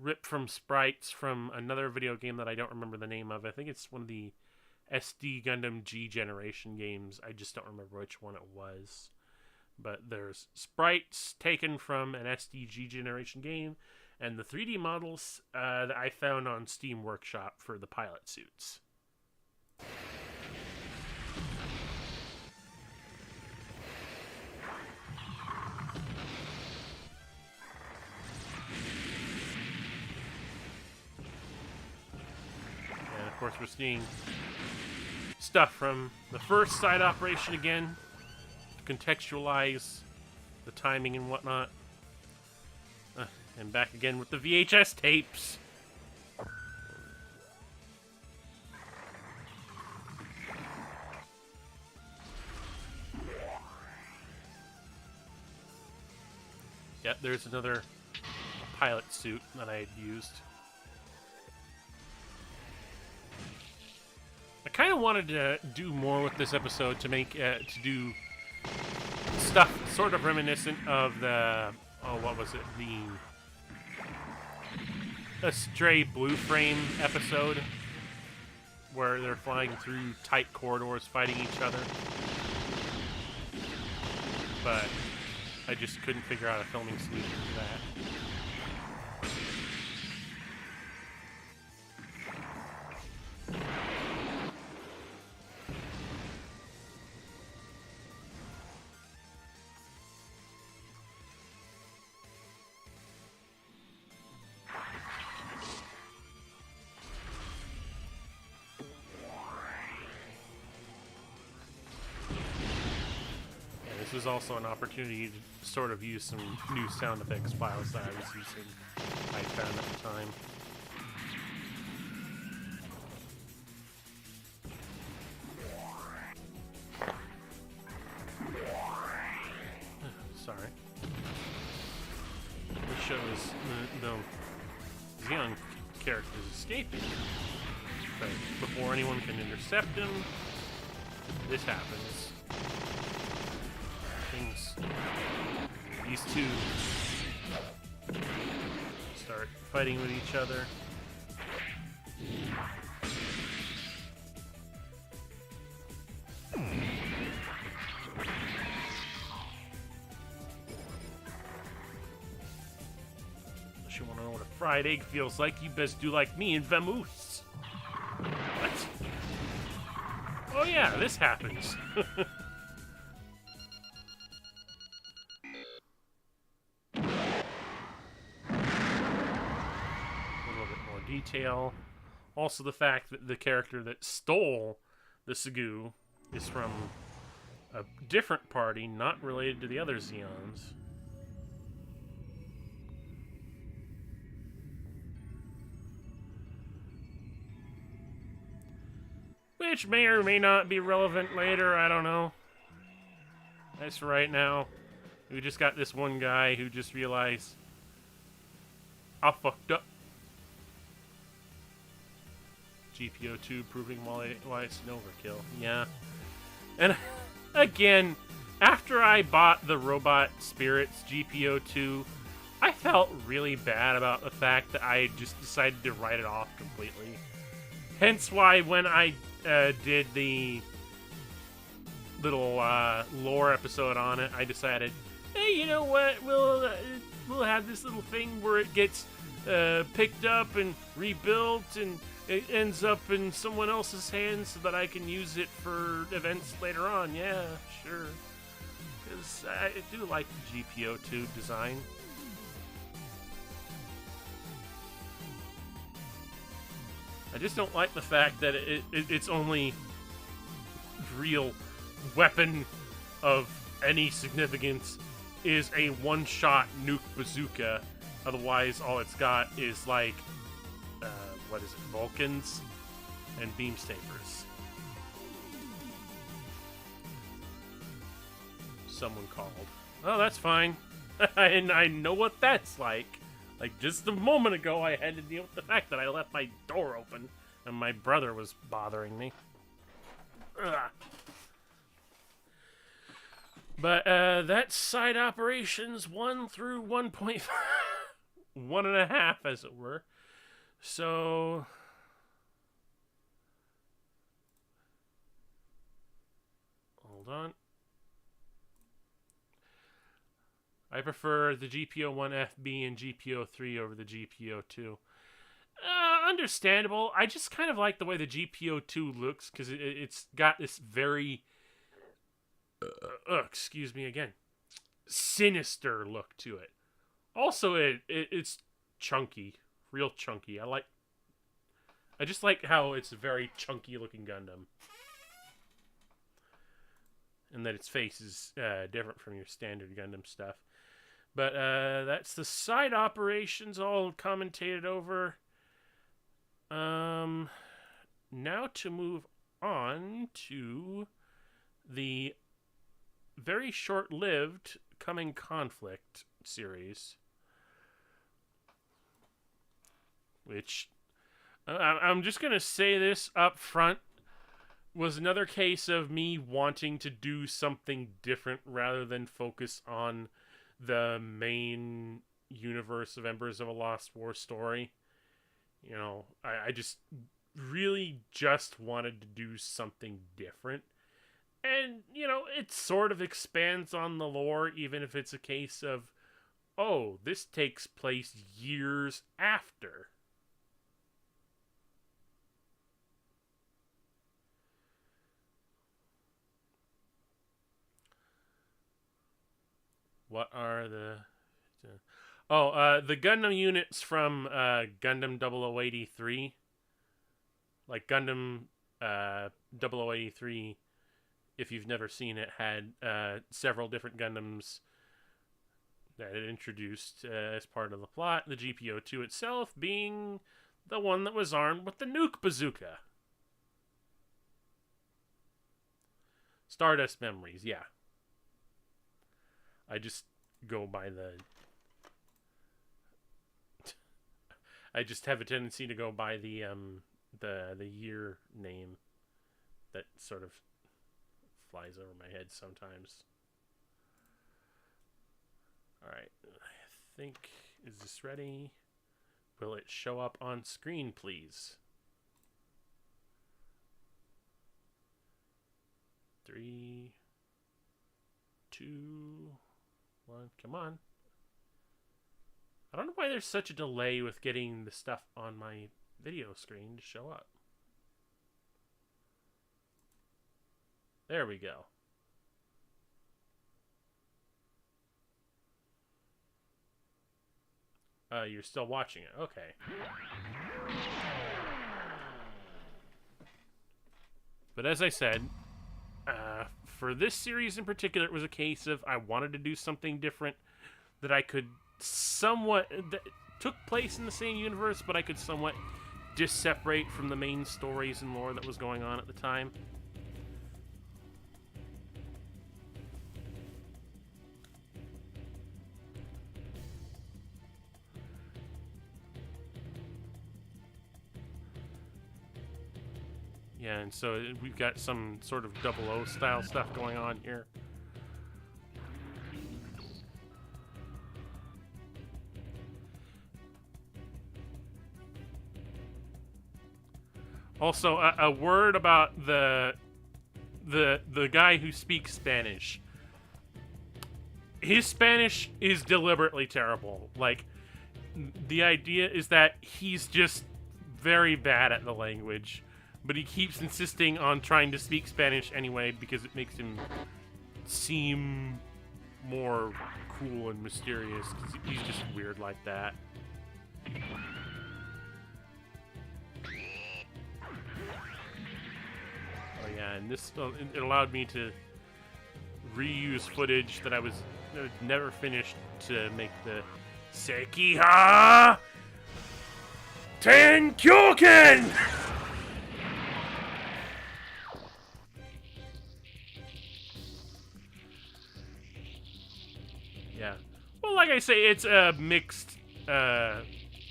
ripped from sprites from another video game that I don't remember the name of. I think it's one of the SD Gundam G Generation games. I just don't remember which one it was. But there's sprites taken from an SD G Generation game, and the 3D models that I found on Steam Workshop for the pilot suits. Of course, we're seeing stuff from the first side operation again to contextualize the timing and whatnot. And back again with the VHS tapes. Yep, there's another pilot suit that I had used. I kind of wanted to do more with this episode to make to do stuff sort of reminiscent of the what was it, the Stray Blue Frame episode where they're flying through tight corridors fighting each other, but I just couldn't figure out a filming solution for that. this was also an opportunity to sort of use some new sound effects files that I was using, I found at the time. Sorry. This shows the young characters escaping, but before anyone can intercept him, this happens. These two start fighting with each other. Unless you want to know what a fried egg feels like, you best do like me and vamoose. What? Oh yeah, this happens. Detail. Also the fact that the character that stole the Segu is from a different party, not related to the other Zeons. Which may or may not be relevant later, I don't know. As for right now, we just got this one guy who just realized, I fucked up. GPO2 proving why it's an overkill. Yeah. And again, after I bought the Robot Spirits GPO2, I felt really bad about the fact that I just decided to write it off completely. Hence why when I did the little lore episode on it, I decided, hey, you know what? We'll have this little thing where it gets picked up and rebuilt, and it ends up in someone else's hands so that I can use it for events later on. Yeah, sure. Because I do like the GPO2 design. I just don't like the fact that its only real weapon of any significance is a one-shot nuke bazooka. Otherwise, all it's got is like, what is it, Vulcans and beam sabers. Someone called. Oh, that's fine. And I know what that's like. Like, just a moment ago, I had to deal with the fact that I left my door open and my brother was bothering me. Ugh. But, that's side operations 1 through 1.5. 1.5, as it were. So... hold on. I prefer the GPO1FB and GPO3 over the GPO2. Understandable. I just kind of like the way the GPO2 looks, because it's got this very... excuse me again. Sinister look to it. Also, it's chunky. Real chunky. I just like how it's a very chunky looking Gundam. And that its face is different from your standard Gundam stuff. But that's the side operations all commentated over. Now to move on to the very short-lived Coming Conflict series. Which, I'm just going to say this up front, was another case of me wanting to do something different rather than focus on the main universe of Embers of a Lost War story. You know, I just really just wanted to do something different. And, you know, it sort of expands on the lore, even if it's a case of, oh, this takes place years after. What are the... the Gundam units from Gundam 0083. Like Gundam 0083 if you've never seen it, had several different Gundams that it introduced as part of the plot. The GPO-2 itself being the one that was armed with the nuke bazooka. Stardust Memories, yeah. I just go by I just have a tendency to go by the year name that sort of flies over my head sometimes. Alright, I think, is this ready? Will it show up on screen, please? 3, 2, 1, come on. I don't know why there's such a delay with getting the stuff on my video screen to show up. There we go. You're still watching it. Okay. But as I said, for this series in particular, it was a case of I wanted to do something different that I could somewhat... that took place in the same universe, but I could somewhat disseparate from the main stories and lore that was going on at the time. Yeah, and so we've got some sort of 00 style stuff going on here. Also, a word about the guy who speaks Spanish. His Spanish is deliberately terrible. Like, the idea is that he's just very bad at the language. But he keeps insisting on trying to speak Spanish anyway because it makes him seem more cool and mysterious. 'Cause he's just weird like that. Oh yeah, and this it allowed me to reuse footage that I was never finished to make the Sekiha Tenkyoken! Yeah. Well, like I say, it's a mixed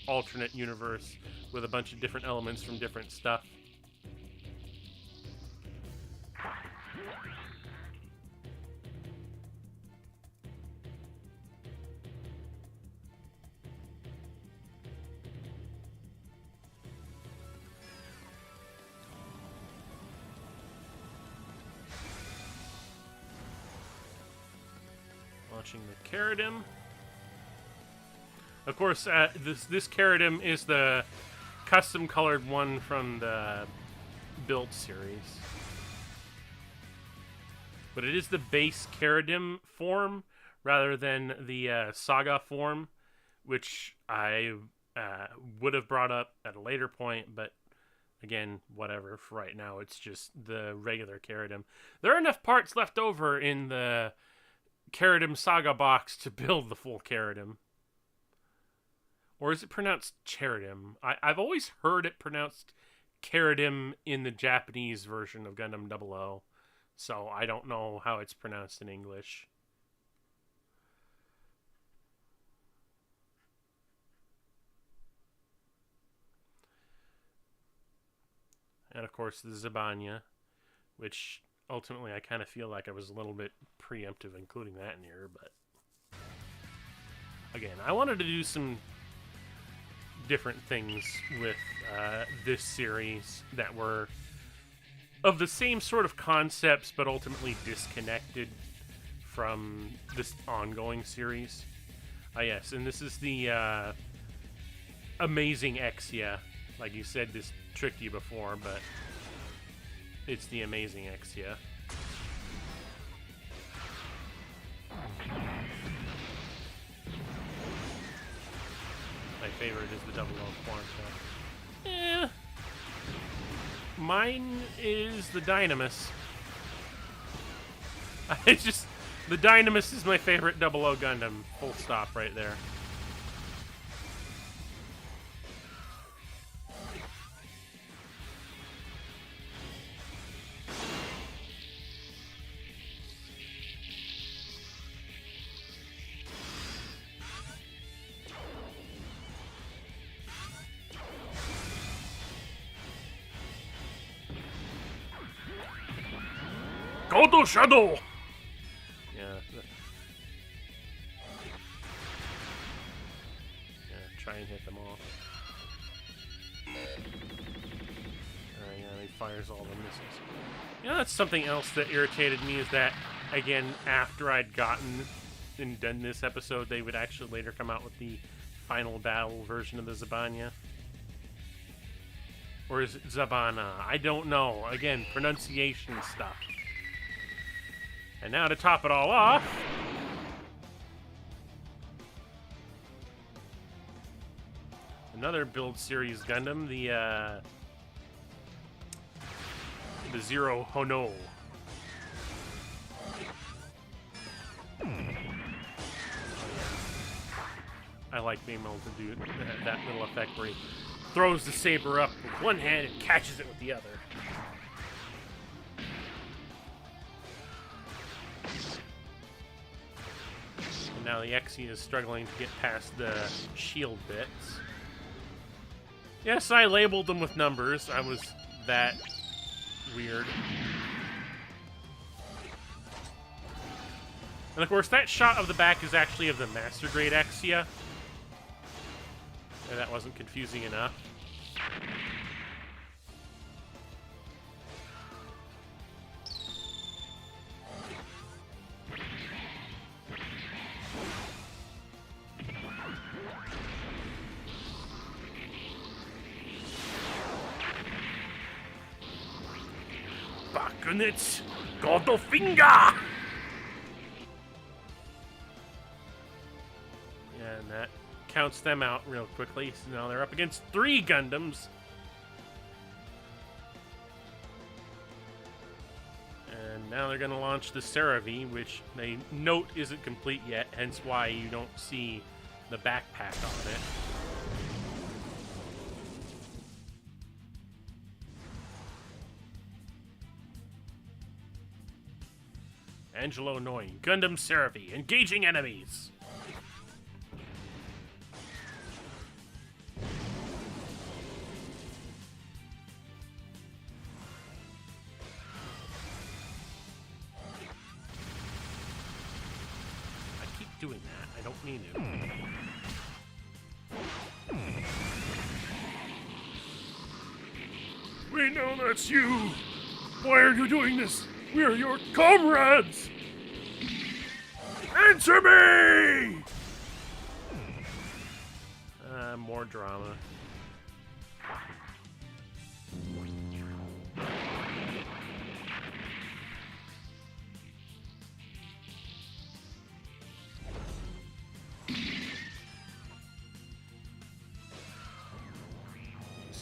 alternate universe with a bunch of different elements from different stuff. Launching the Caridem. Of course, this Caridem is the custom-colored one from the Build series. But it is the base Caridem form rather than the Saga form, which I would have brought up at a later point, but again, whatever. For right now, it's just the regular Caridem. There are enough parts left over in the Caridem Saga box to build the full Caridem. Or is it pronounced Cheridem? I've always heard it pronounced Caridem in the Japanese version of Gundam 00. So I don't know how it's pronounced in English. And of course the Zabanya, which ultimately I kind of feel like I was a little bit preemptive including that in here, but again, I wanted to do some different things with this series that were of the same sort of concepts, but ultimately disconnected from this ongoing series. Yes, and this is the Amazing Exia. Like you said, this tricked you before, but it's the Amazing Exia. My favorite is the 00 Quanta. Mine is the Dynamis. It's just the Dynamis is my favorite 00 Gundam. Full stop right there. Go to Shadow! Yeah. Try and hit them all. Yeah, he fires all the missiles. You know, that's something else that irritated me is that, again, after I'd gotten and done this episode, they would actually later come out with the final battle version of the Zabanya. Or is it Zabana? I don't know. Again, pronunciation stuff. And now to top it all off, another Build Series Gundam, the Zero Hono. I like being able to do that little effect where he throws the saber up with one hand and catches it with the other. And now the Exia is struggling to get past the shield bits. Yes, I labeled them with numbers. I was that weird. And of course, that shot of the back is actually of the Master Grade Exia. And that wasn't confusing enough. Bakunitz Goldfinger! And that counts them out real quickly. So now they're up against 3 Gundams. And now they're going to launch the Cerevi, which they note isn't complete yet, hence why you don't see the backpack on it. Angelo Noin, Gundam Cerevi, engaging enemies. Doing that. I don't mean to. We know that's you! Why are you doing this? We are your comrades! Answer me! More drama.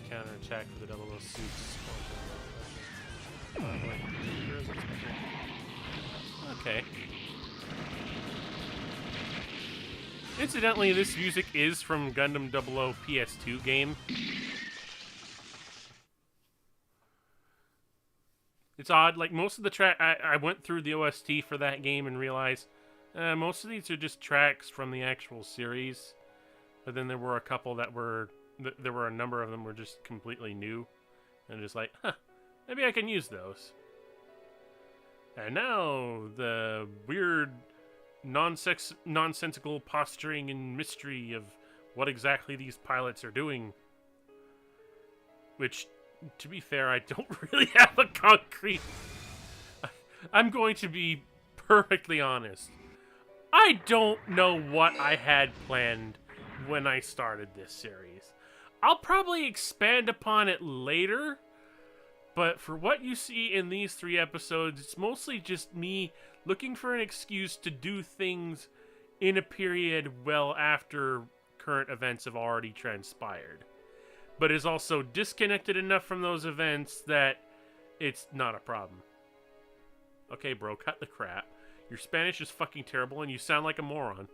Counterattack for the 00 suits. Okay. Incidentally, this music is from Gundam 00 PS2 game. It's odd, like most of the track, I went through the OST for that game and realized most of these are just tracks from the actual series. But then there were a couple that were there were a number of them were just completely new. And just like, huh, maybe I can use those. And now, the weird, nonsensical posturing and mystery of what exactly these pilots are doing. Which, to be fair, I don't really have a concrete... I'm going to be perfectly honest. I don't know what I had planned when I started this series. I'll probably expand upon it later, but for what you see in these 3 episodes, it's mostly just me looking for an excuse to do things in a period well after current events have already transpired. But is also disconnected enough from those events that it's not a problem. Okay, bro, cut the crap. Your Spanish is fucking terrible and you sound like a moron.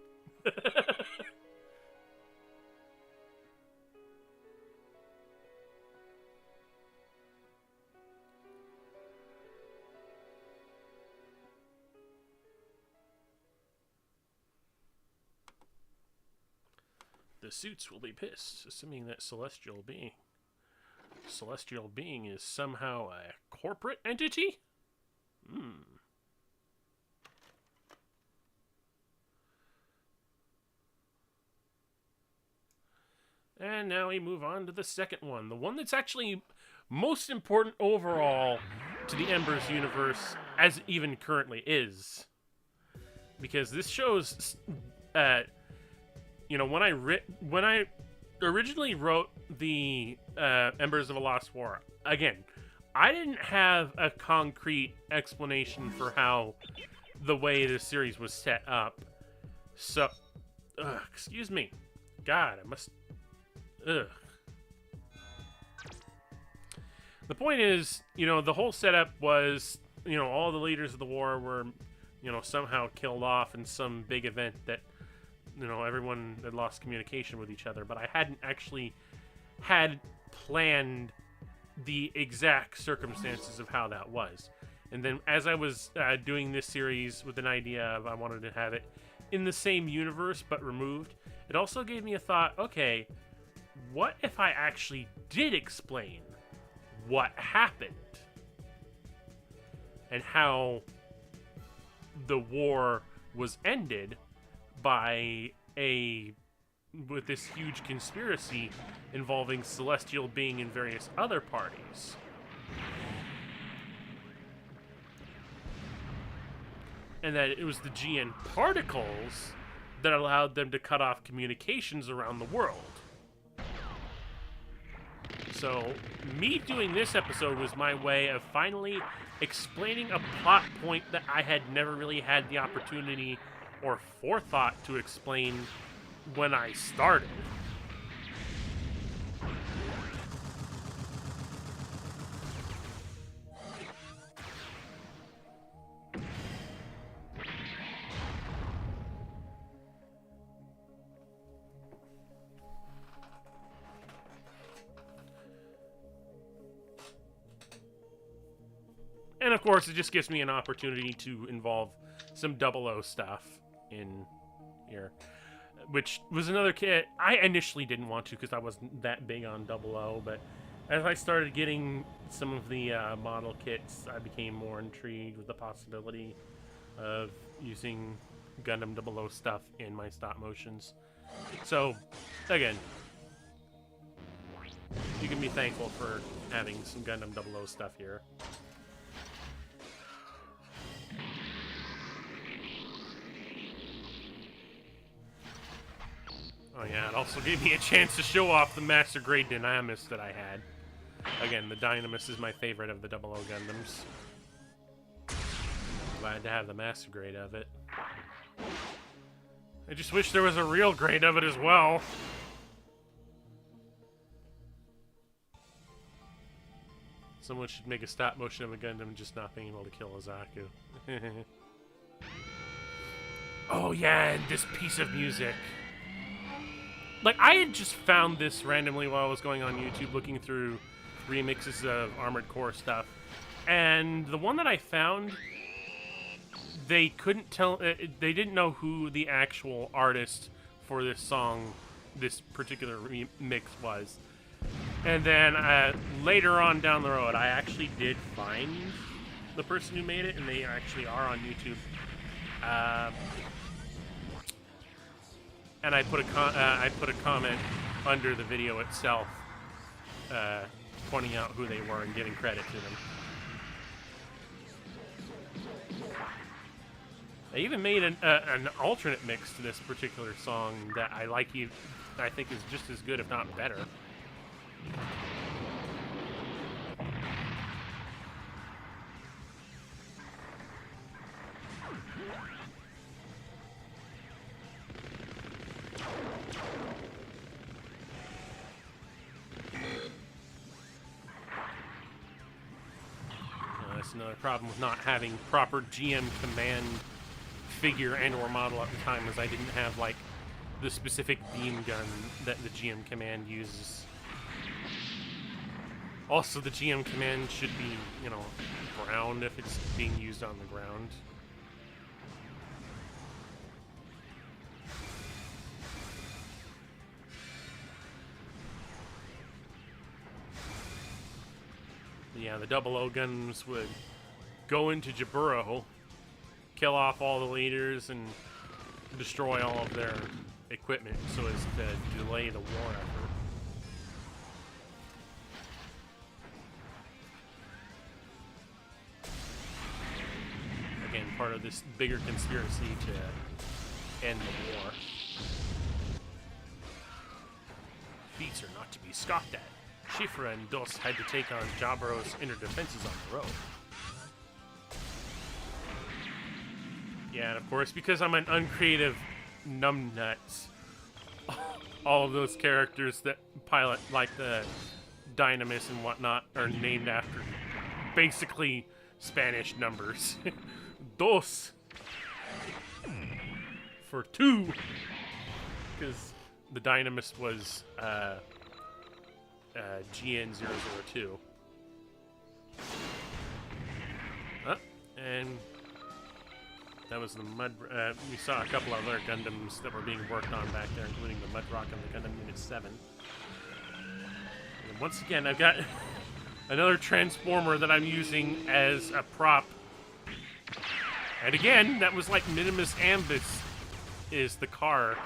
The suits will be pissed, assuming that celestial being is somehow a corporate entity? And now we move on to the second one. The one that's actually most important overall to the Embers universe, as it even currently is. Because this shows, when I originally wrote the Embers of a Lost War, again, I didn't have a concrete explanation for how the way the series was set up. So, excuse me. God, I must... Ugh. The point is, the whole setup was, all the leaders of the war were, somehow killed off in some big event that, everyone had lost communication with each other. But I hadn't actually had planned the exact circumstances of how that was. And then as I was doing this series with an idea of I wanted to have it in the same universe but removed, it also gave me a thought, okay, what if I actually did explain what happened and how the war was ended by with this huge conspiracy involving Celestial Being and various other parties. And that it was the GN particles that allowed them to cut off communications around the world. So, me doing this episode was my way of finally explaining a plot point that I had never really had the opportunity or forethought to explain when I started. And of course, it just gives me an opportunity to involve some 00 stuff in here. Which was another kit I initially didn't want to because I wasn't that big on 00, but as I started getting some of the model kits, I became more intrigued with the possibility of using Gundam 00 stuff in my stop motions. So, again, you can be thankful for having some Gundam 00 stuff here. Oh yeah, it also gave me a chance to show off the Master Grade Dynamis that I had. Again, the Dynamis is my favorite of the 00 Gundams. Glad to have the Master Grade of it. I just wish there was a real grade of it as well. Someone should make a stop motion of a Gundam just not being able to kill Azaku. Oh yeah, and this piece of music. Like, I had just found this randomly while I was going on YouTube looking through remixes of Armored Core stuff. And the one that I found, they couldn't tell, they didn't know who the actual artist for this song, this particular remix was. And then later on down the road, I actually did find the person who made it, and they actually are on YouTube. And I put a comment under the video itself, pointing out who they were and giving credit to them. They even made an alternate mix to this particular song that I think is just as good, if not better. That's another problem with not having proper GM command figure and or model at the time, as I didn't have like the specific beam gun that the GM command uses. Also, the GM command should be, you know, brown if it's being used on the ground. Yeah, the 00 guns would go into Jaburo, kill off all the leaders, and destroy all of their equipment so as to delay the war effort. Again, part of this bigger conspiracy to end the war. Feats are not to be scoffed at. Shifra and Dos had to take on Jaburo's inner defenses on the road. Yeah, and of course, because I'm an uncreative numbnuts, all of those characters that pilot, like the Dynamis and whatnot, are named after basically Spanish numbers. Dos for 2, because the Dynamis was GN002. And that was the Mud... we saw a couple of other Gundams that were being worked on back there, including the Mudrock and the Gundam Unit 7. And once again, I've got another Transformer that I'm using as a prop. And again, that was like Minimus Ambus is the car.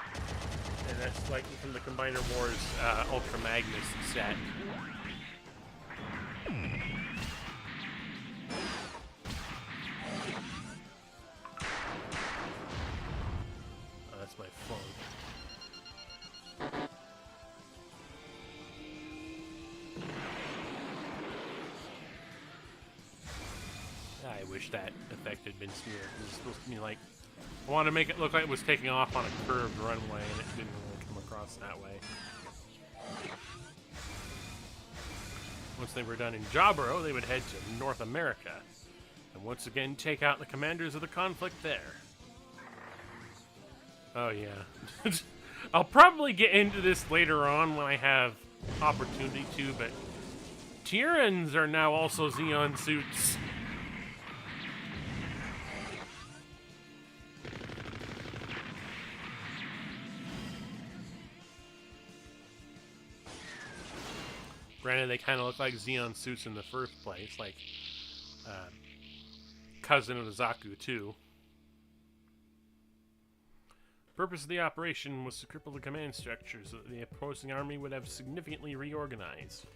And that's like from the Combiner Wars Ultra Magnus set. Oh, that's my phone. I wish that effect had been smeared. It was supposed to be like, I want to make it look like it was taking off on a curved runway, and it didn't really come across that way. Once they were done in Jaburo, they would head to North America, and once again take out the commanders of the conflict there. Oh yeah. I'll probably get into this later on when I have opportunity to, but Tyrans are now also Xeon suits. Granted, they kind of look like Xeon suits in the first place, like cousin of the Zaku too. The purpose of the operation was to cripple the command structure so that the opposing army would have significantly reorganized.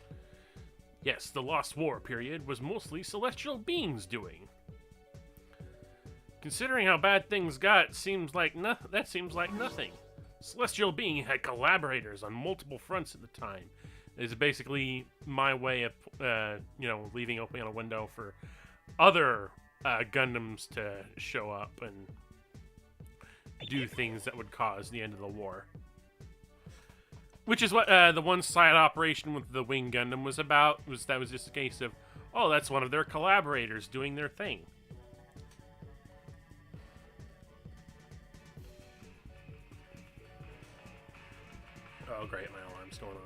Yes, the Lost War period was mostly celestial beings doing. Considering how bad things got, that seems like nothing. Celestial Being had collaborators on multiple fronts at the time. Is basically my way of, you know, leaving open a window for other Gundams to show up and do things that would cause the end of the war. Which is what the one side operation with the Wing Gundam was about. That was just a case of, oh, that's one of their collaborators doing their thing. Oh, great, my alarm's going off.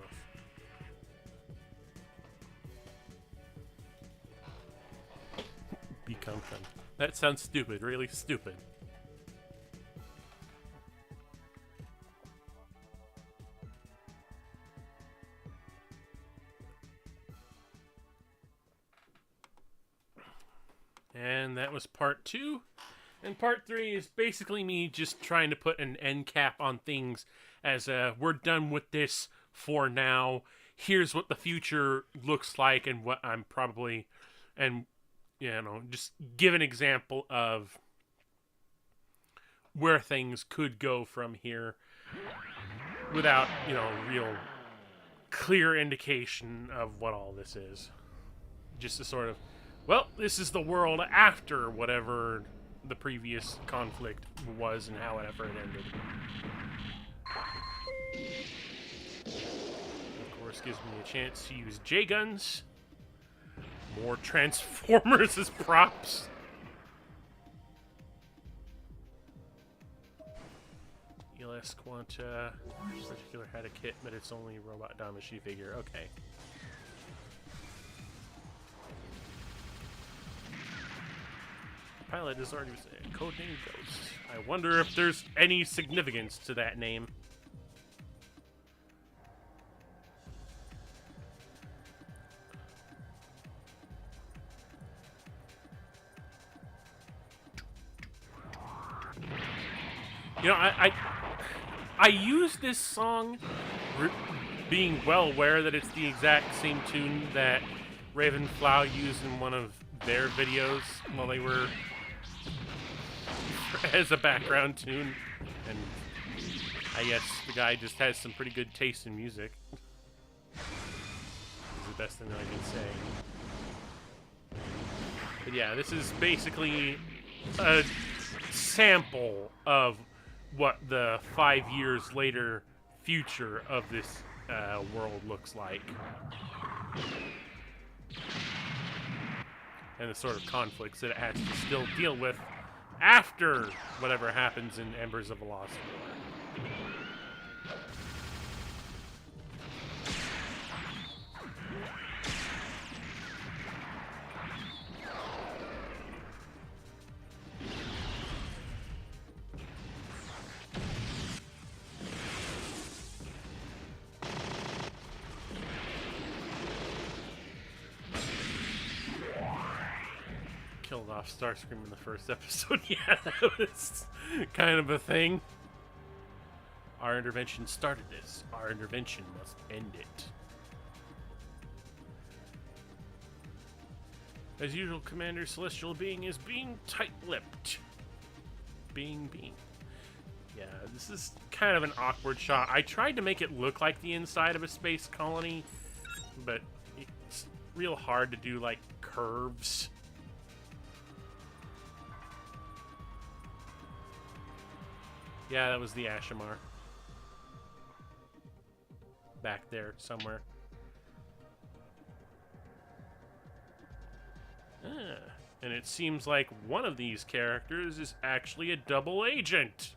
Become them. That sounds stupid, really stupid. And that was part 2. And part 3 is basically me just trying to put an end cap on things as we're done with this for now. Here's what the future looks like and what I'm probably... and you know, just give an example of where things could go from here without, you know, real clear indication of what all this is. Just a sort of, well, this is the world after whatever the previous conflict was and however it ended. Of course, gives me a chance to use J-guns. More Transformers as props. LS Quanta. This particular had a kit, but it's only robot Damashi figure. Okay. Pilot is already codename Ghost. I wonder if there's any significance to that name. You know, I use this song being well aware that it's the exact same tune that Ravenflow used in one of their videos while they were as a background tune, and I guess the guy just has some pretty good taste in music. Is the best thing that I can say. But yeah, this is basically a sample of what the 5 years later future of this world looks like. And the sort of conflicts that it has to still deal with after whatever happens in Embers of a Lost War. Killed off Starscream in the first episode. Yeah, that was kind of a thing. Our intervention started this. Our intervention must end it. As usual, Commander Celestial Being is being tight-lipped. Being. Yeah, this is kind of an awkward shot. I tried to make it look like the inside of a space colony, but it's real hard to do, like, curves. Yeah, that was the Ashamar. Back there somewhere. And it seems like one of these characters is actually a double agent.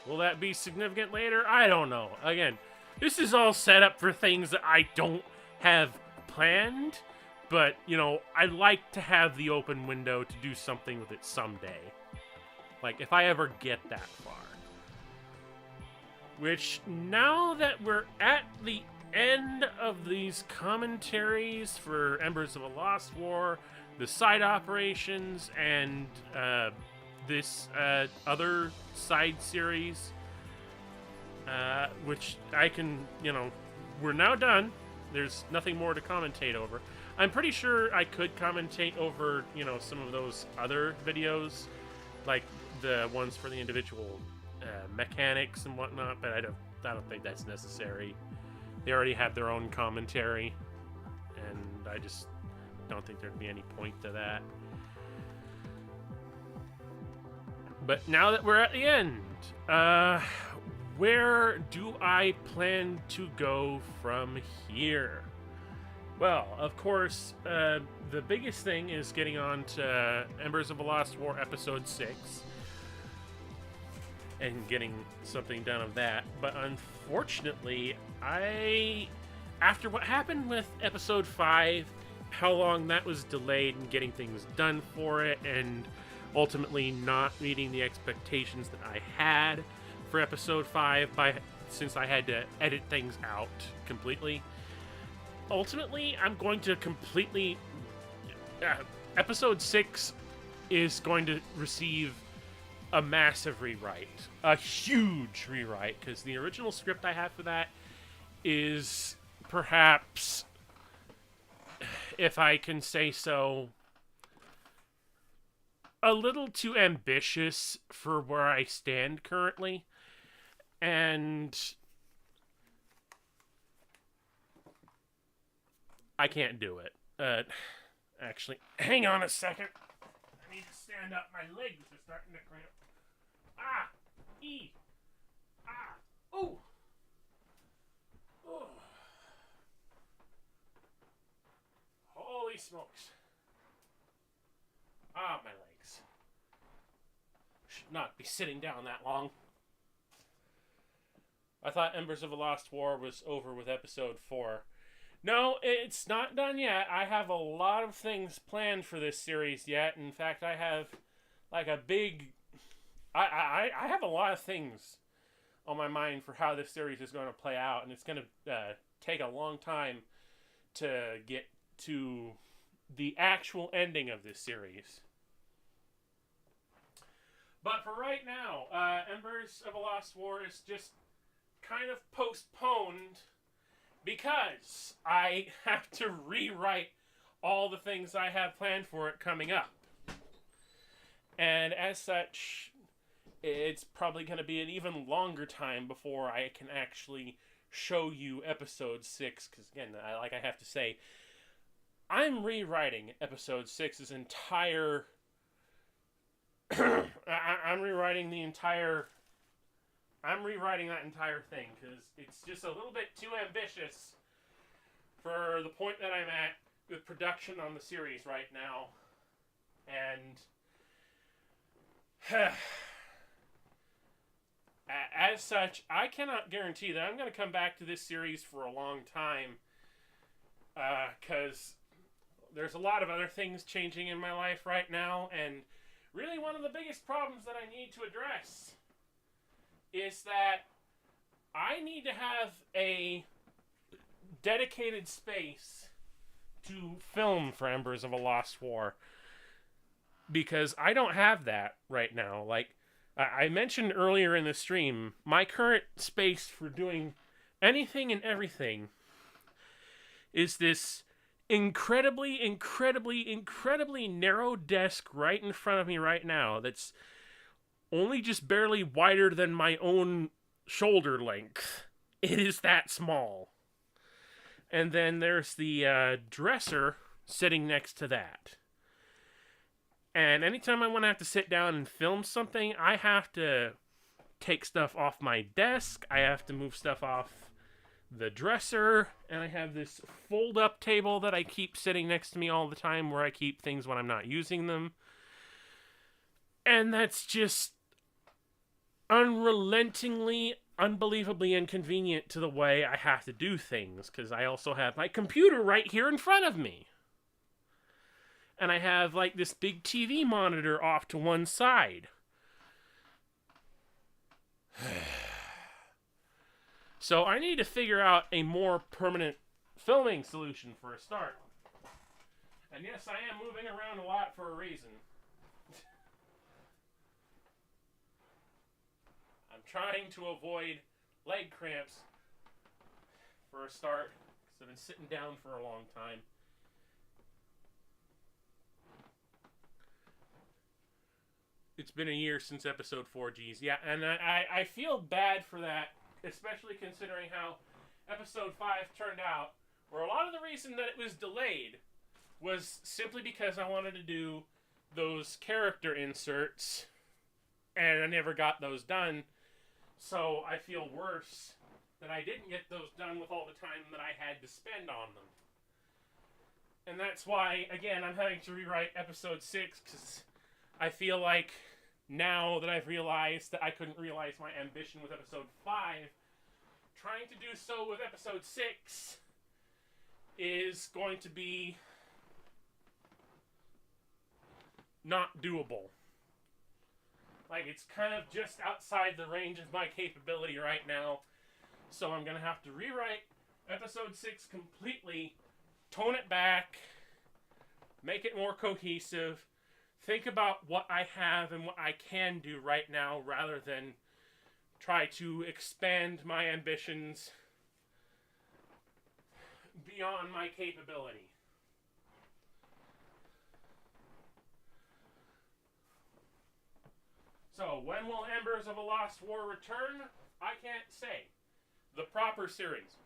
Will that be significant later? I don't know. Again, this is all set up for things that I don't have planned. But, you know, I like to have the open window to do something with it someday. Like, if I ever get that far. Which, now that we're at the end of these commentaries for Embers of a Lost War, the side operations, and this other side series, which I can, you know, we're now done. There's nothing more to commentate over. I'm pretty sure I could commentate over, you know, some of those other videos, like the ones for the individual mechanics and whatnot, but I don't think that's necessary. They already have their own commentary, and I just don't think there'd be any point to that. But now that we're at the end, where do I plan to go from here? Well, of course, the biggest thing is getting on to Embers of a Lost War Episode 6 and getting something done of that. But unfortunately, after what happened with Episode 5, how long that was delayed in getting things done for it, and ultimately not meeting the expectations that I had for Episode 5 since I had to edit things out completely. Ultimately, I'm going to completely... Episode 6 is going to receive a massive rewrite. A huge rewrite, because the original script I have for that is perhaps, if I can say so, a little too ambitious for where I stand currently. And I can't do it. Actually, hang on a second. I need to stand up. My legs are starting to cramp. Ah! Oh! Oh! Holy smokes. Ah, my legs. should not be sitting down that long. I thought Embers of a Lost War was over with episode 4. No, it's not done yet. I have a lot of things planned for this series yet. In fact, I have like a big... I have a lot of things on my mind for how this series is going to play out, and it's going to take a long time to get to the actual ending of this series. But for right now, Embers of a Lost War is just kind of postponed because I have to rewrite all the things I have planned for it coming up. And as such, it's probably going to be an even longer time before I can actually show you episode 6. Because again, I have to say, I'm rewriting episode 6's entire... I'm rewriting that entire thing because it's just a little bit too ambitious for the point that I'm at with production on the series right now. And as such, I cannot guarantee that I'm going to come back to this series for a long time because there's a lot of other things changing in my life right now, and really one of the biggest problems that I need to address is that I need to have a dedicated space to film for Embers of a Lost War, because I don't have that right now. Like I mentioned earlier in the stream, my current space for doing anything and everything is this incredibly narrow desk right in front of me right now that's only just barely wider than my own shoulder length. It is that small. And then there's the dresser sitting next to that. And anytime I want to have to sit down and film something, I have to take stuff off my desk. I have to move stuff off the dresser. And I have this fold-up table that I keep sitting next to me all the time where I keep things when I'm not using them. And that's just unrelentingly, unbelievably inconvenient to the way I have to do things, because I also have my computer right here in front of me. And I have like this big TV monitor off to one side. So I need to figure out a more permanent filming solution for a start. And yes, I am moving around a lot for a reason. I'm trying to avoid leg cramps for a start, because I've been sitting down for a long time. It's been a year since episode 4, geez. Yeah, and I feel bad for that, especially considering how episode 5 turned out, where a lot of the reason that it was delayed was simply because I wanted to do those character inserts, and I never got those done. So I feel worse that I didn't get those done with all the time that I had to spend on them. And that's why, again, I'm having to rewrite episode 6, because I feel like now that I've realized that I couldn't realize my ambition with episode 5, trying to do so with episode 6 is going to be not doable. Like, it's kind of just outside the range of my capability right now. So I'm going to have to rewrite episode 6 completely, tone it back, make it more cohesive, think about what I have and what I can do right now rather than try to expand my ambitions beyond my capability. So, when will Embers of a Lost War return? I can't say. The proper series.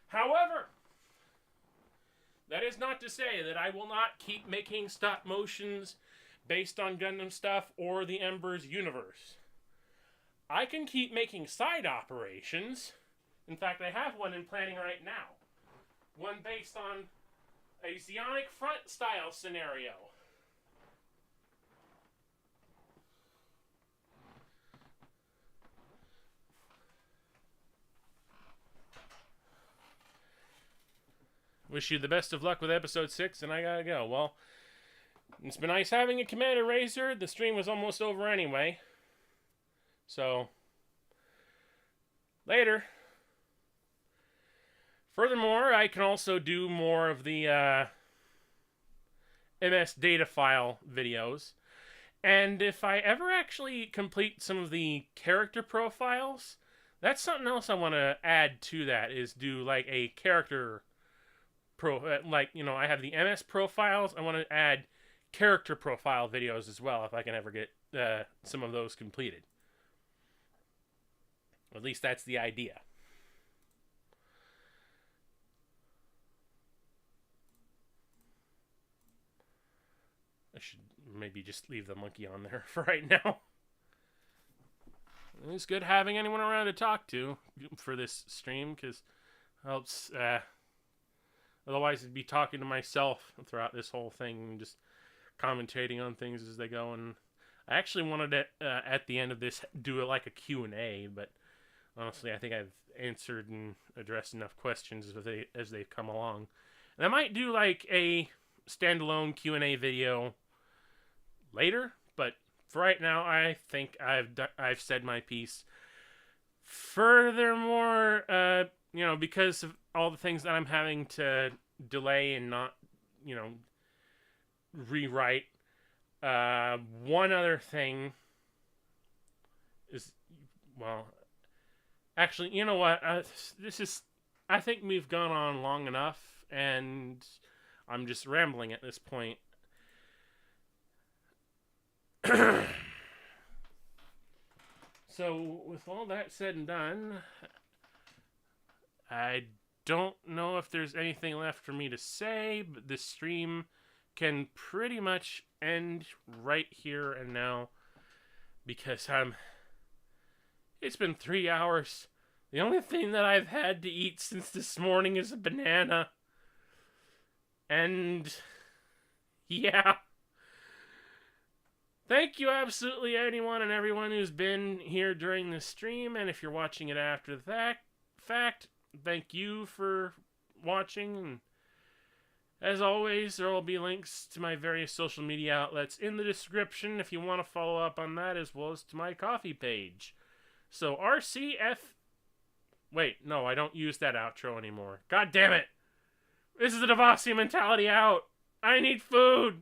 However, that is not to say that I will not keep making stop motions based on Gundam stuff or the Embers universe. I can keep making side operations. In fact, I have one in planning right now. One based on a Zeonic Front style scenario. wish you the best of luck with episode 6, and I gotta go. Well, it's been nice having a Commander Razor. The stream was almost over anyway. So, later. Furthermore, I can also do more of the MS data file videos. And if I ever actually complete some of the character profiles, that's something else I want to add to that, is do like a character like, you know, I have the MS profiles. I want to add character profile videos as well if I can ever get some of those completed. At least that's the idea. I should maybe just leave the monkey on there for right now. It's good having anyone around to talk to for this stream, because it helps. Otherwise, I'd be talking to myself throughout this whole thing and just commentating on things as they go. And I actually wanted to, at the end of this, do it like a Q&A, but honestly, I think I've answered and addressed enough questions as they've come along. And I might do like a standalone Q&A video later, but for right now, I think I've said my piece. Furthermore, you know, because of all the things that I'm having to delay and not, you know, rewrite, one other thing is, well, actually, you know what? I think we've gone on long enough, and I'm just rambling at this point. So, with all that said and done, I don't know if there's anything left for me to say, but this stream can pretty much end right here and now, because it's been 3 hours. The only thing that I've had to eat since this morning is a banana. And yeah. Thank you absolutely anyone and everyone who's been here during this stream, and if you're watching it after that fact, thank you for watching. And as always, there will be links to my various social media outlets in the description if you want to follow up on that, as well as to my coffee page. So RCF... Wait, no, I don't use that outro anymore. God damn it! This is the Devasia mentality out! I need food!